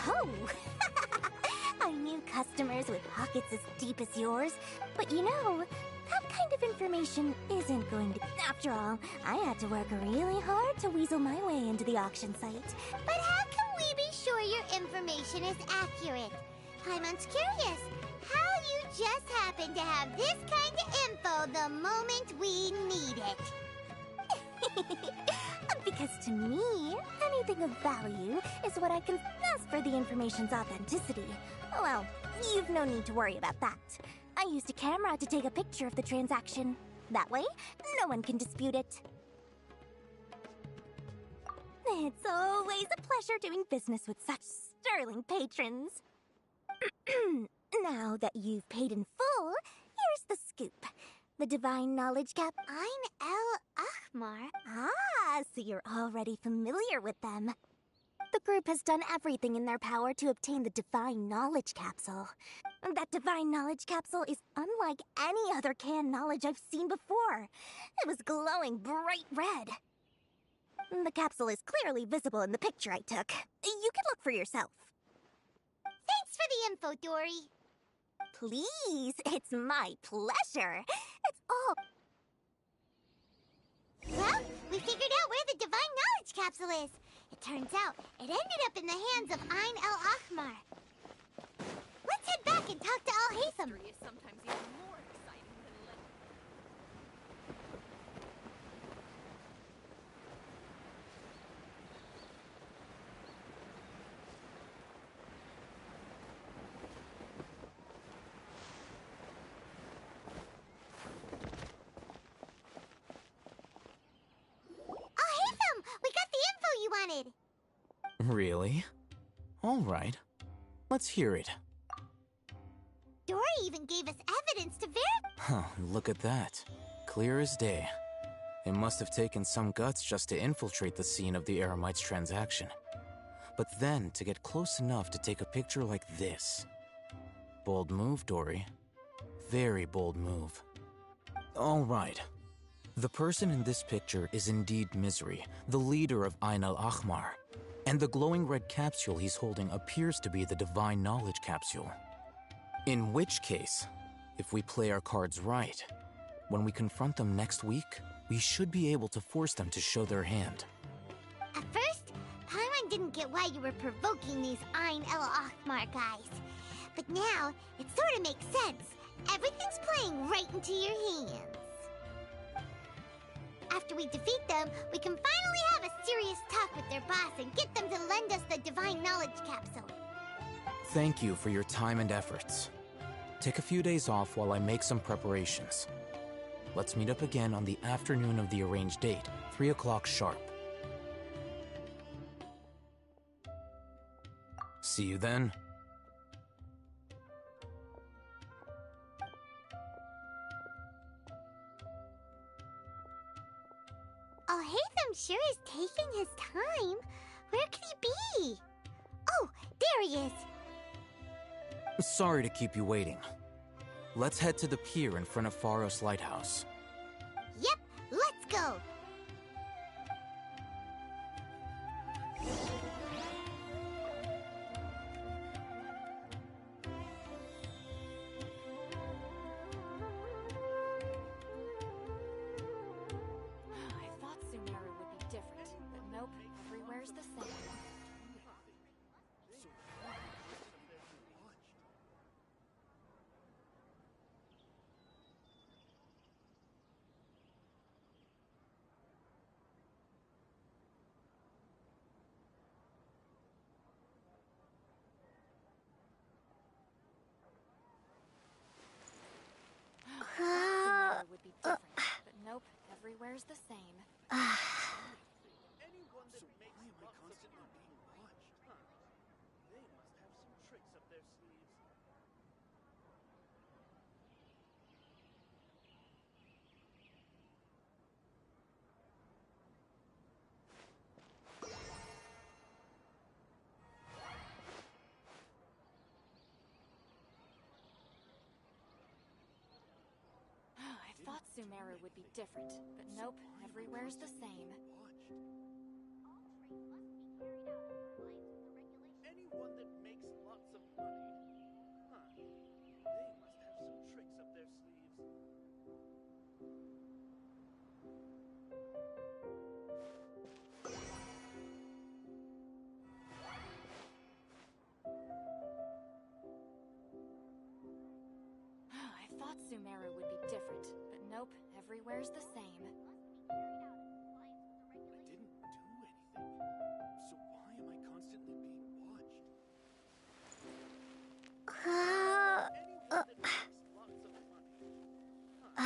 Oh! I knew customers with pockets as deep as yours, but you know, that kind of information isn't going to... After all, I had to work really hard to weasel my way into the auction site. But how can we be sure your information is accurate? Paimon's curious. How you just happen to have this kind of info the moment we need it? Because to me, anything of value is what I confess for the information's authenticity. Well, you've no need to worry about that. I used a camera to take a picture of the transaction. That way, no one can dispute it. It's always a pleasure doing business with such sterling patrons. Now that you've paid in full, here's the scoop. The Divine Knowledge Cap... Ein El Ahmar? Ah, so you're already familiar with them. The group has done everything in their power to obtain the Divine Knowledge Capsule. That Divine Knowledge Capsule is unlike any other canned knowledge I've seen before. It was glowing bright red. The capsule is clearly visible in the picture I took. You can look for yourself. Thanks for the info, Dory. Please, it's my pleasure. It's all... Well, we figured out where the Divine Knowledge Capsule is. It turns out it ended up in the hands of Ein El Ahmar. Let's head back and talk to Al-Haytham. History is sometimes even more exciting than legend. Al-Haytham, we got the info you wanted. Really? All right. Let's hear it. Dory even gave us evidence to verify. Huh, look at that. Clear as day. It must have taken some guts just to infiltrate the scene of the Eremites transaction. But then to get close enough to take a picture like this. Bold move, Dory. Very bold move. All right. The person in this picture is indeed Misery, the leader of Ein al-Ahmar. And the glowing red capsule he's holding appears to be the Divine Knowledge Capsule. In which case, if we play our cards right, when we confront them next week, we should be able to force them to show their hand. At first, Paimon didn't get why you were provoking these Ein El Othmar guys. But now, it sort of makes sense. Everything's playing right into your hands. After we defeat them, we can finally have a serious talk with their boss and get them to lend us the Divine Knowledge Capsule. Thank you for your time and efforts. Take a few days off while I make some preparations. Let's meet up again on the afternoon of the arranged date, 3 o'clock sharp. See you then. Oh, Hatham sure is taking his time. Where could he be? Oh, there he is. Sorry to keep you waiting. Let's head to the pier in front of Pharos Lighthouse. Yep, let's go. I thought Sumeru would be different, but nope, everywhere's the same. Sumeru would be different, but nope, everywhere's the same. Anyone that makes lots of money being watched, huh? They must have some tricks up their sleeves. I thought Sumeru would be different, but nope, everywhere's the same. Anyone that makes lots of money, huh? They must have some tricks up their sleeves. I thought Sumeru would be different, but nope, everywhere's the same. I didn't do anything. So why am I constantly being watched? Anyone that makes lots of money, huh?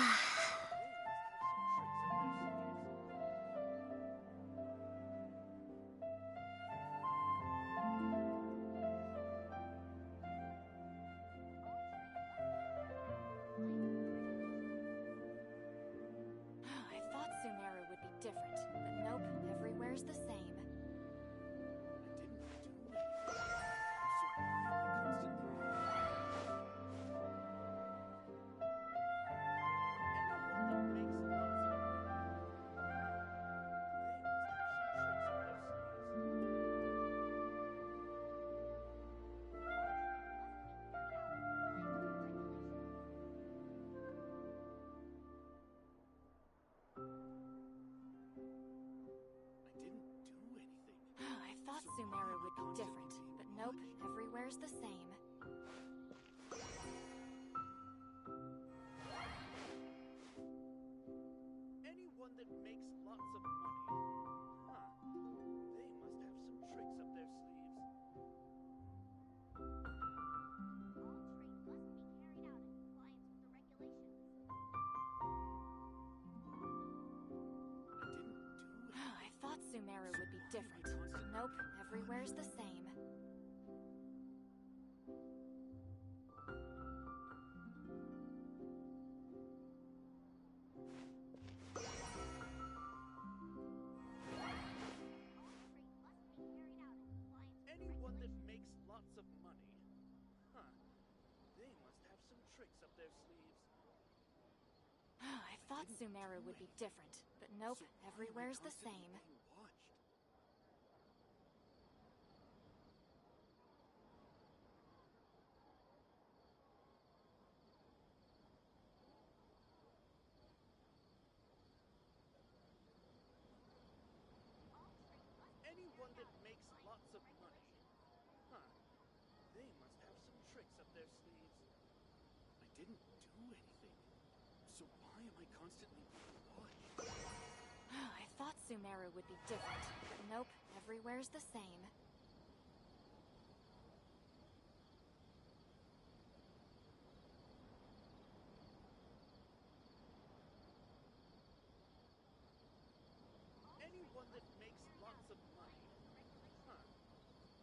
I thought Sumeru would be different, but nope, everywhere's the same. I thought Sumeru would be different, but nope, everywhere's the same. Anyone that makes lots of money, huh? They must have some tricks up their sleeves. I thought Sumeru would be different, but nope, everywhere's the same. Anyone that makes lots of money, huh? They must have some tricks up their sleeves. I thought Sumeru would be different, but nope, everywhere's the same. Anyone that makes lots of money. Huh. They must have some tricks up their sleeves. I didn't do anything. So why am I constantly being watched? I thought Sumeru would be different, but nope, everywhere's the same. Anyone that makes lots of money. Huh.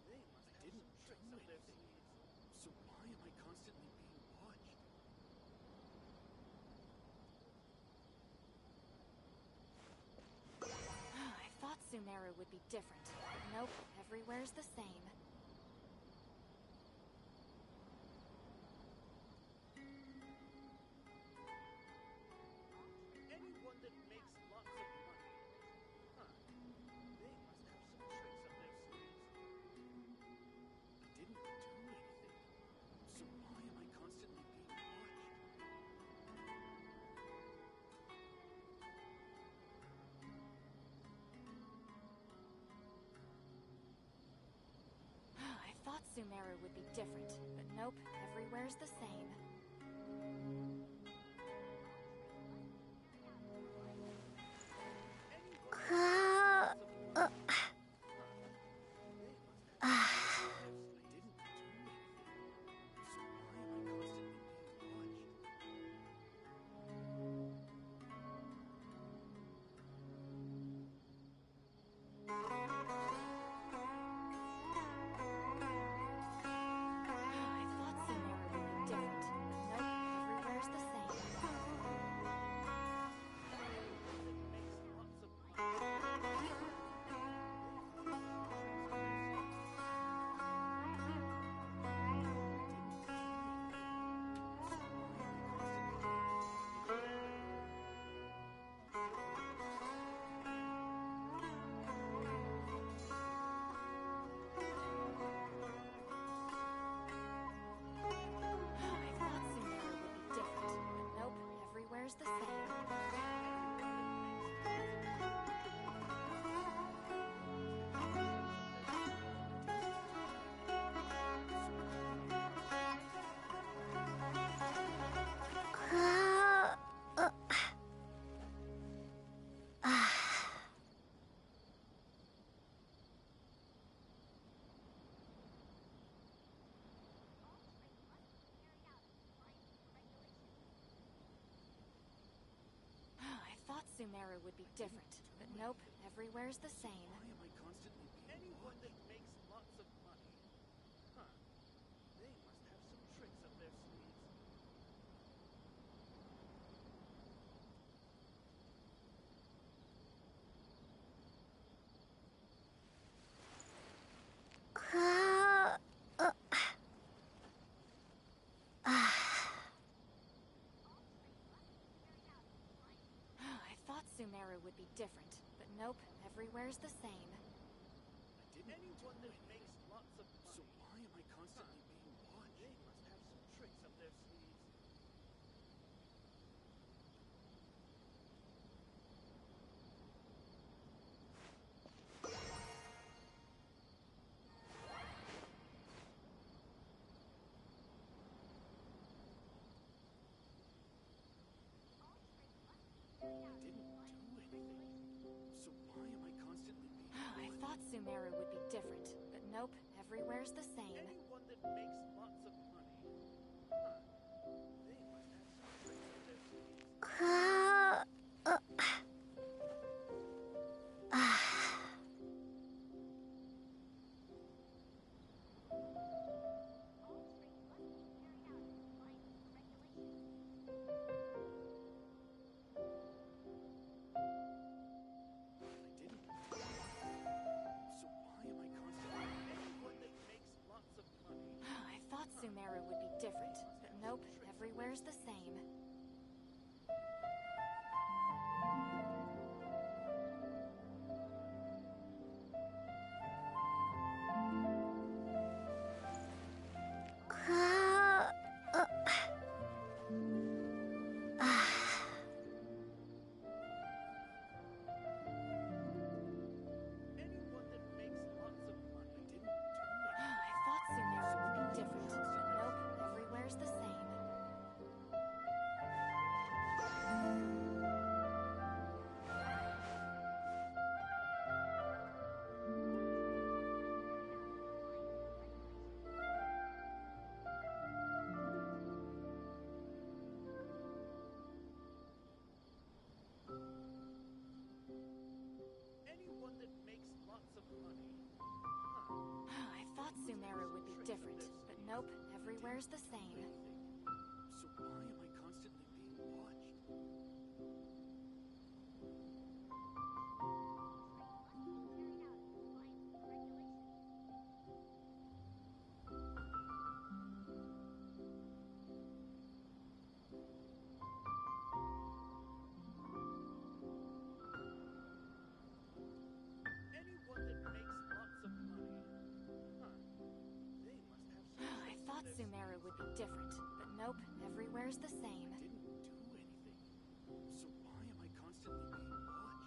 They must have some tricks up their sleeves. So why am I constantly being watched? I thought Sumeru would be different, but nope, everywhere's the same. Anyone that makes lots of money. Huh. They must have some tricks up their sleeves. I didn't do anything. So why am I constantly being watched? I thought Sumeru would be different, but nope, everywhere's the same. I thought Sumeru would be different, but nope, everywhere's the same. I thought Sumeru would be different, but nope, everywhere's the same. I thought Sumeru would be different, but nope, everywhere's the same. Why am I constantly being Anyone that watched? makes lots of money. Huh. They must have some tricks up their sleeves. I thought Sumeru would be different, but nope, everywhere's the same. I didn't Anyone do that anything. makes lots of money. So why am I constantly being watched? They must have some tricks up their sleeves. I didn't do anything. So why am I constantly being I watched? thought Sumeru would be different, but nope, everywhere's the same. Anyone that makes lots of money. Huh. They must have some tricks up their sleeves. I didn't do anything. So why am I constantly Anyone that makes lots of money. I thought Sumeru would be different, but nope, everywhere's the same. Anyone that makes everywhere's the same. So why am I constantly being watched? Anyone that makes lots of money. Huh. They must have some I thought Sumeru would be different, but nope, everywhere's the same. didn't do anything. So why am I constantly being watched?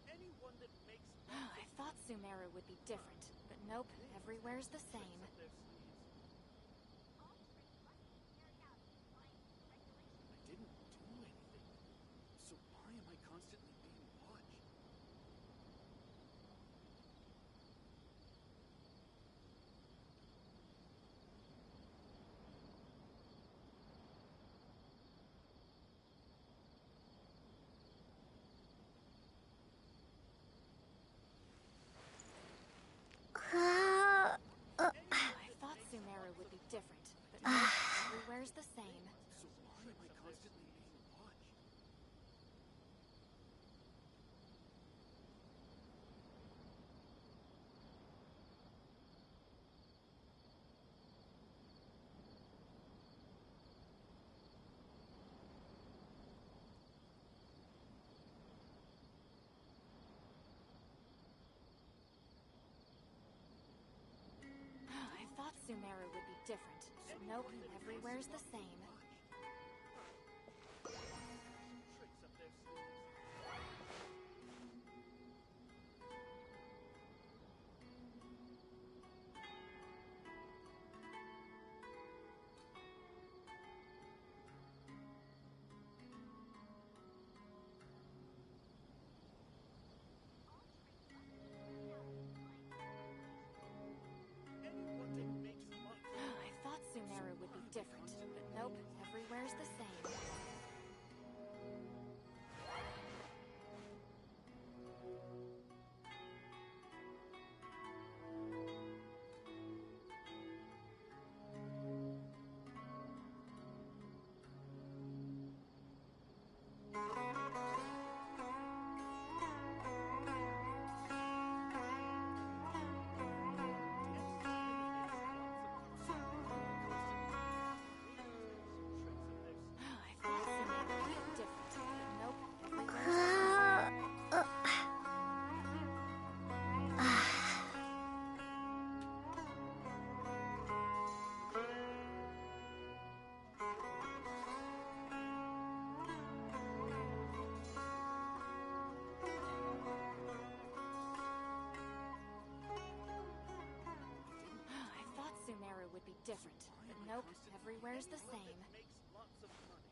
Anyone that makes I thought Sumeru would be different, but nope, everywhere's the same. up their sleeves. I didn't do anything. So why am I constantly being watched? I thought Sumeru would be different, but nope, everywhere's the same. So why am I constantly being watched? I thought Sumeru would be different, but nope, everywhere's the same. Tricks up their sleeves. Anyone that makes lots of I thought Sumeru would be different, but nope, everywhere's the same. I thought Sumeru would be different, but nope, everywhere's the same. I thought Sumeru would be different, but nope, everywhere's the same. makes lots of money.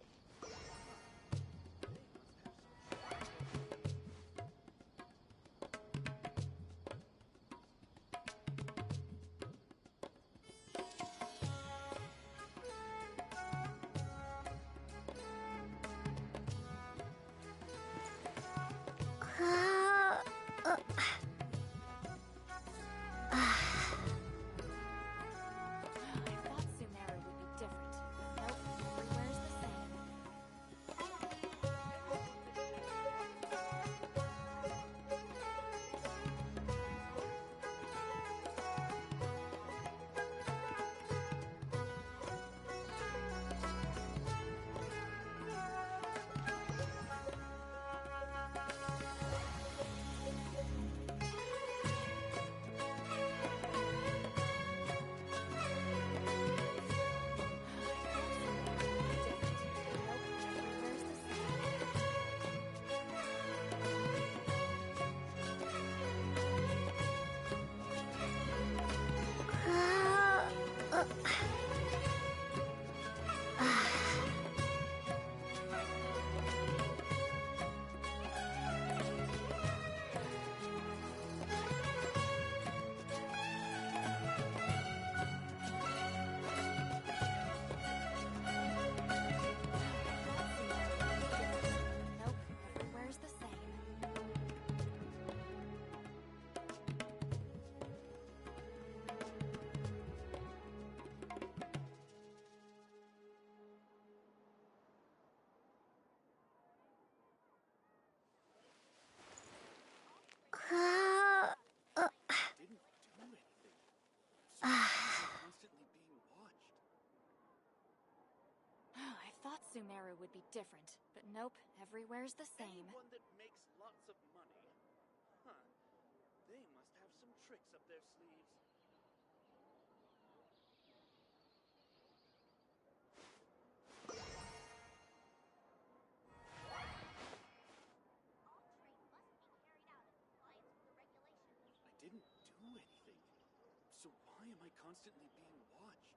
I thought Sumeru would be different, but nope, would be different, but nope, everywhere's the same. Anyone that makes lots of money? Huh. They must have some tricks up their sleeves. I didn't do anything. So why am I constantly being watched?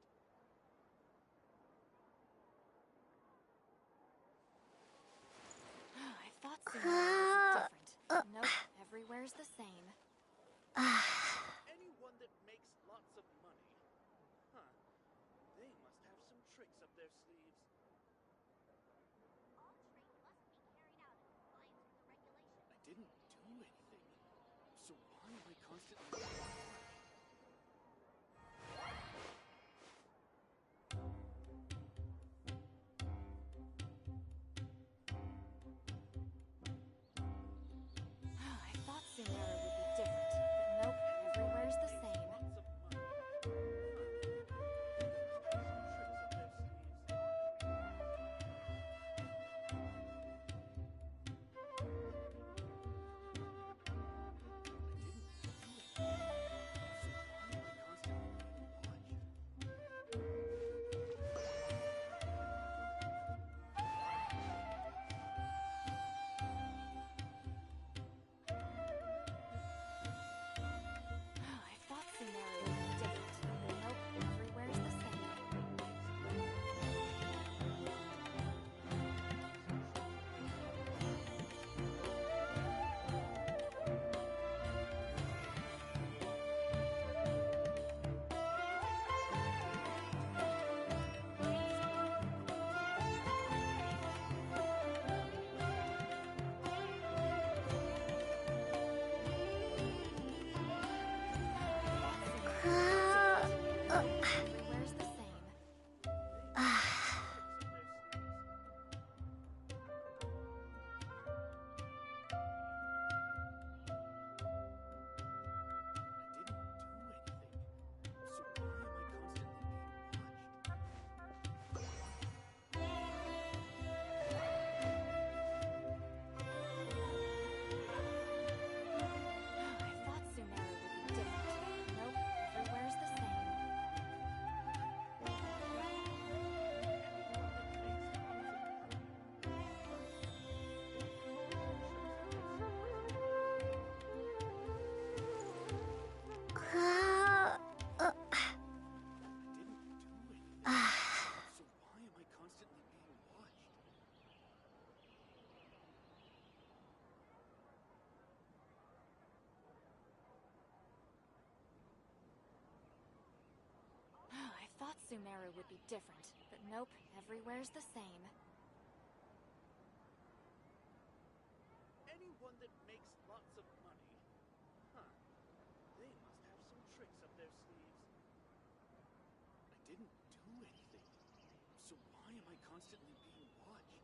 I thought Sumeru would be different. Nope, everywhere's the same. Anyone that makes lots of money? Huh. They must have some tricks up their sleeves. I didn't do anything. So why am I constantly being watched? I thought Sumeru would be different, but nope, everywhere's the same. I thought Sumeru would be different, but nope, everywhere's the same. Everywhere's the same. I thought Sumeru would be different, but nope, everywhere's the same. So why am I constantly being watched? I thought Sumeru would be different, but nope, everywhere's the same. Anyone that makes lots of money? Huh. They must have some tricks up their sleeves. I didn't do anything. So why am I constantly being watched?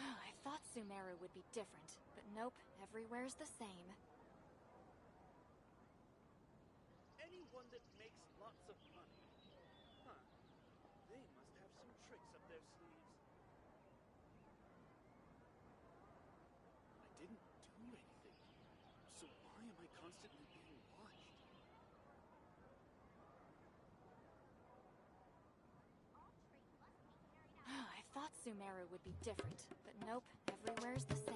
I thought Sumeru would be different, but nope, everywhere's the same. Anyone that makes lots of money? Huh. They must have some tricks up their sleeves. I didn't do anything. So why am I constantly being watched? I thought Sumeru would be different, but nope, everywhere's the same.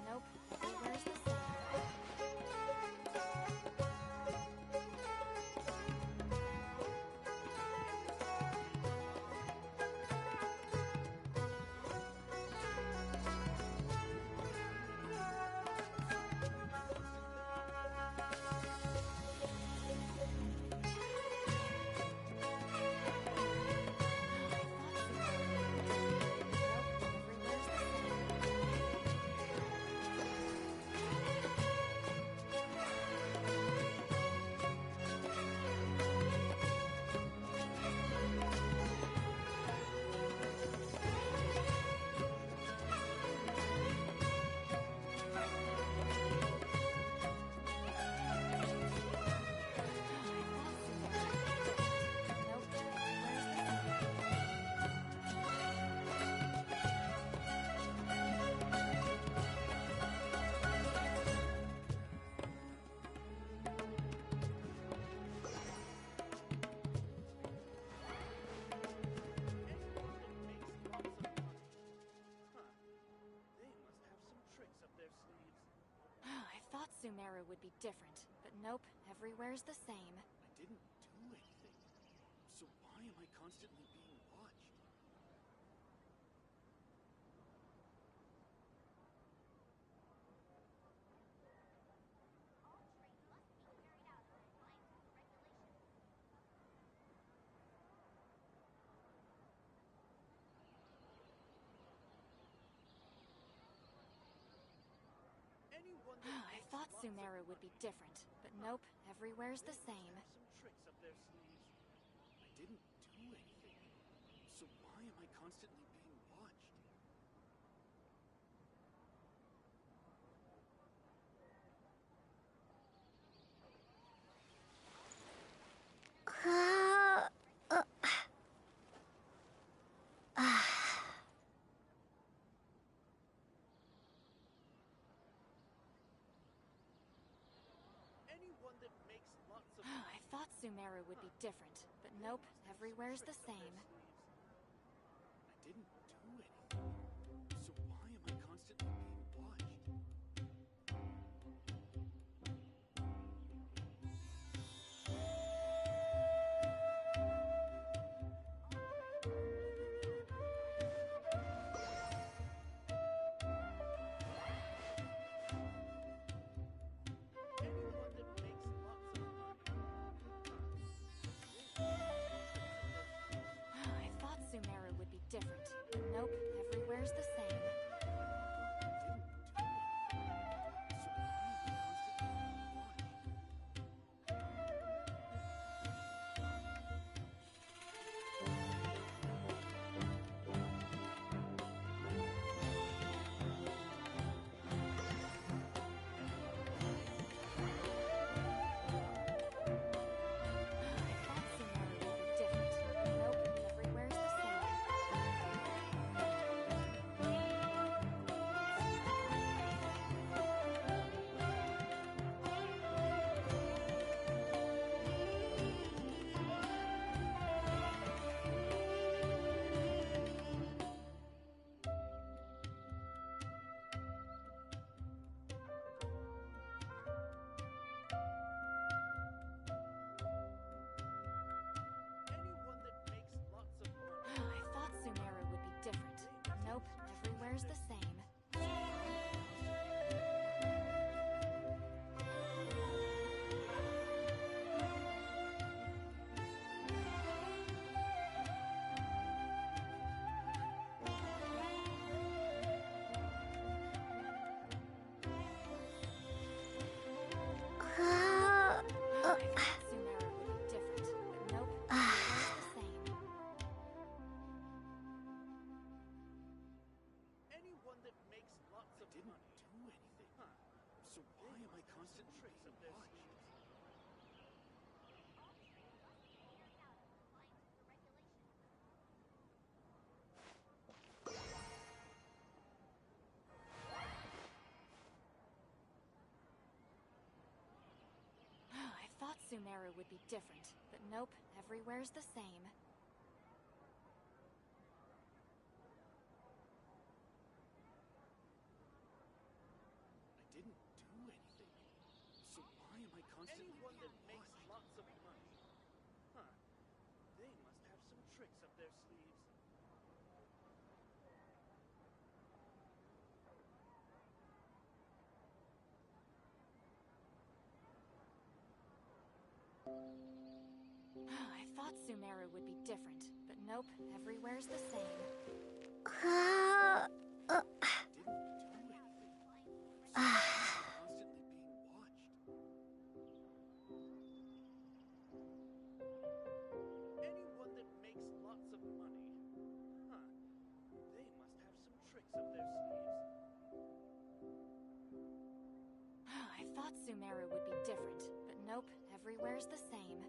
Nope, everywhere's the same. would be different, but nope, everywhere's the same. I didn't do anything. So why am I constantly being watched? I thought Sumeru would be different, but nope, everywhere's the same. Some tricks up their sleeves. I didn't do anything. So why am I constantly being watched? Anyone that makes lots of I thought Sumeru would be different, but nope, everywhere's the same. I didn't do anything. So why am I constantly being watched? Anyone that makes lots of I thought Sumeru would be different, but nope, everywhere's the same. I thought Sumeru would be different, but nope, everywhere's the same. I thought Sumeru would be different, but nope, everywhere's the same. anyone that makes lots of money. I didn't do anything. Huh. So why am I constantly being watched? I thought Sumeru would be different, but nope, everywhere's the same. I didn't do anything. So why am I constantly anyone that makes lots of money? Huh. They must have some tricks up their sleeves. I thought Sumeru would be different, but nope, everywhere's the same. Constantly being watched. Anyone that makes lots of money. Huh. They must have some tricks up their sleeves. I thought Sumeru would be different, but nope, everywhere's the same.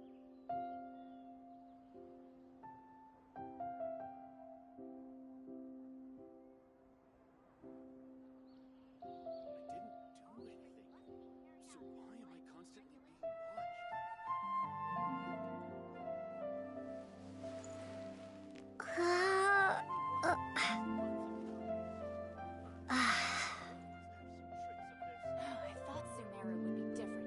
I didn't do anything. So why am I constantly being watched? I thought Sumeru would be different,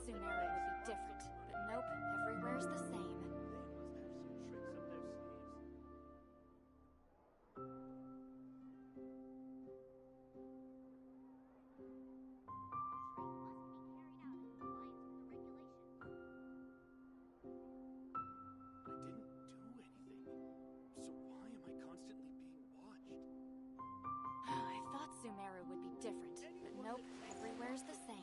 Sumeru would be different, but nope, everywhere's the same. I thought Sumeru would be different, but nope, everywhere's the same.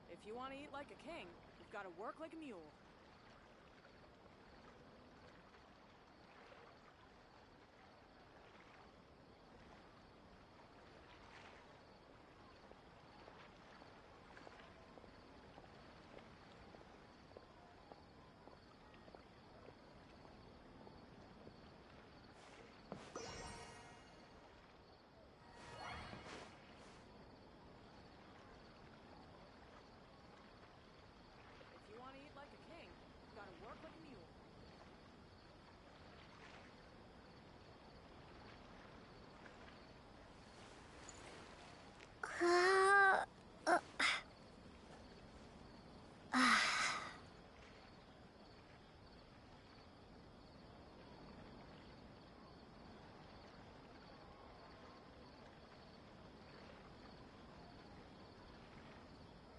If you want to eat like a king, you've got to work like a mule. If you want to eat like a king, you've got to work like a mule.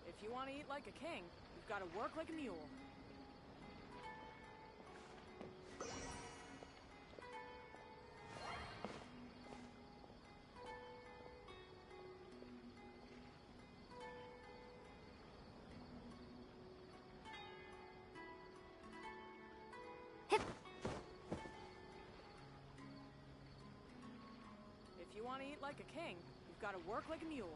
If you want to eat like a king, you've got to work like a mule. If you want to eat like a king, you've got to work like a mule.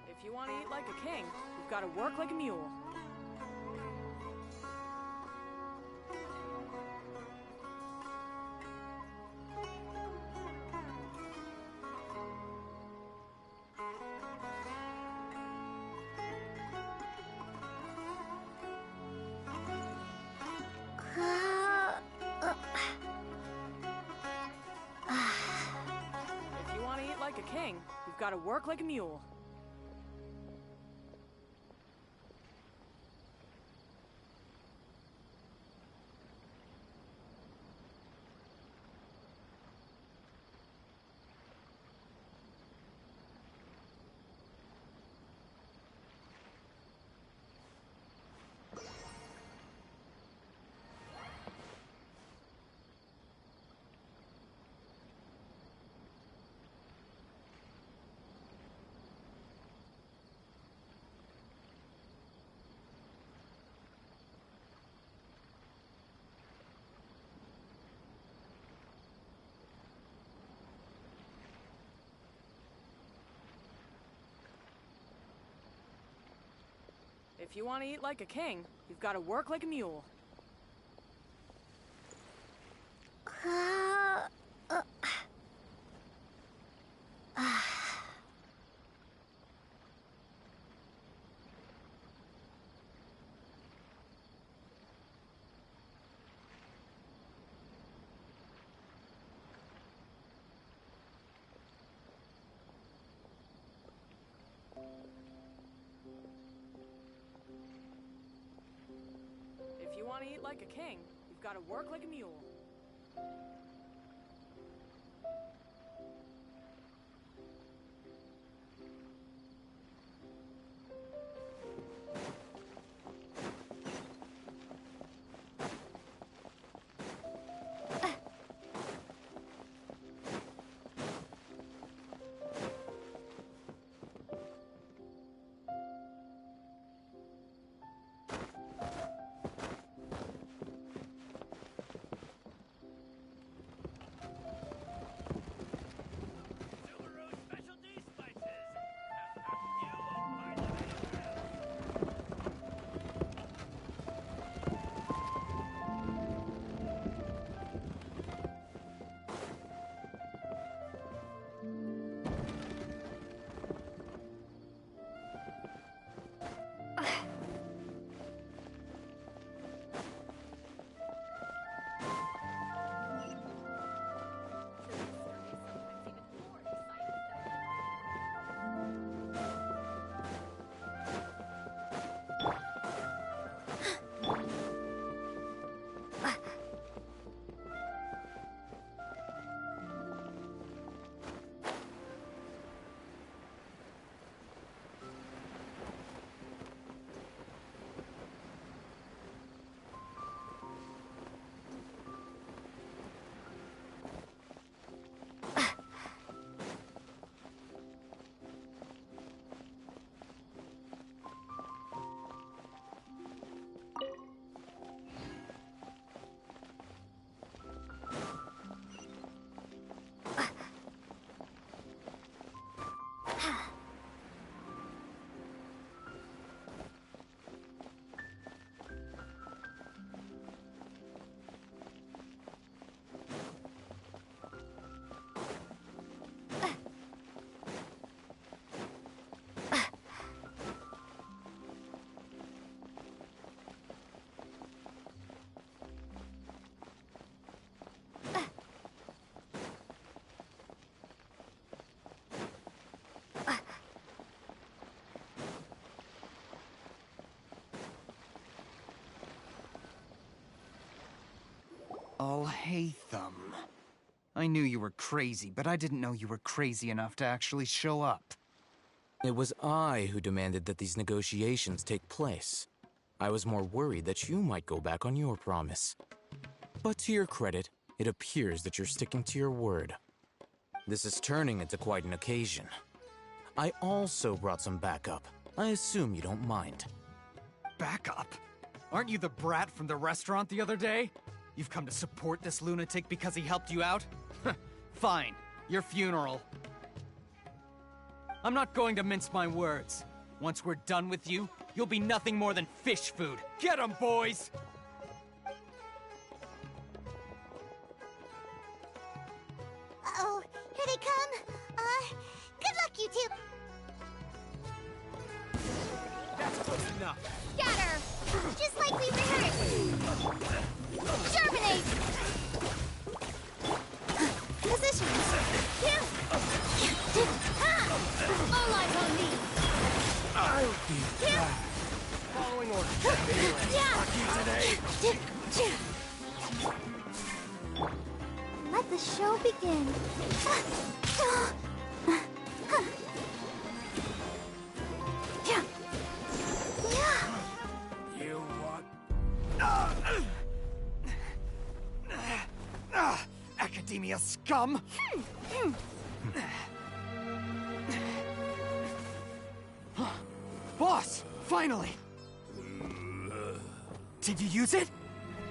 If you want to eat like a king, you've got to work like a mule. If you want to eat like a king, you've got to work like a mule. If you want to eat like a king, you've got to work like a mule. If you want to eat like a king, you've got to work like a mule. Alhaitham. I knew you were crazy, but I didn't know you were crazy enough to actually show up. It was I who demanded that these negotiations take place. I was more worried that you might go back on your promise. But to your credit, it appears that you're sticking to your word. This is turning into quite an occasion. I also brought some backup. I assume you don't mind. Backup? Aren't you the brat from the restaurant the other day? You've come to support this lunatic because he helped you out? Fine. Your funeral. I'm not going to mince my words. Once we're done with you, you'll be nothing more than fish food. Get 'em, boys! Uh-oh, here they come. Good luck, you two. That's close enough. Scatter! Just like we rehearsed! Germinate! Positions! All eyes on me! I'll be back. Following orders. Lucky today. Let the show begin. You want... Academia scum! Boss! Finally! Did you use it?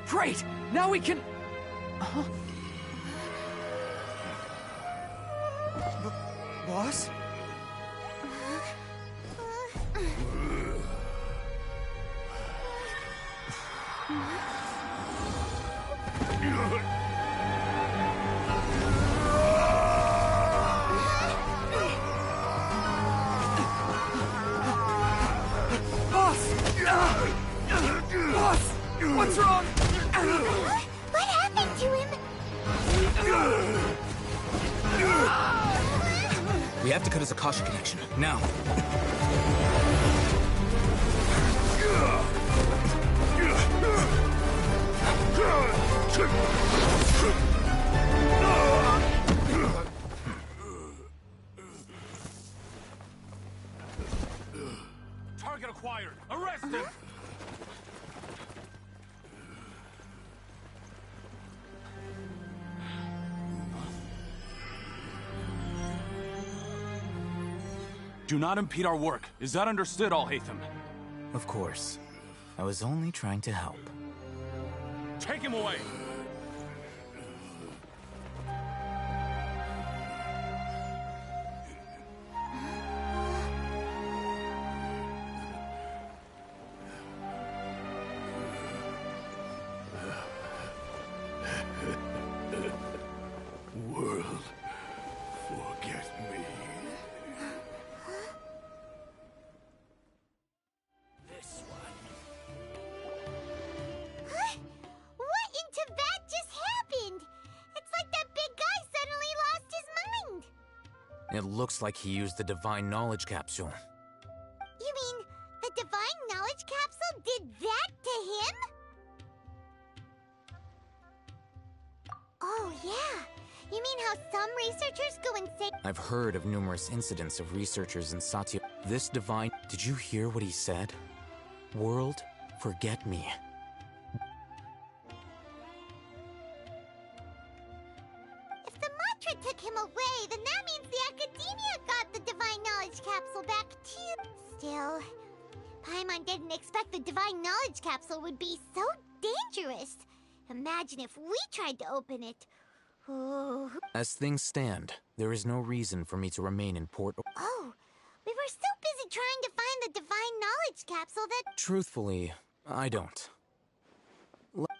Great! Now we can... Boss? What happened to him? We have to cut his Akasha connection, now. Target acquired! Arrest him! Do not impede our work. Is that understood, Alhaitham? Of course. I was only trying to help. Take him away! World, forget me. This one. Huh? What in Tibet just happened? It's like that big guy suddenly lost his mind. It looks like he used the Divine Knowledge Capsule. You mean the Divine Knowledge Capsule did that to him? Oh, yeah. You mean how some researchers go insane? I've heard of numerous incidents of researchers in Satya. This divine... Did you hear what he said? World, forget me. If the mantra took him away, then that means the Academia got the Divine Knowledge Capsule back too. Still, Paimon didn't expect the Divine Knowledge Capsule would be so dangerous. Imagine if we tried to open it. Oh. As things stand, there is no reason for me to remain in Port... Oh, we were so busy trying to find the Divine Knowledge Capsule that... Truthfully, I don't.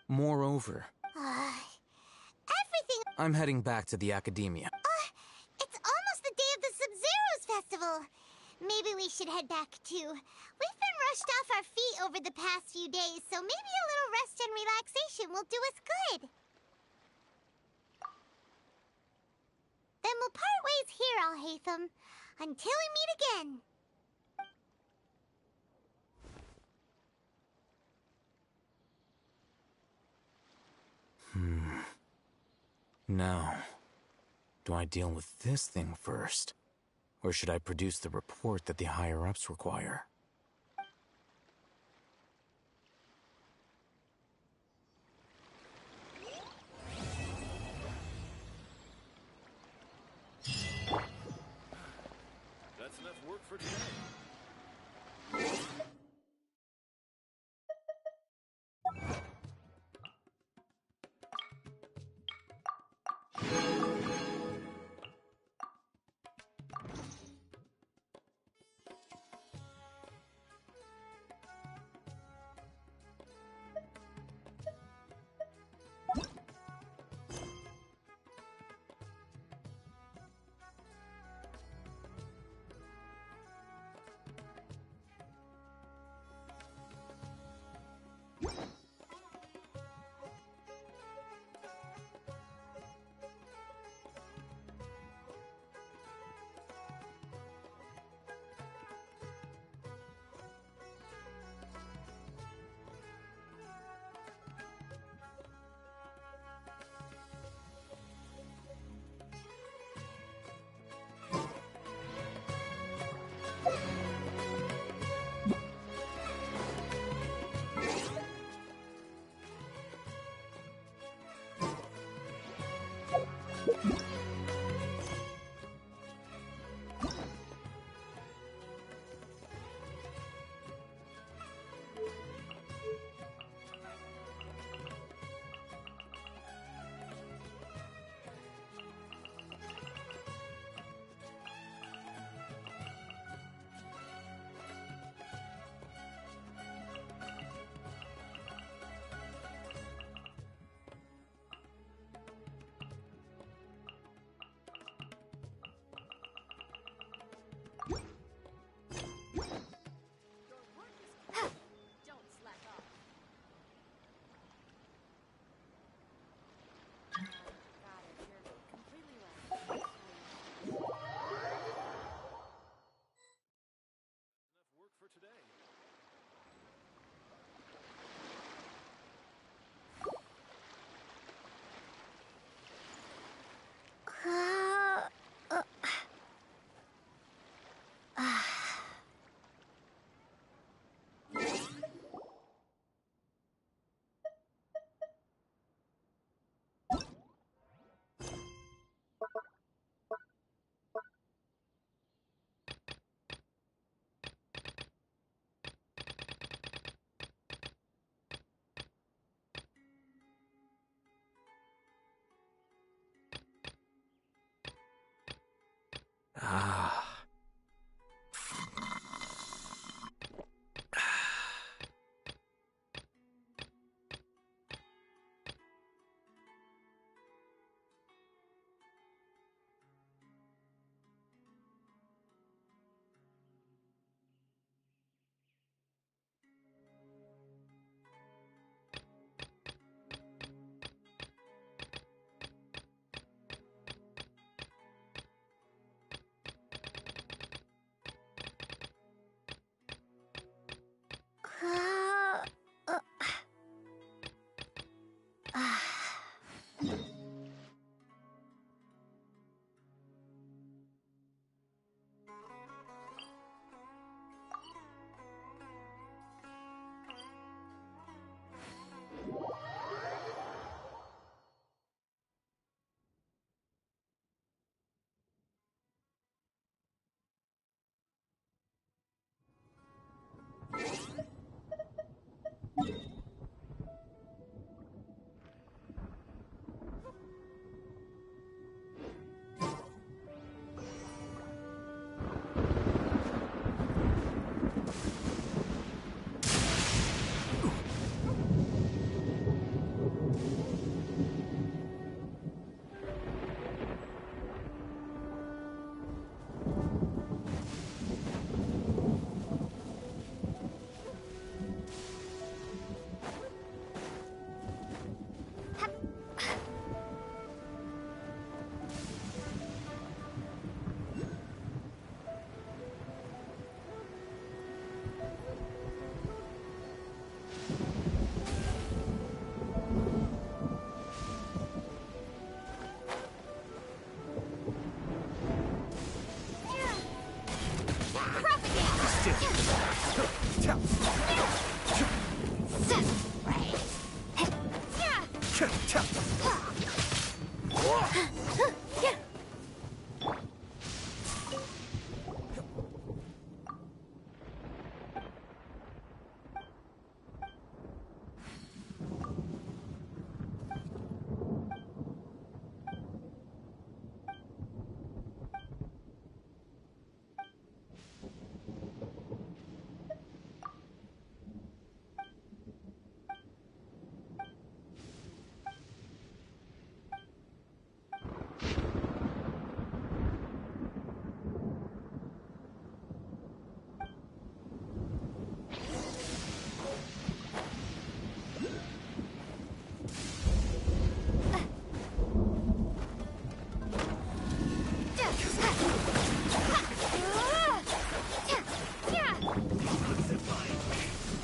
Moreover... everything... I'm heading back to the Academia. It's almost the day of the Sub-Zero's festival. Maybe we should head back too. We've been rushed off our feet over the past few days, so maybe a little rest and relaxation will do us good. Then we'll part ways here, Alhaitham, until we meet again. Now, do I deal with this thing first? Or should I produce the report that the higher-ups require? That's enough work for today.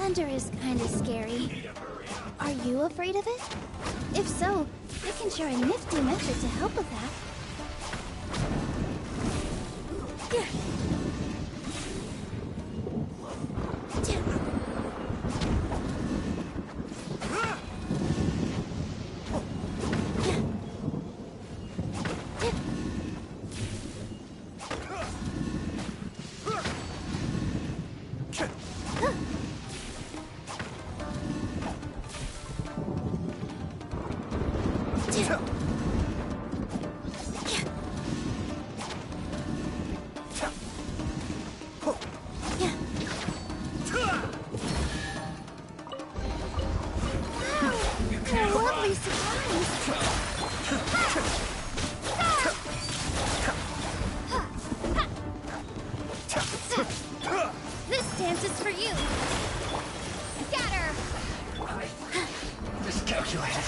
Thunder is kinda scary. Are you afraid of it? If so, I can share a nifty method to help with that. This dance is for you. Scatter. Miscalculated.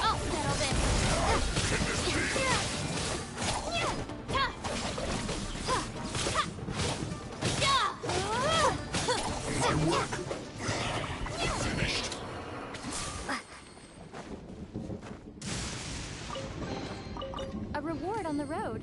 I'll settle My work finished. A reward on the road.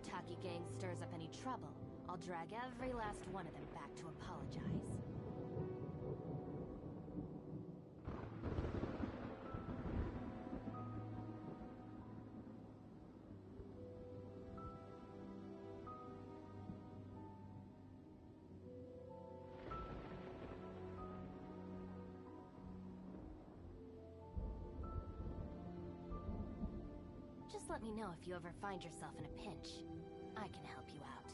Taki gang stirs up any trouble, I'll drag every last one of them back to apologize. Just let me know if you ever find yourself in a pinch. I can help you out.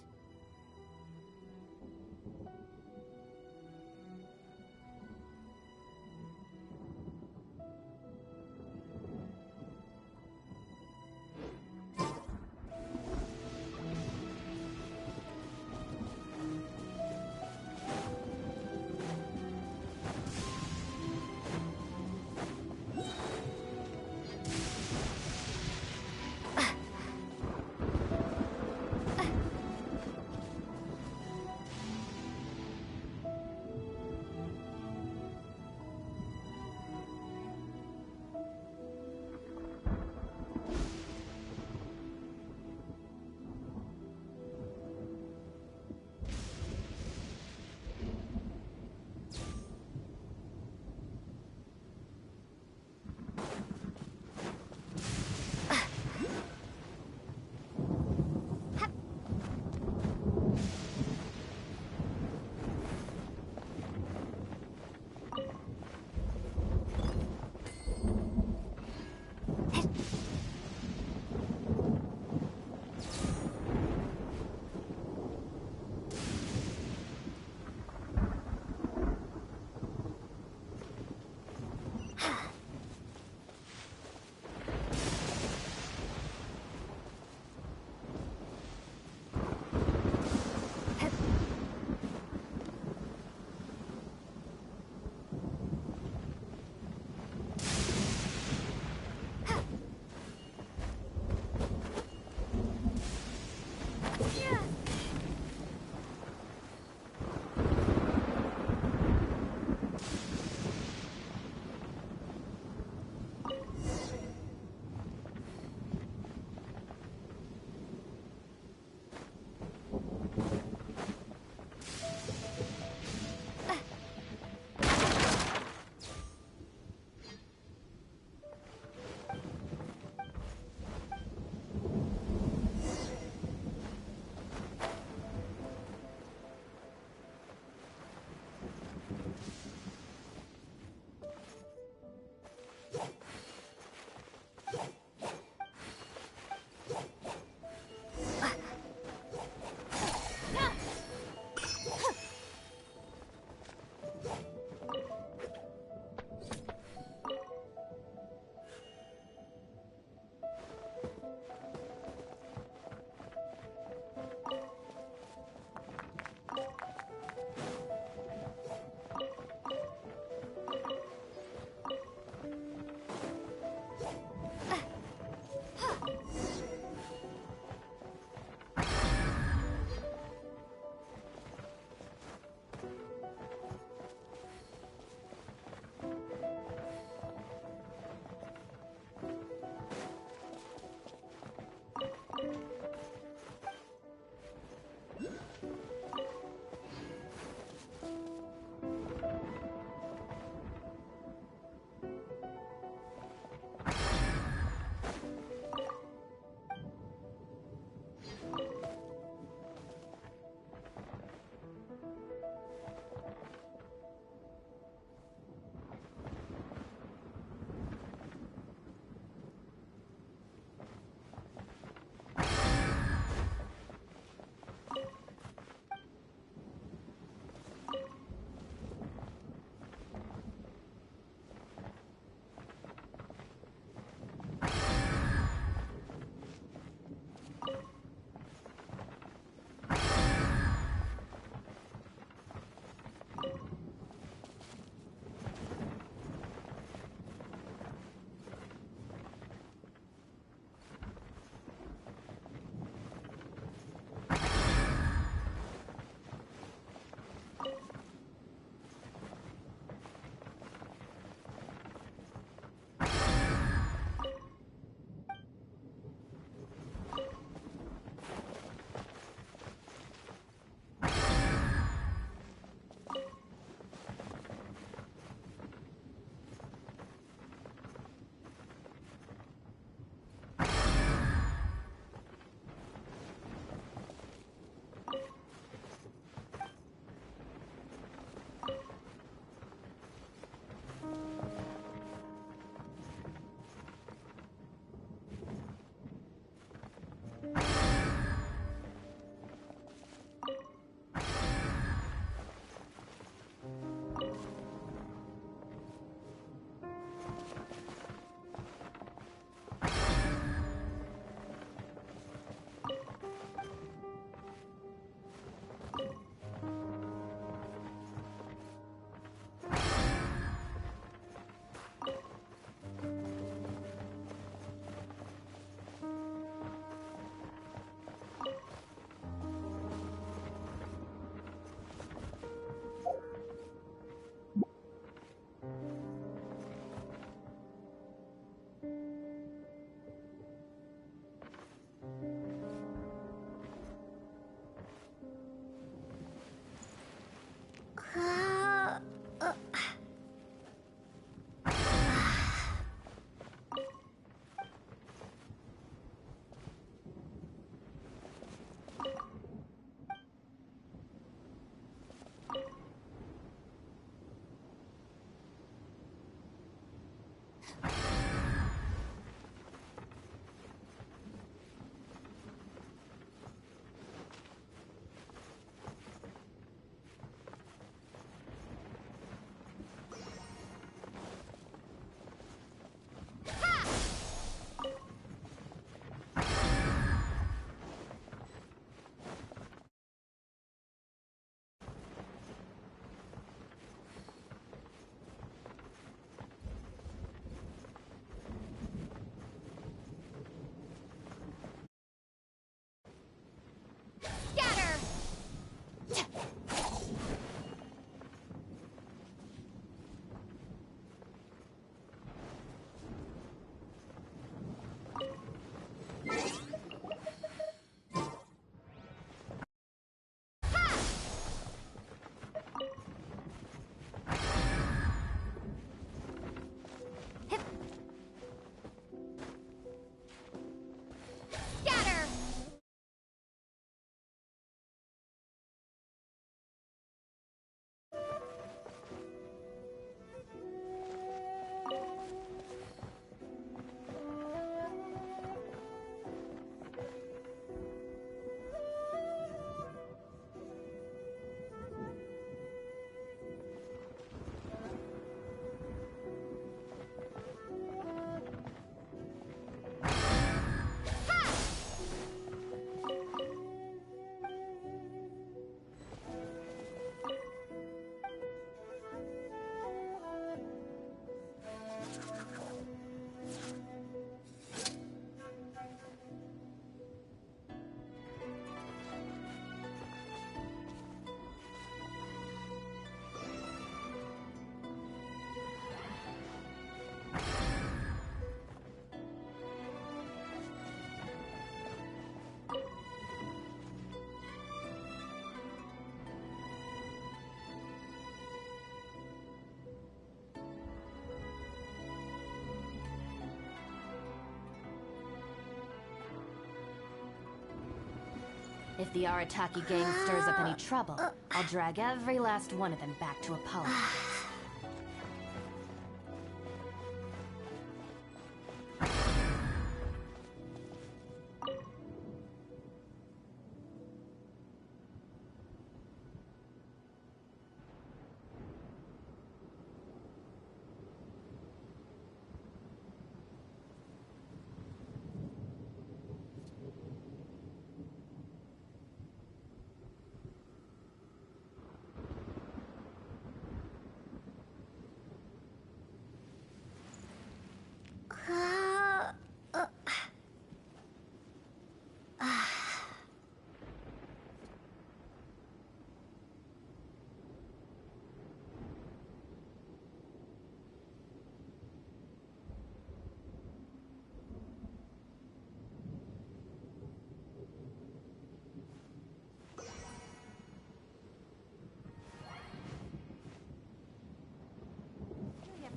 If the Arataki gang stirs up any trouble, I'll drag every last one of them back to apologize.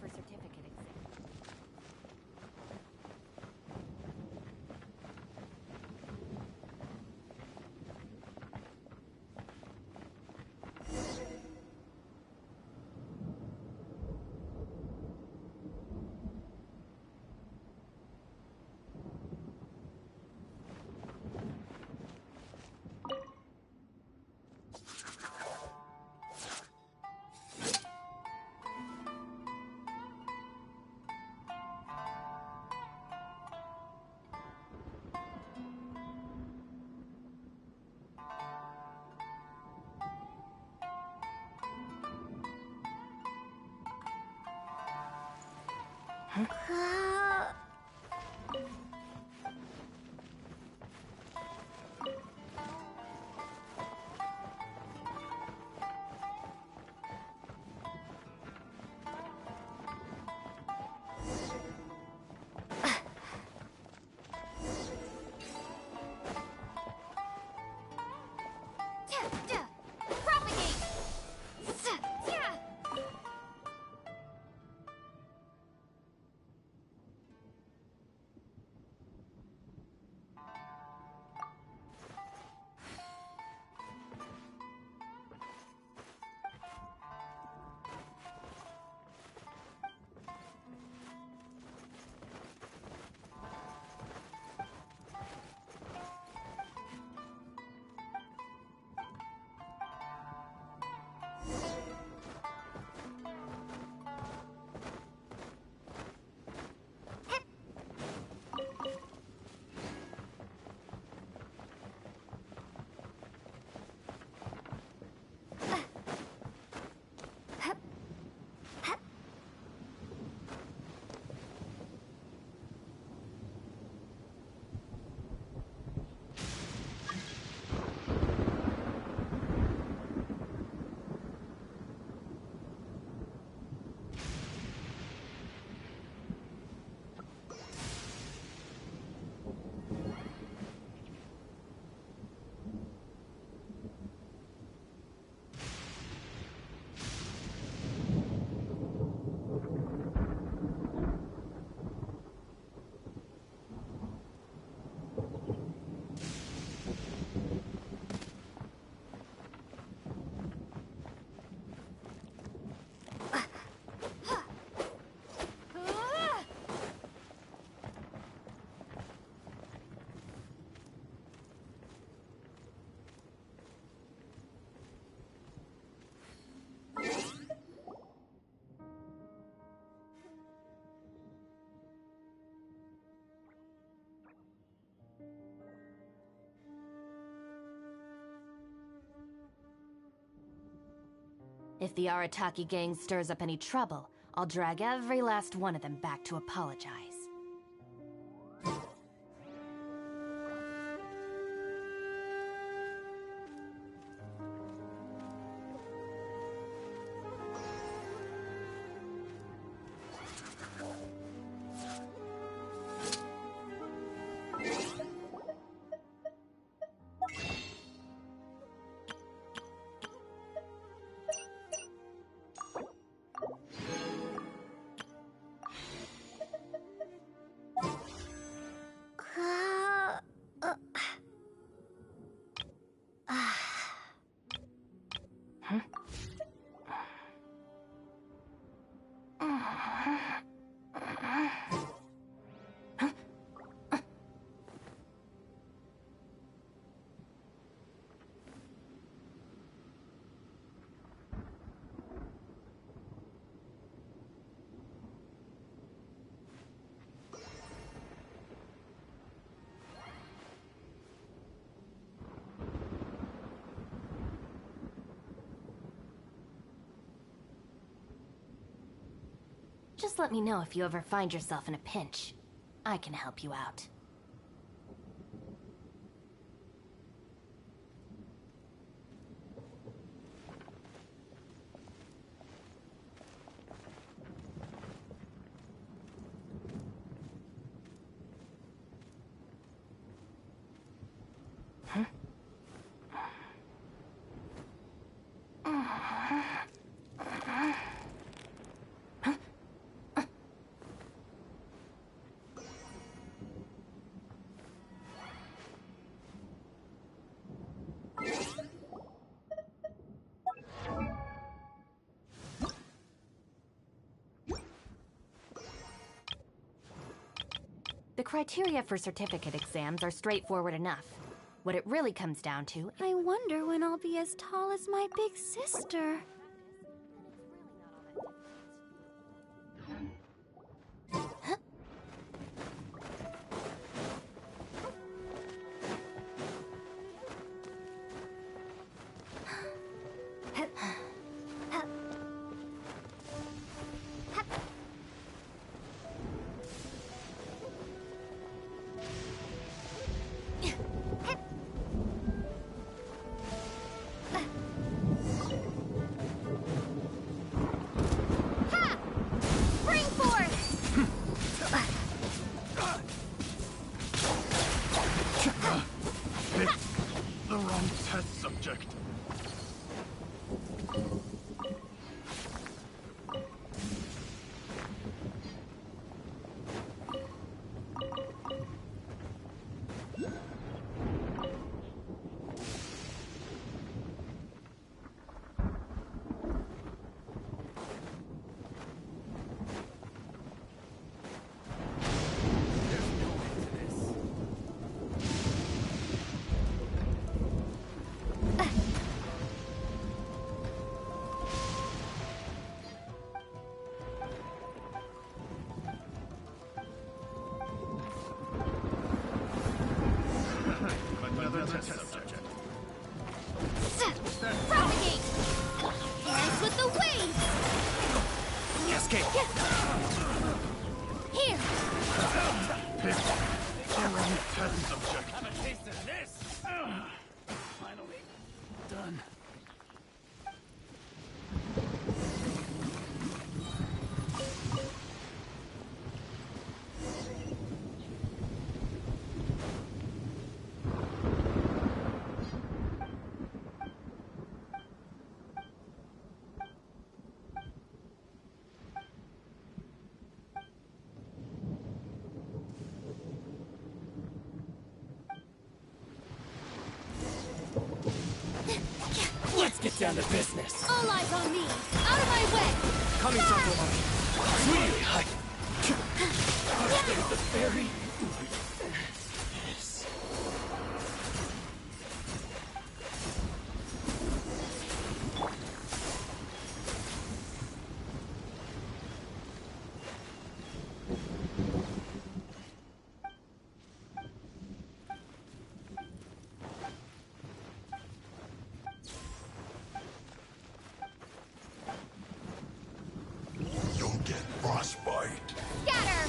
For certificate exam. If the Arataki gang stirs up any trouble, I'll drag every last one of them back to apologize. Just let me know if you ever find yourself in a pinch. I can help you out. The criteria for certificate exams are straightforward enough. What it really comes down to... I wonder when I'll be as tall as my big sister. The wrong test subject. Propagate! Hands with the wings! Cascade! Here! Pick the wrong test subject. Have a taste of this! Finally done. Let's get down to business. All eyes on me! Out of my way! Sweetie, there's the fairy. You'll get frostbite. Scatter!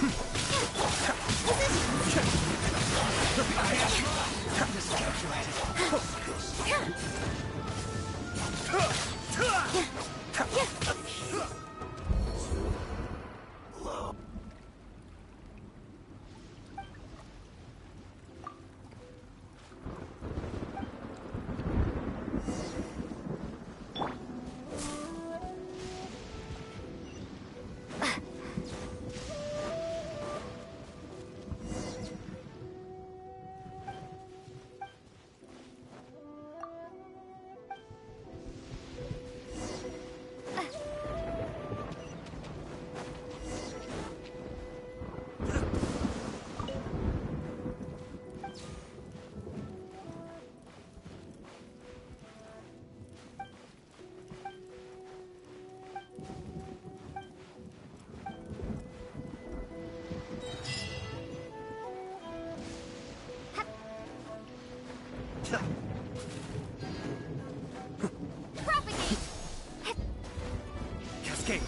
Cascade!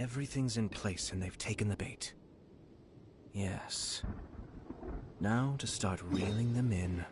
Everything's in place and they've taken the bait. Yes. Now to start reeling them in.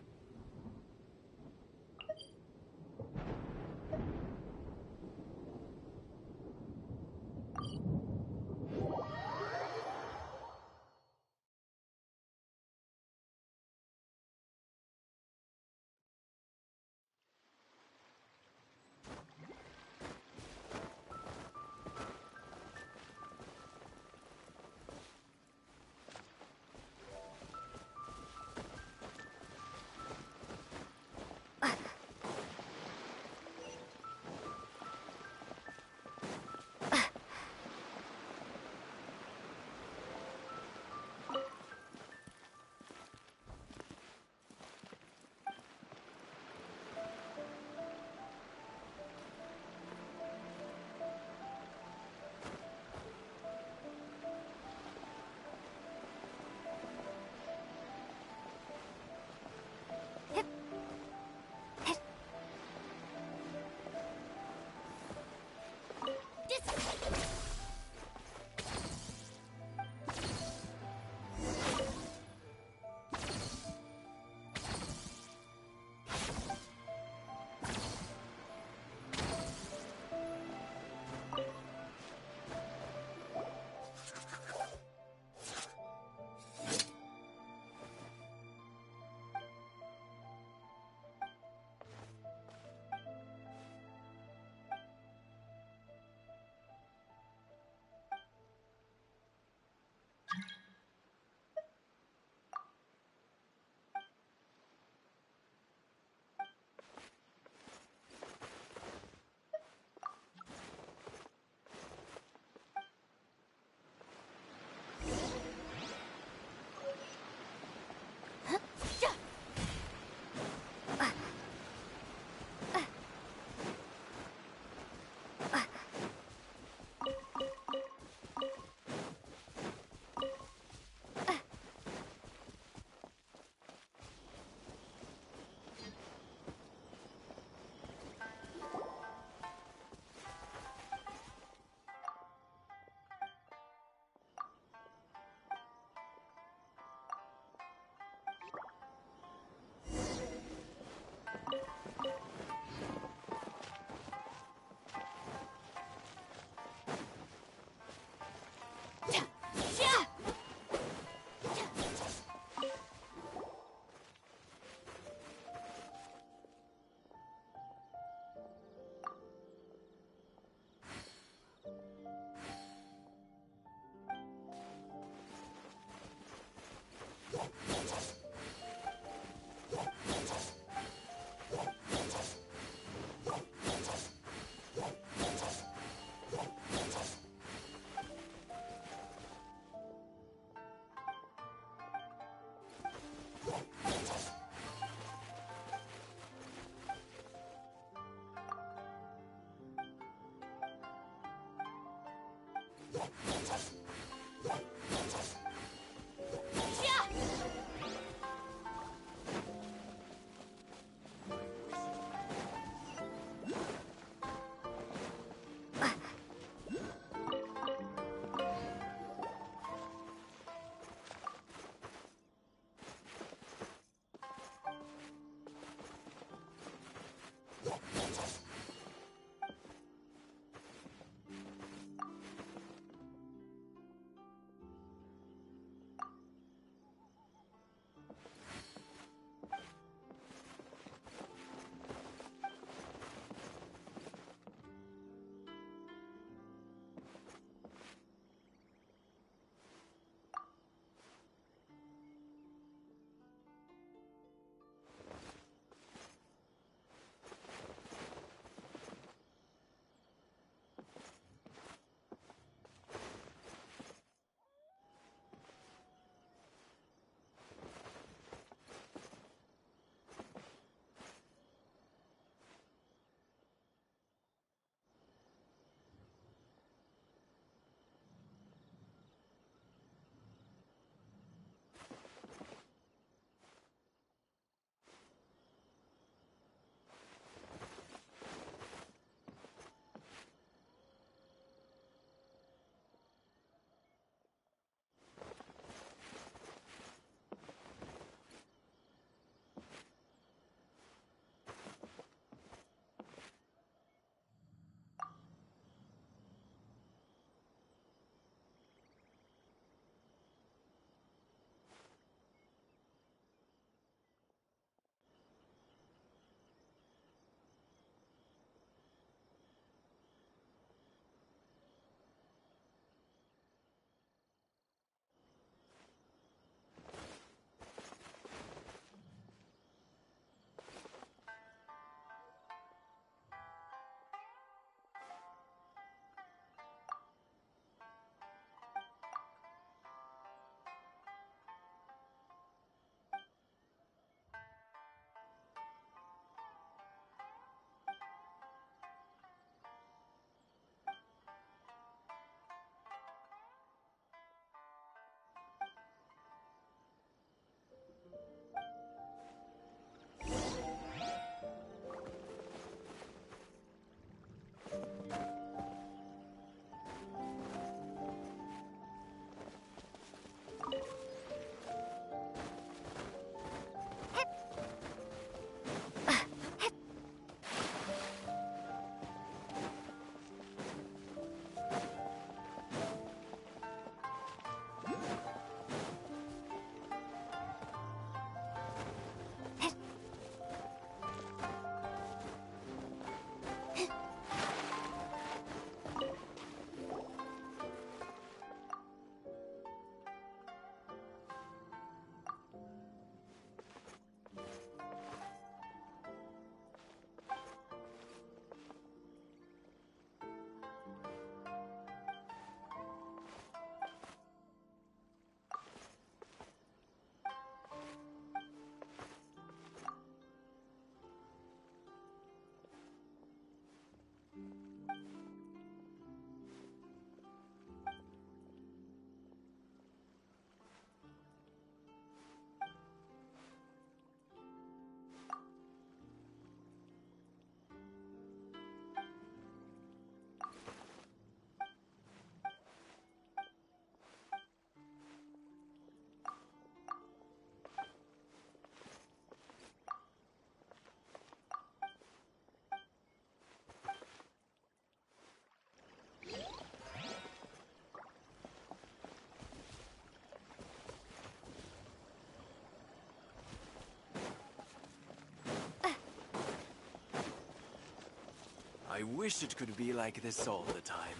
I wish it could be like this all the time.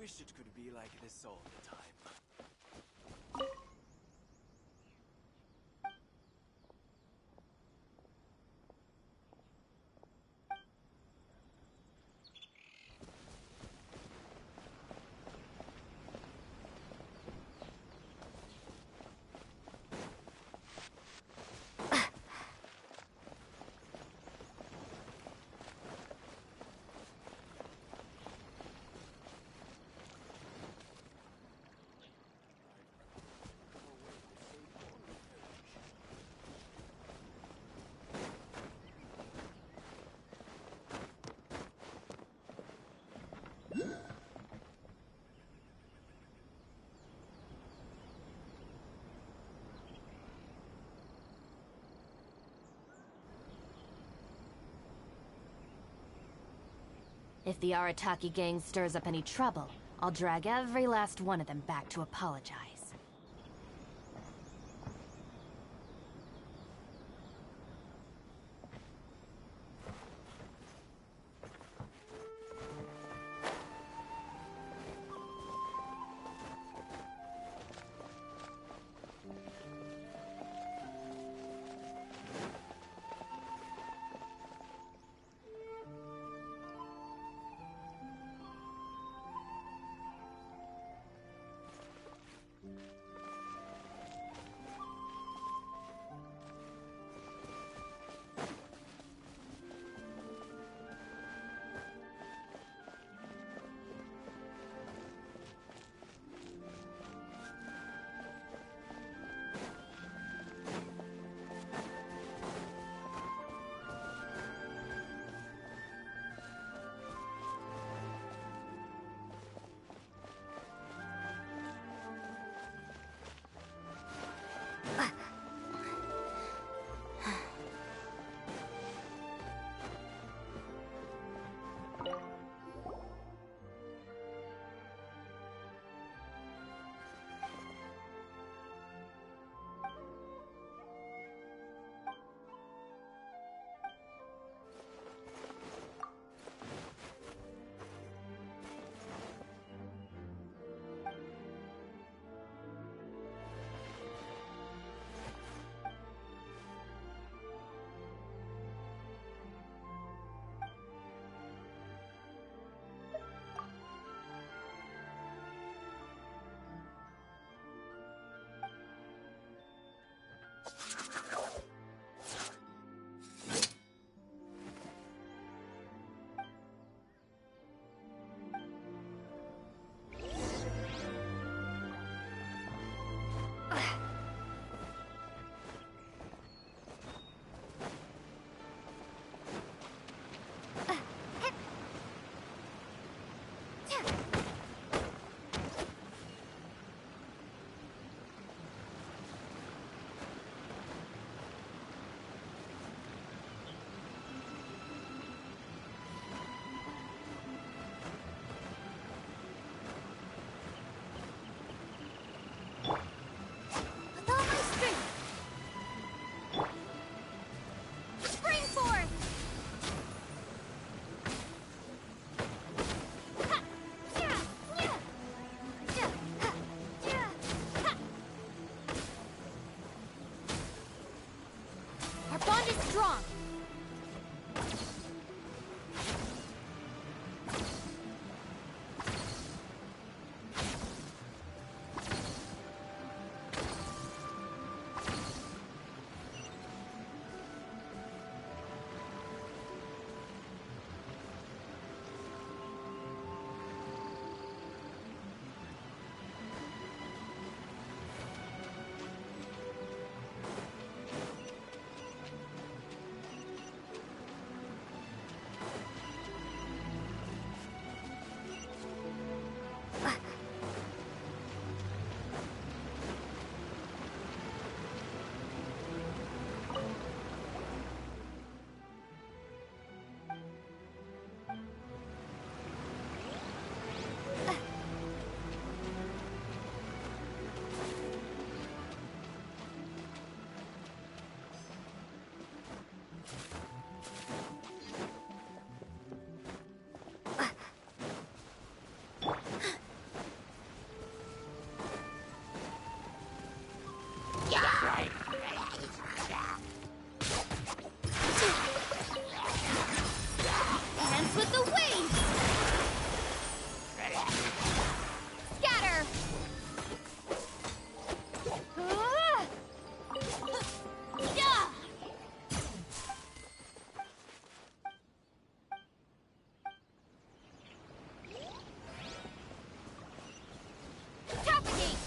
wish it could be like this all the time. If the Arataki gang stirs up any trouble, I'll drag every last one of them back to apologize. Dance with the waves! Scatter! Yeah! Propagate!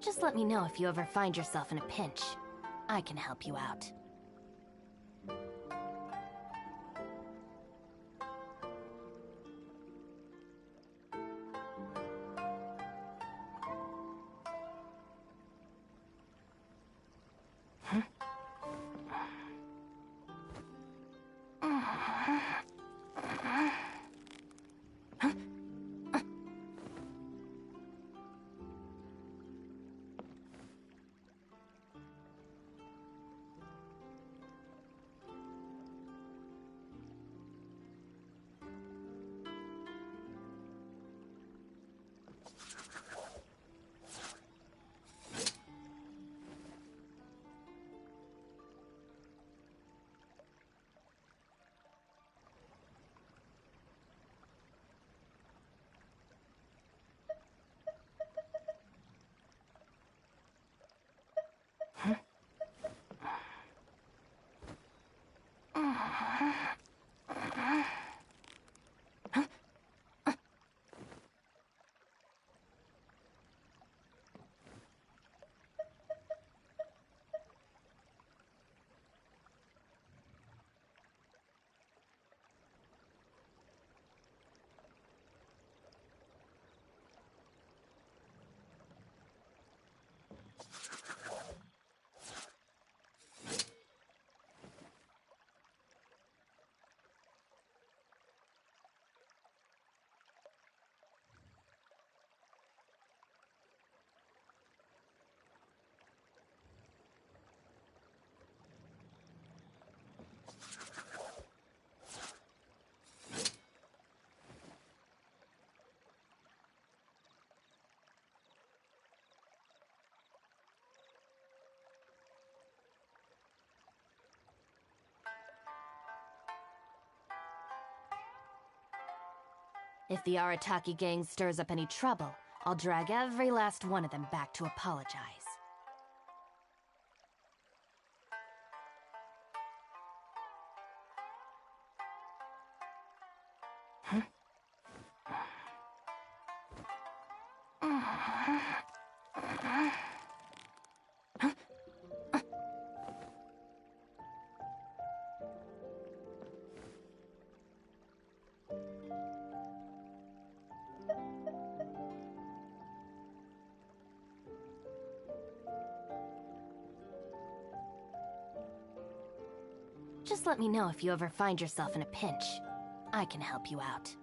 Just let me know if you ever find yourself in a pinch. I can help you out. If the Arataki gang stirs up any trouble, I'll drag every last one of them back to apologize. Just let me know if you ever find yourself in a pinch. I can help you out.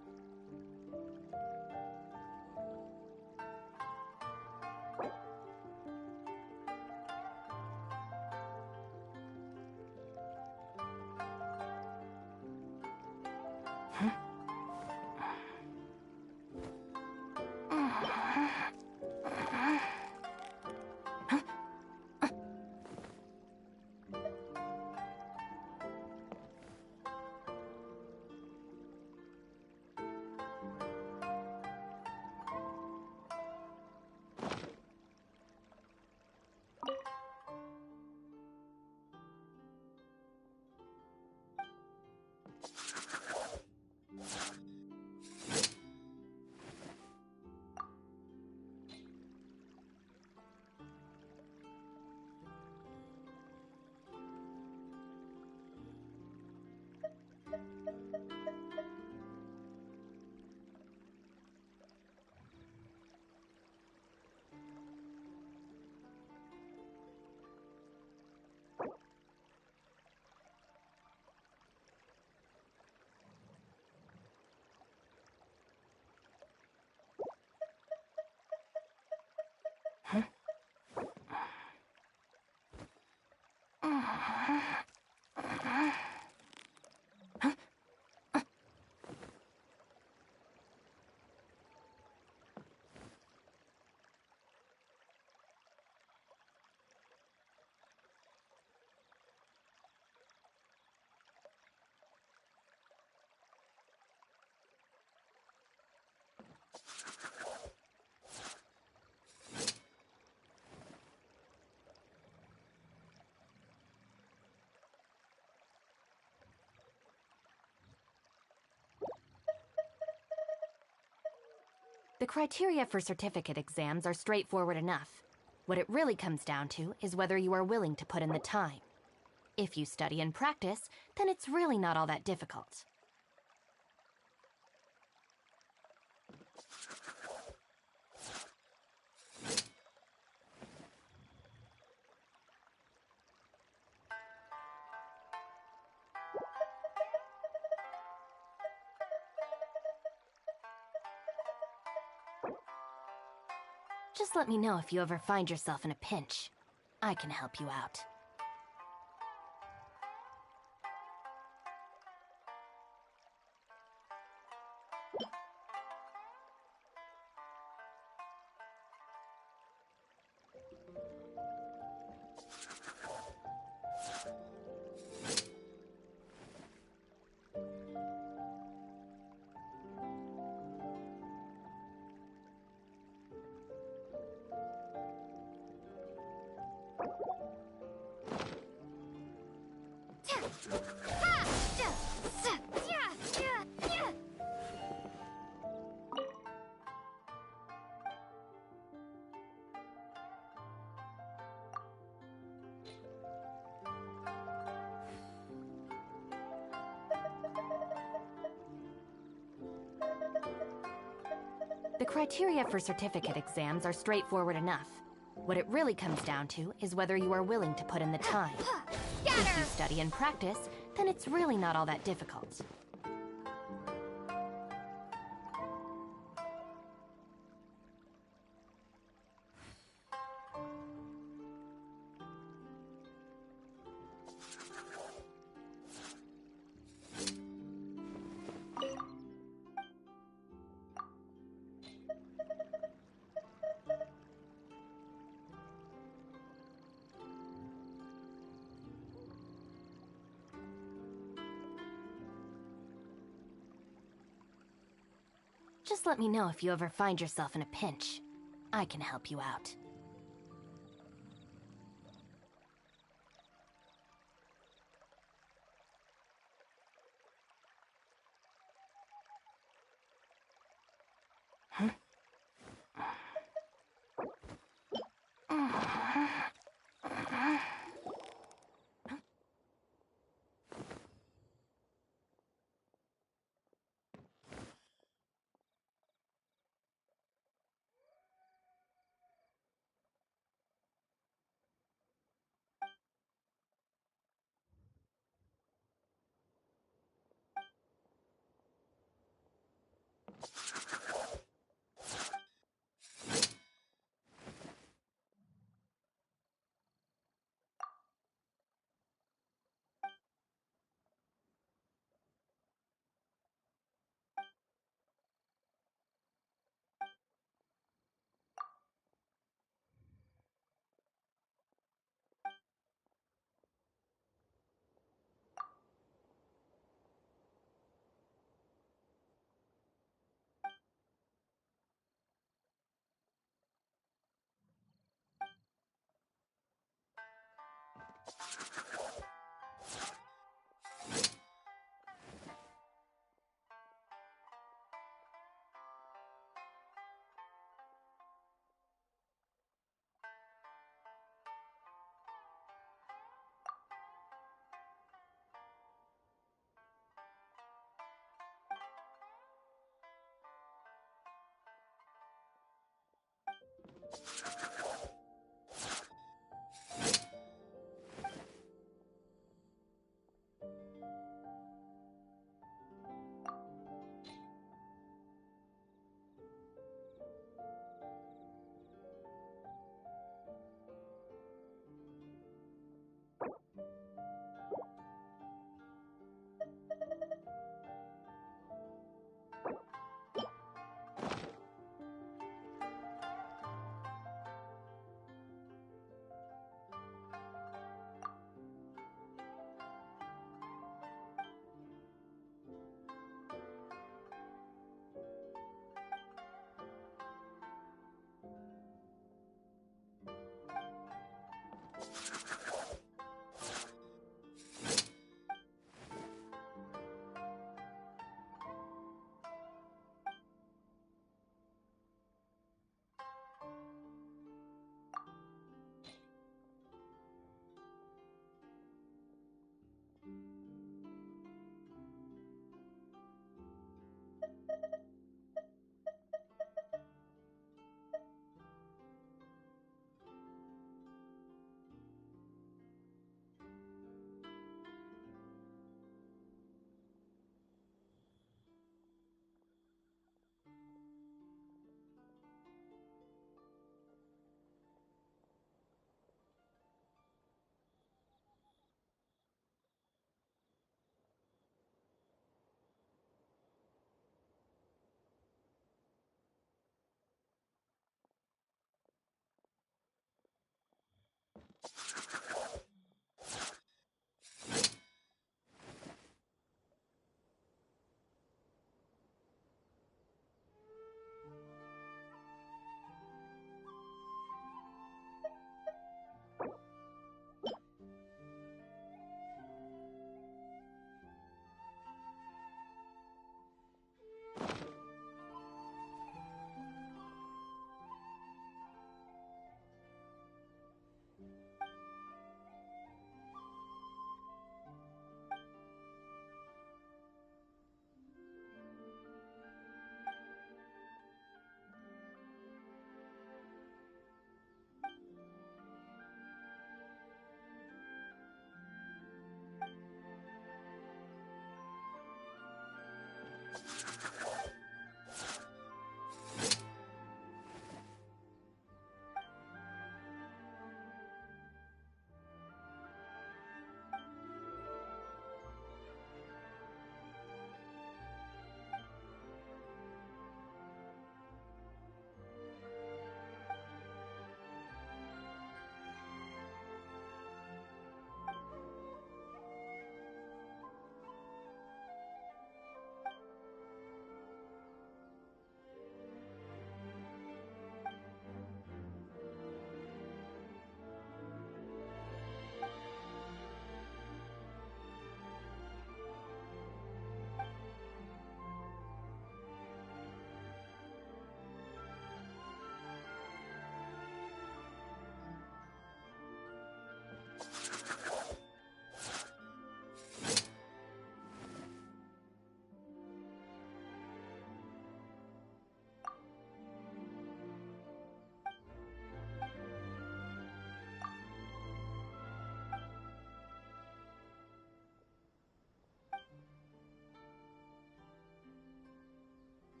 The criteria for certificate exams are straightforward enough. What it really comes down to is whether you are willing to put in the time. If you study and practice, then it's really not all that difficult. Just let me know if you ever find yourself in a pinch. I can help you out. The criteria for certificate exams are straightforward enough. What it really comes down to is whether you are willing to put in the time. If you study and practice, then it's really not all that difficult. Just let me know if you ever find yourself in a pinch. I can help you out.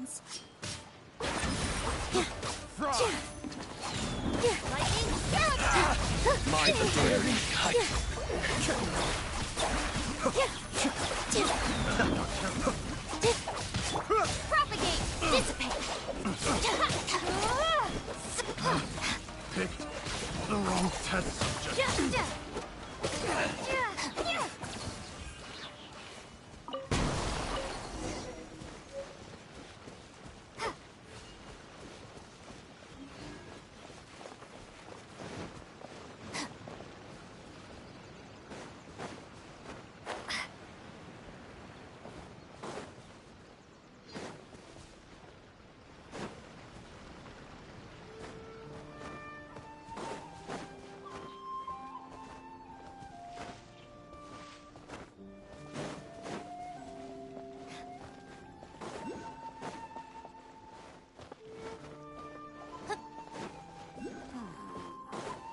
hands. My very Propagate! Dissipate! picked the wrong test subject.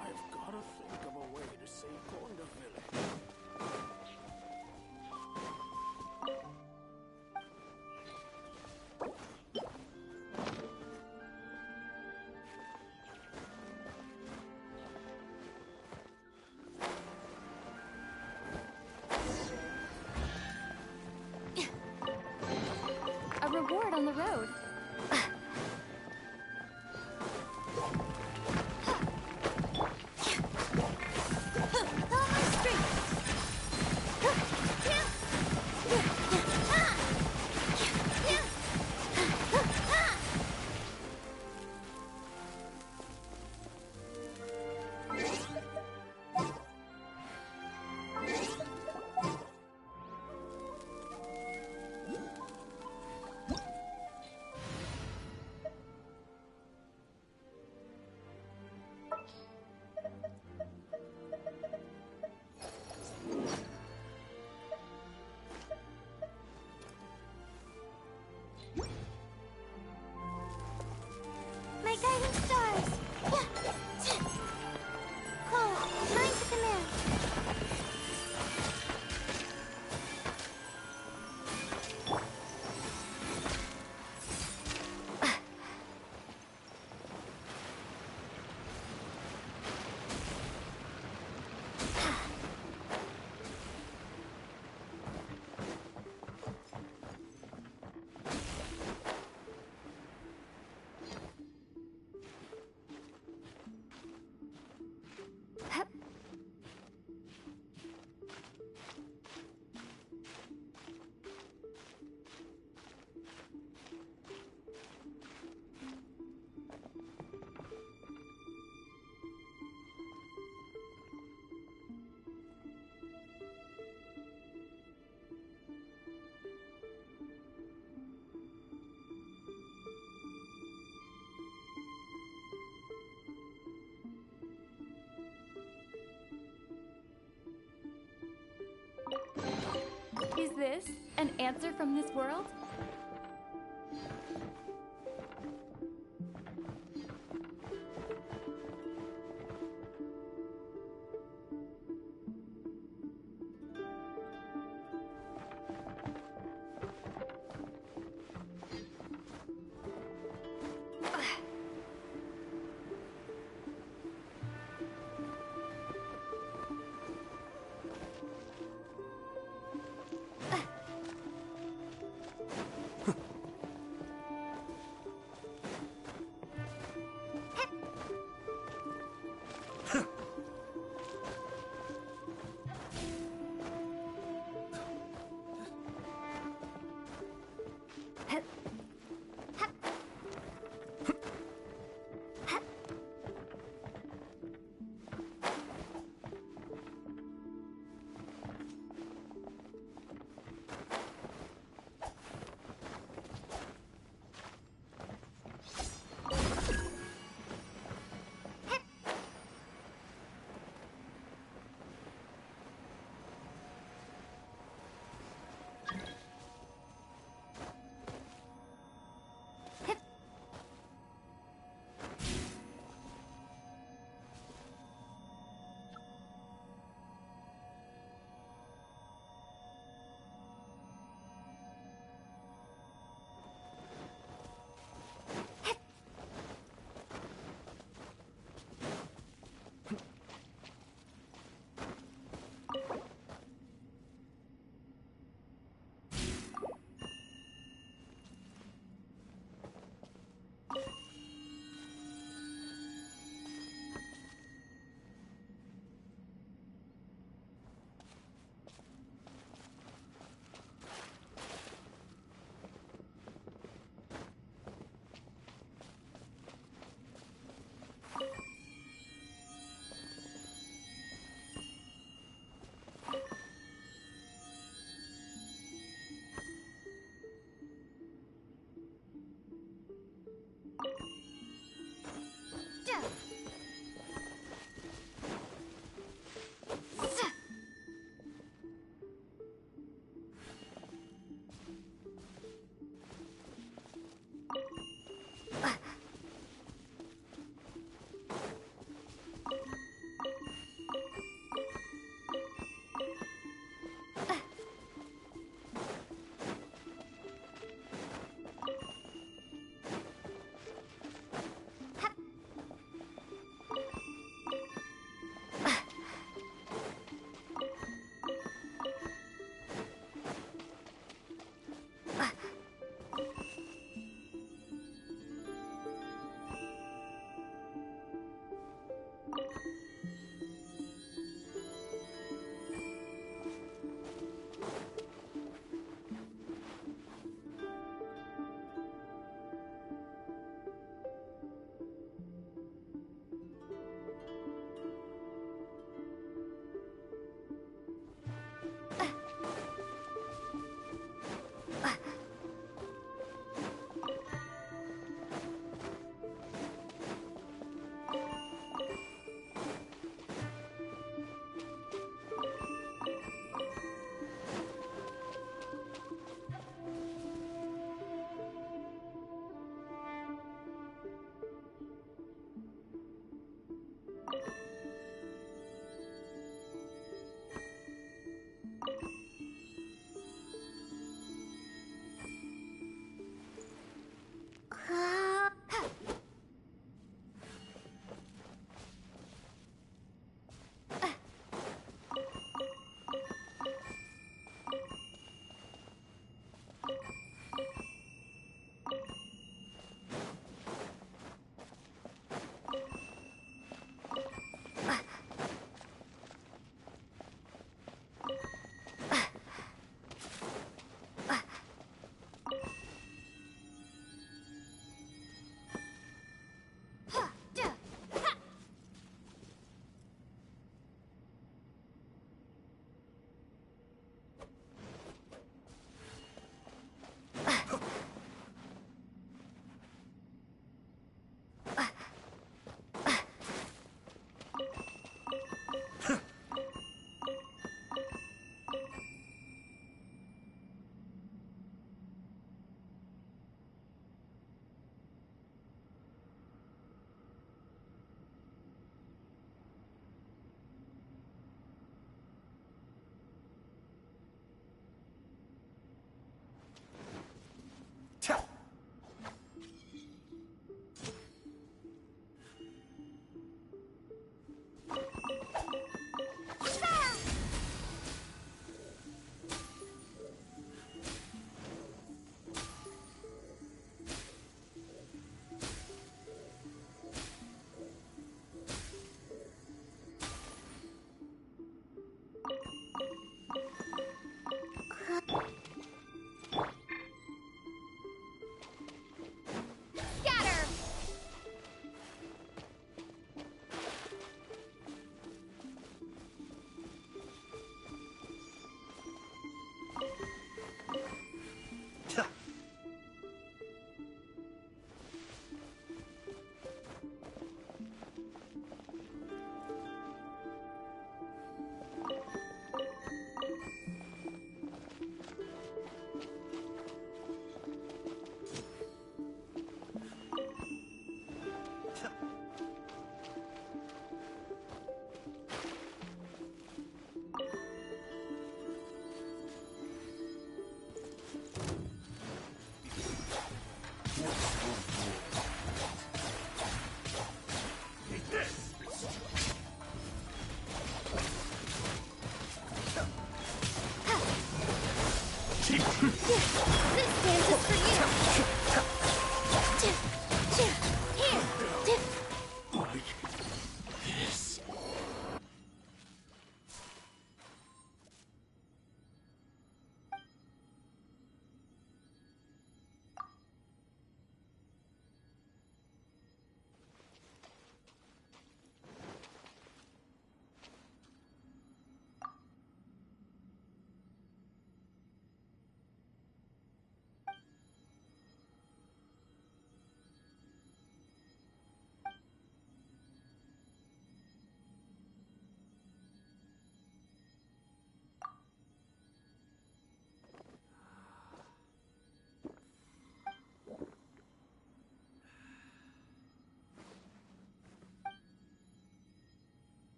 I've gotta think of a way to save Corner Village. A reward on the road. My guiding stars! Cole, mine to command. Is this an answer from this world?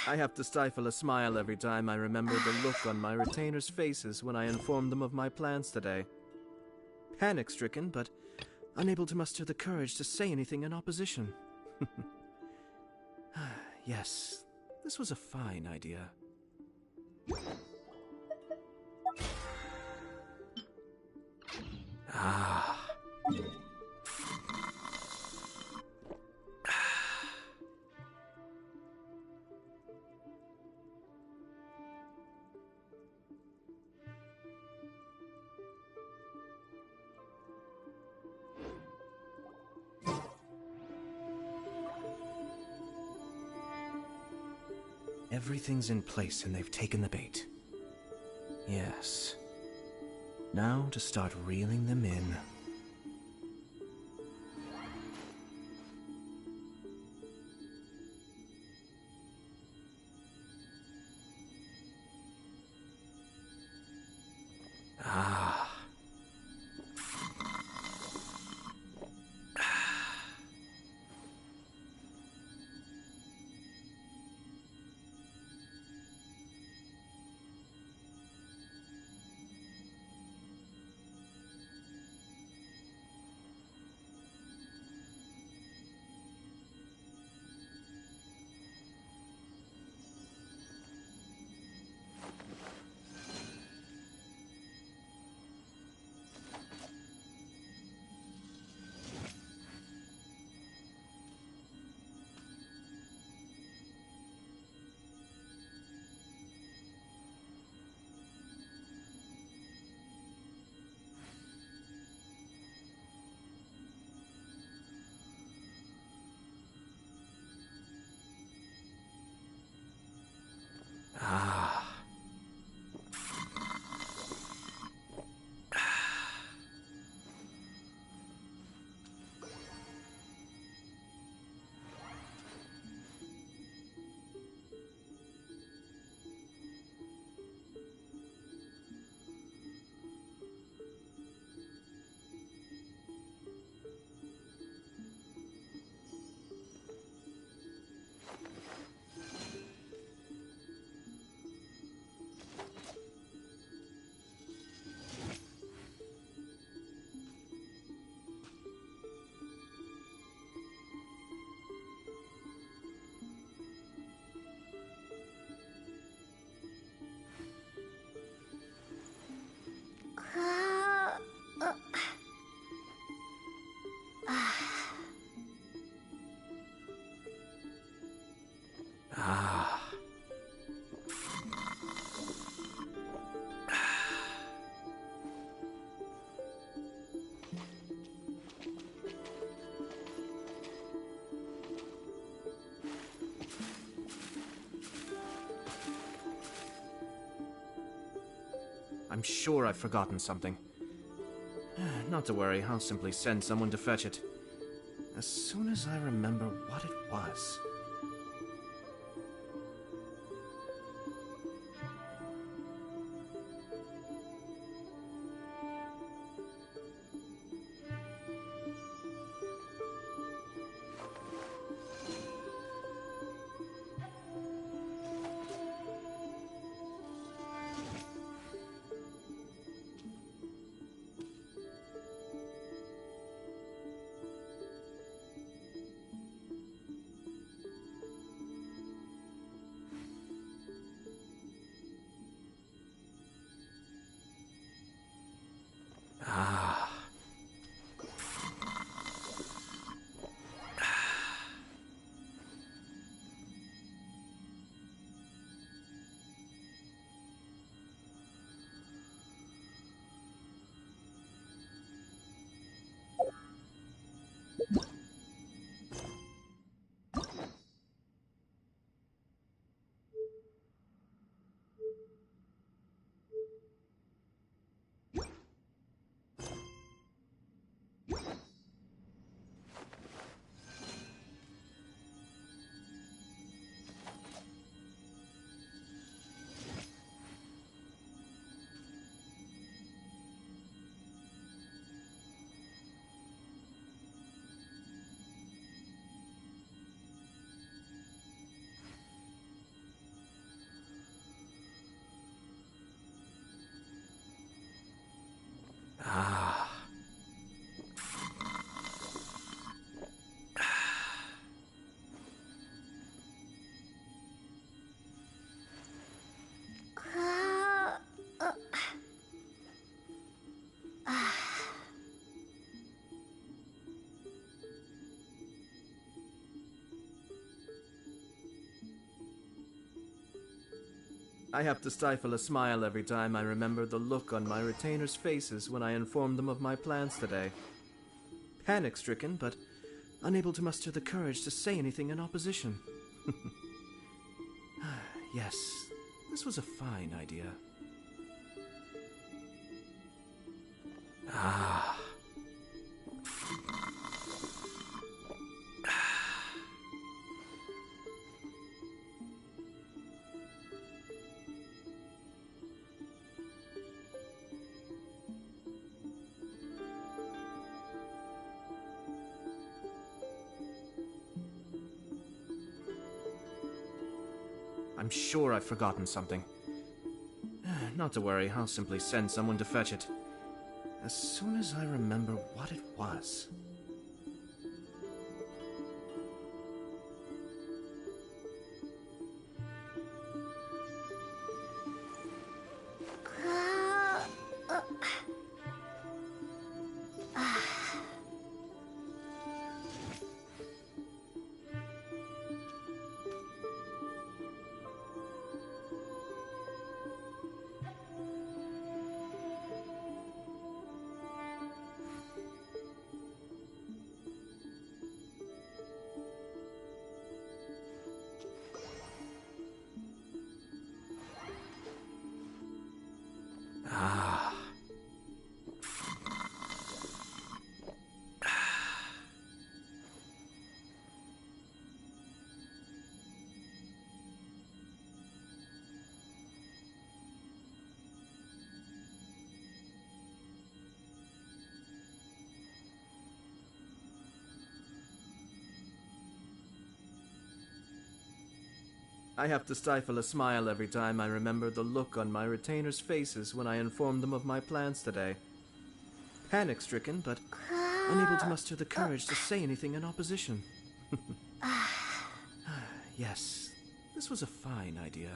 I have to stifle a smile every time I remember the look on my retainers' faces when I informed them of my plans today. Panic-stricken, but unable to muster the courage to say anything in opposition. Yes, this was a fine idea. Ah. Everything's in place and they've taken the bait. Yes. Now to start reeling them in. Ah. Ah. Ah. I'm sure I've forgotten something. Not to worry, I'll simply send someone to fetch it. As soon as I remember what it was. I have to stifle a smile every time I remember the look on my retainers' faces when I informed them of my plans today. Panic-stricken, but unable to muster the courage to say anything in opposition. Yes, this was a fine idea. Ah. I'm sure I've forgotten something. Not to worry, I'll simply send someone to fetch it. As soon as I remember what it was. I have to stifle a smile every time I remember the look on my retainers' faces when I informed them of my plans today. Panic-stricken, but unable to muster the courage to say anything in opposition. Yes, this was a fine idea.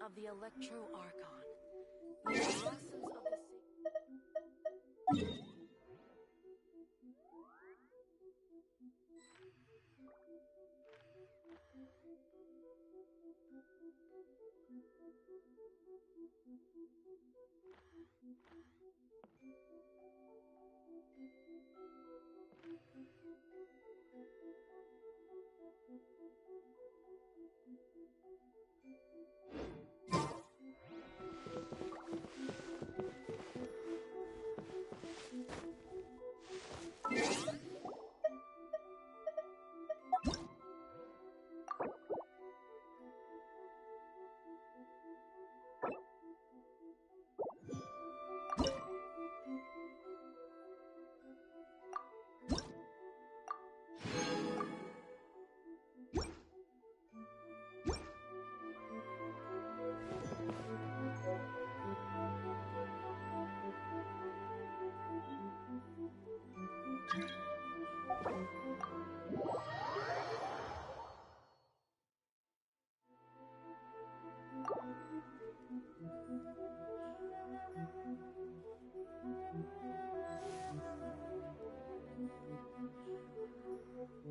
of the Electro Archon. May the blossoms of the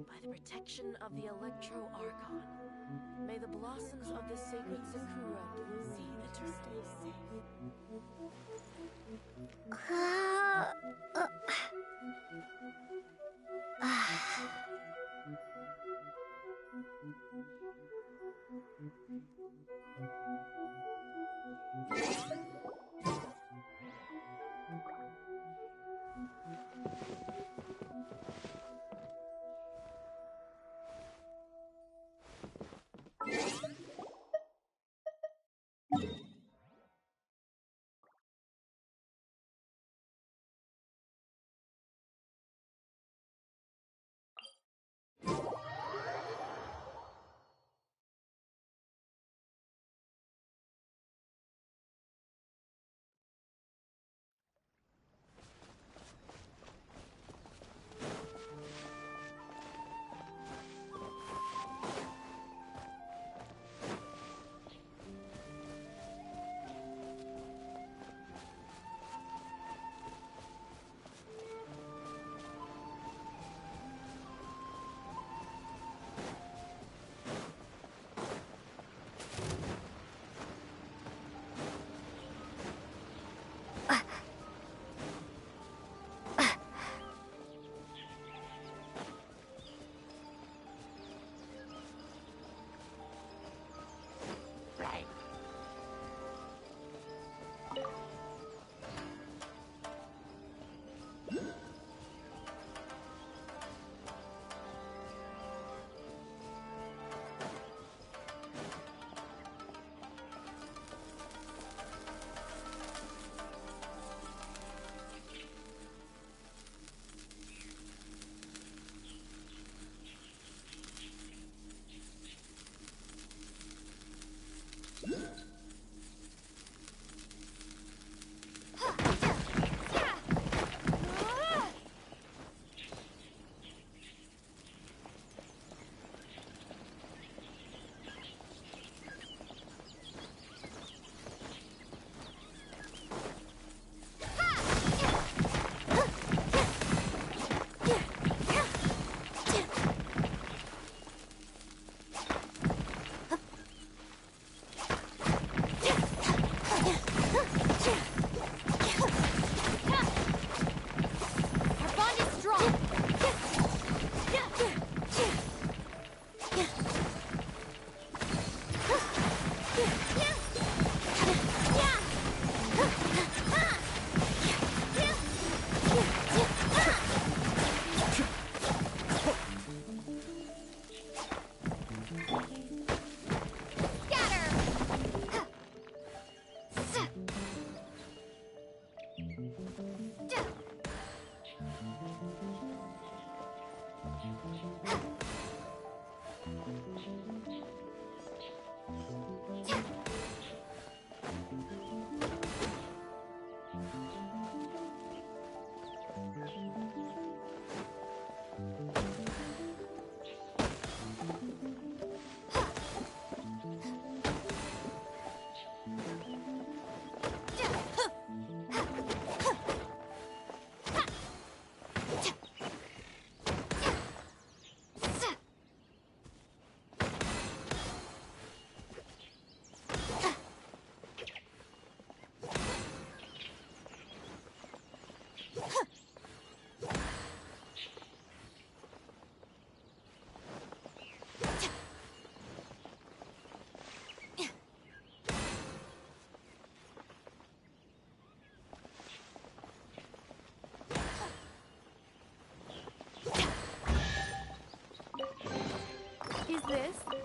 By the protection of the Electro Archon, may the blossoms of the sacred Sakura bloom. See that you stay safe.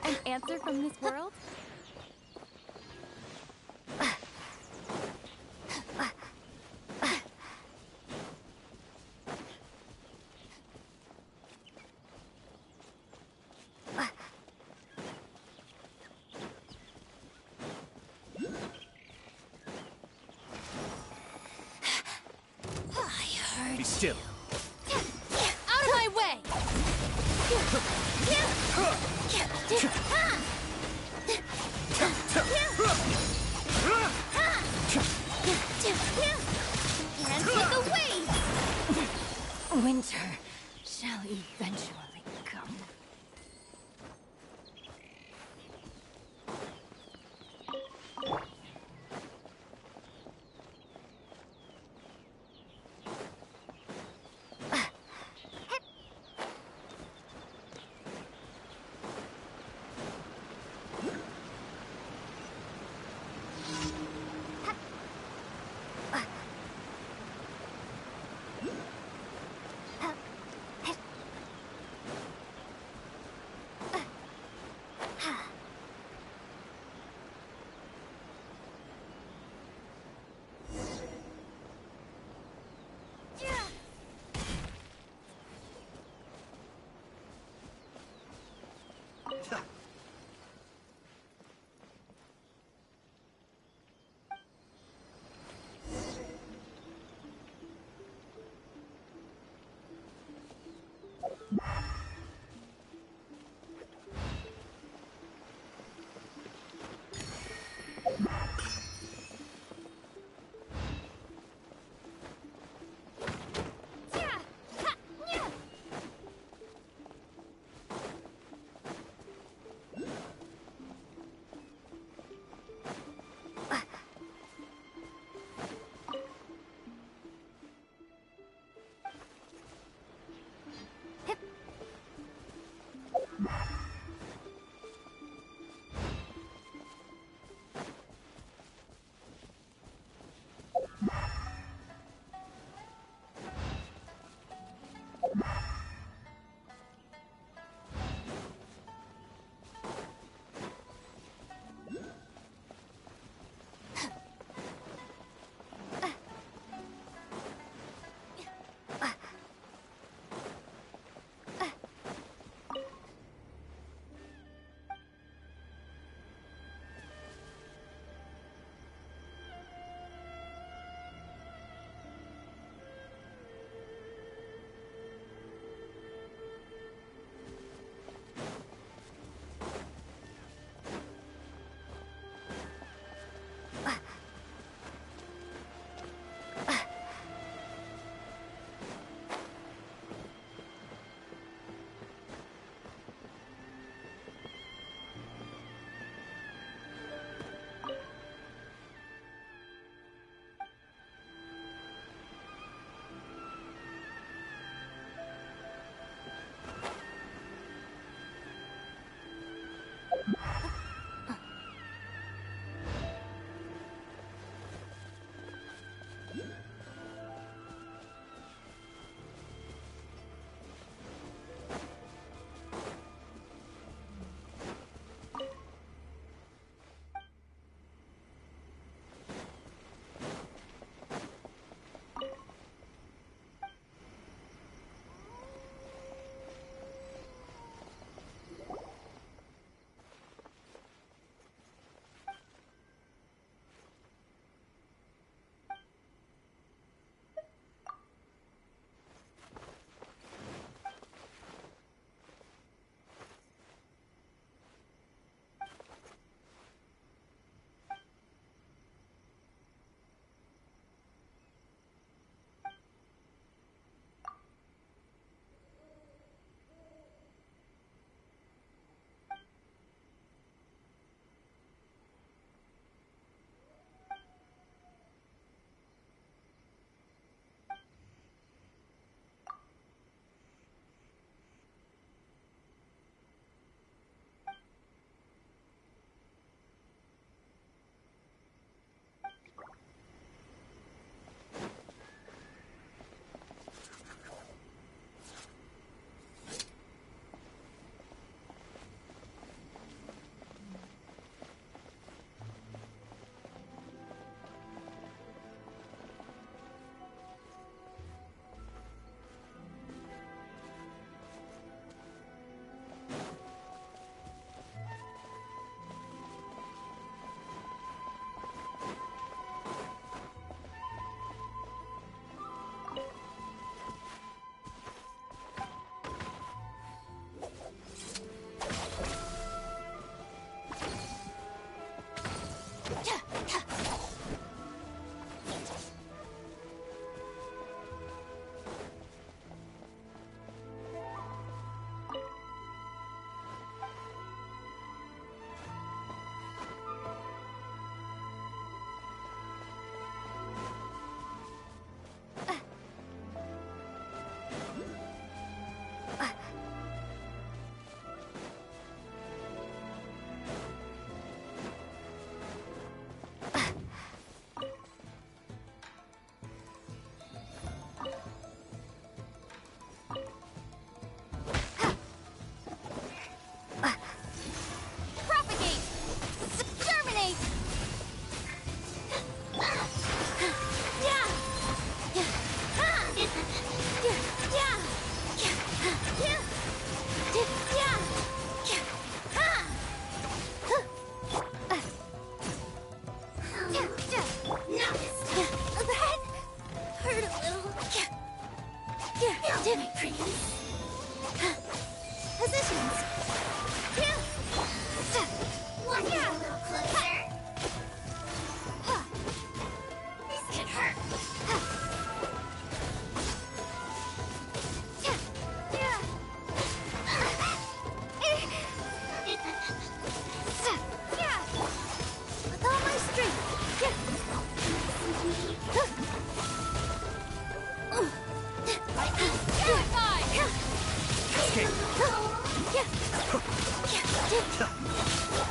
An answer from this world? Be still. Out of my way! And with the waves! Winter shall eventually come.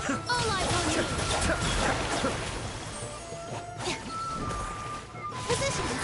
All eyes on you! Positions!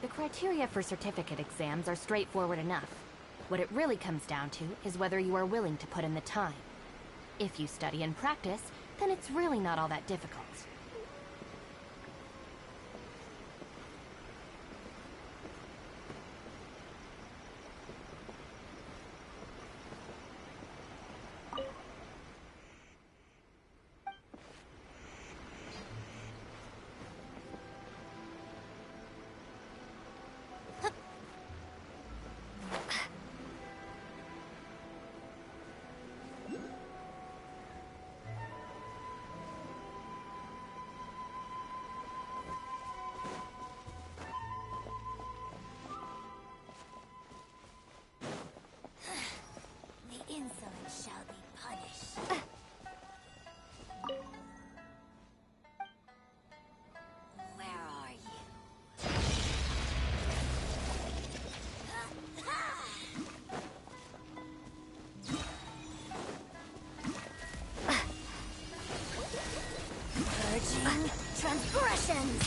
The criteria for certificate exams are straightforward enough. What it really comes down to is whether you are willing to put in the time. If you study and practice, then it's really not all that difficult. The insolent shall be punished. Where are you? Purging transgressions!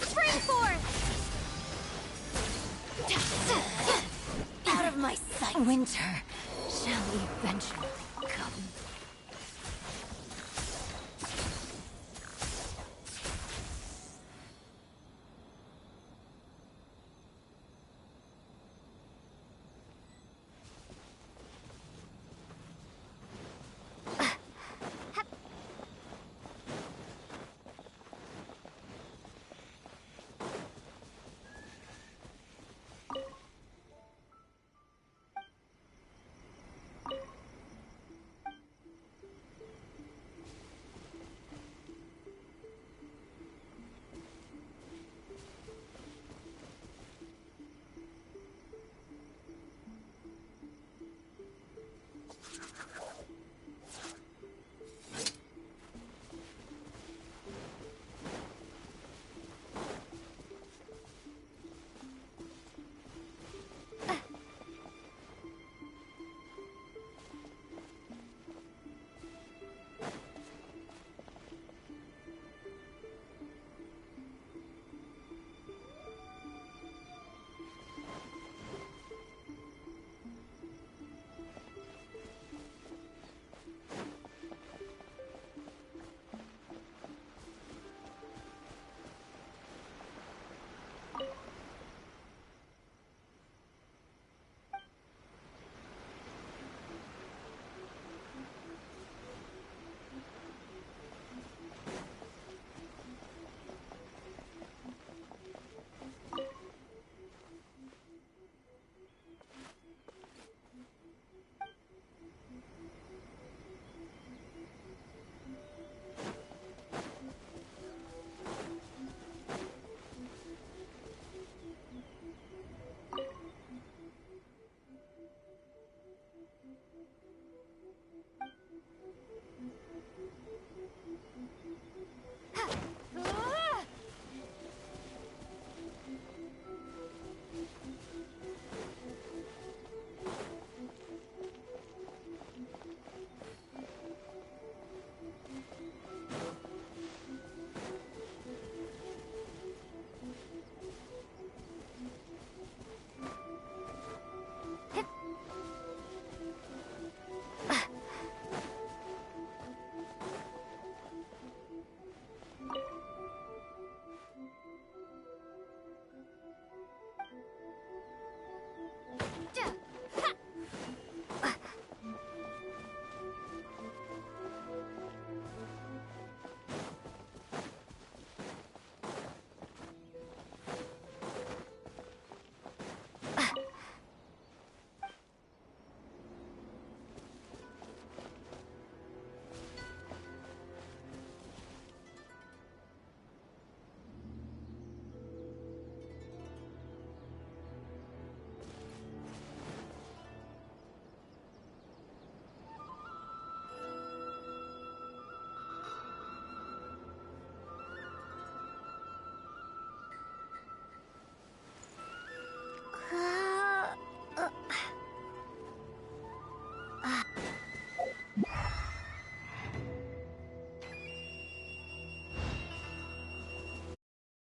Spring forth! Out of my sight! Winter shall eventually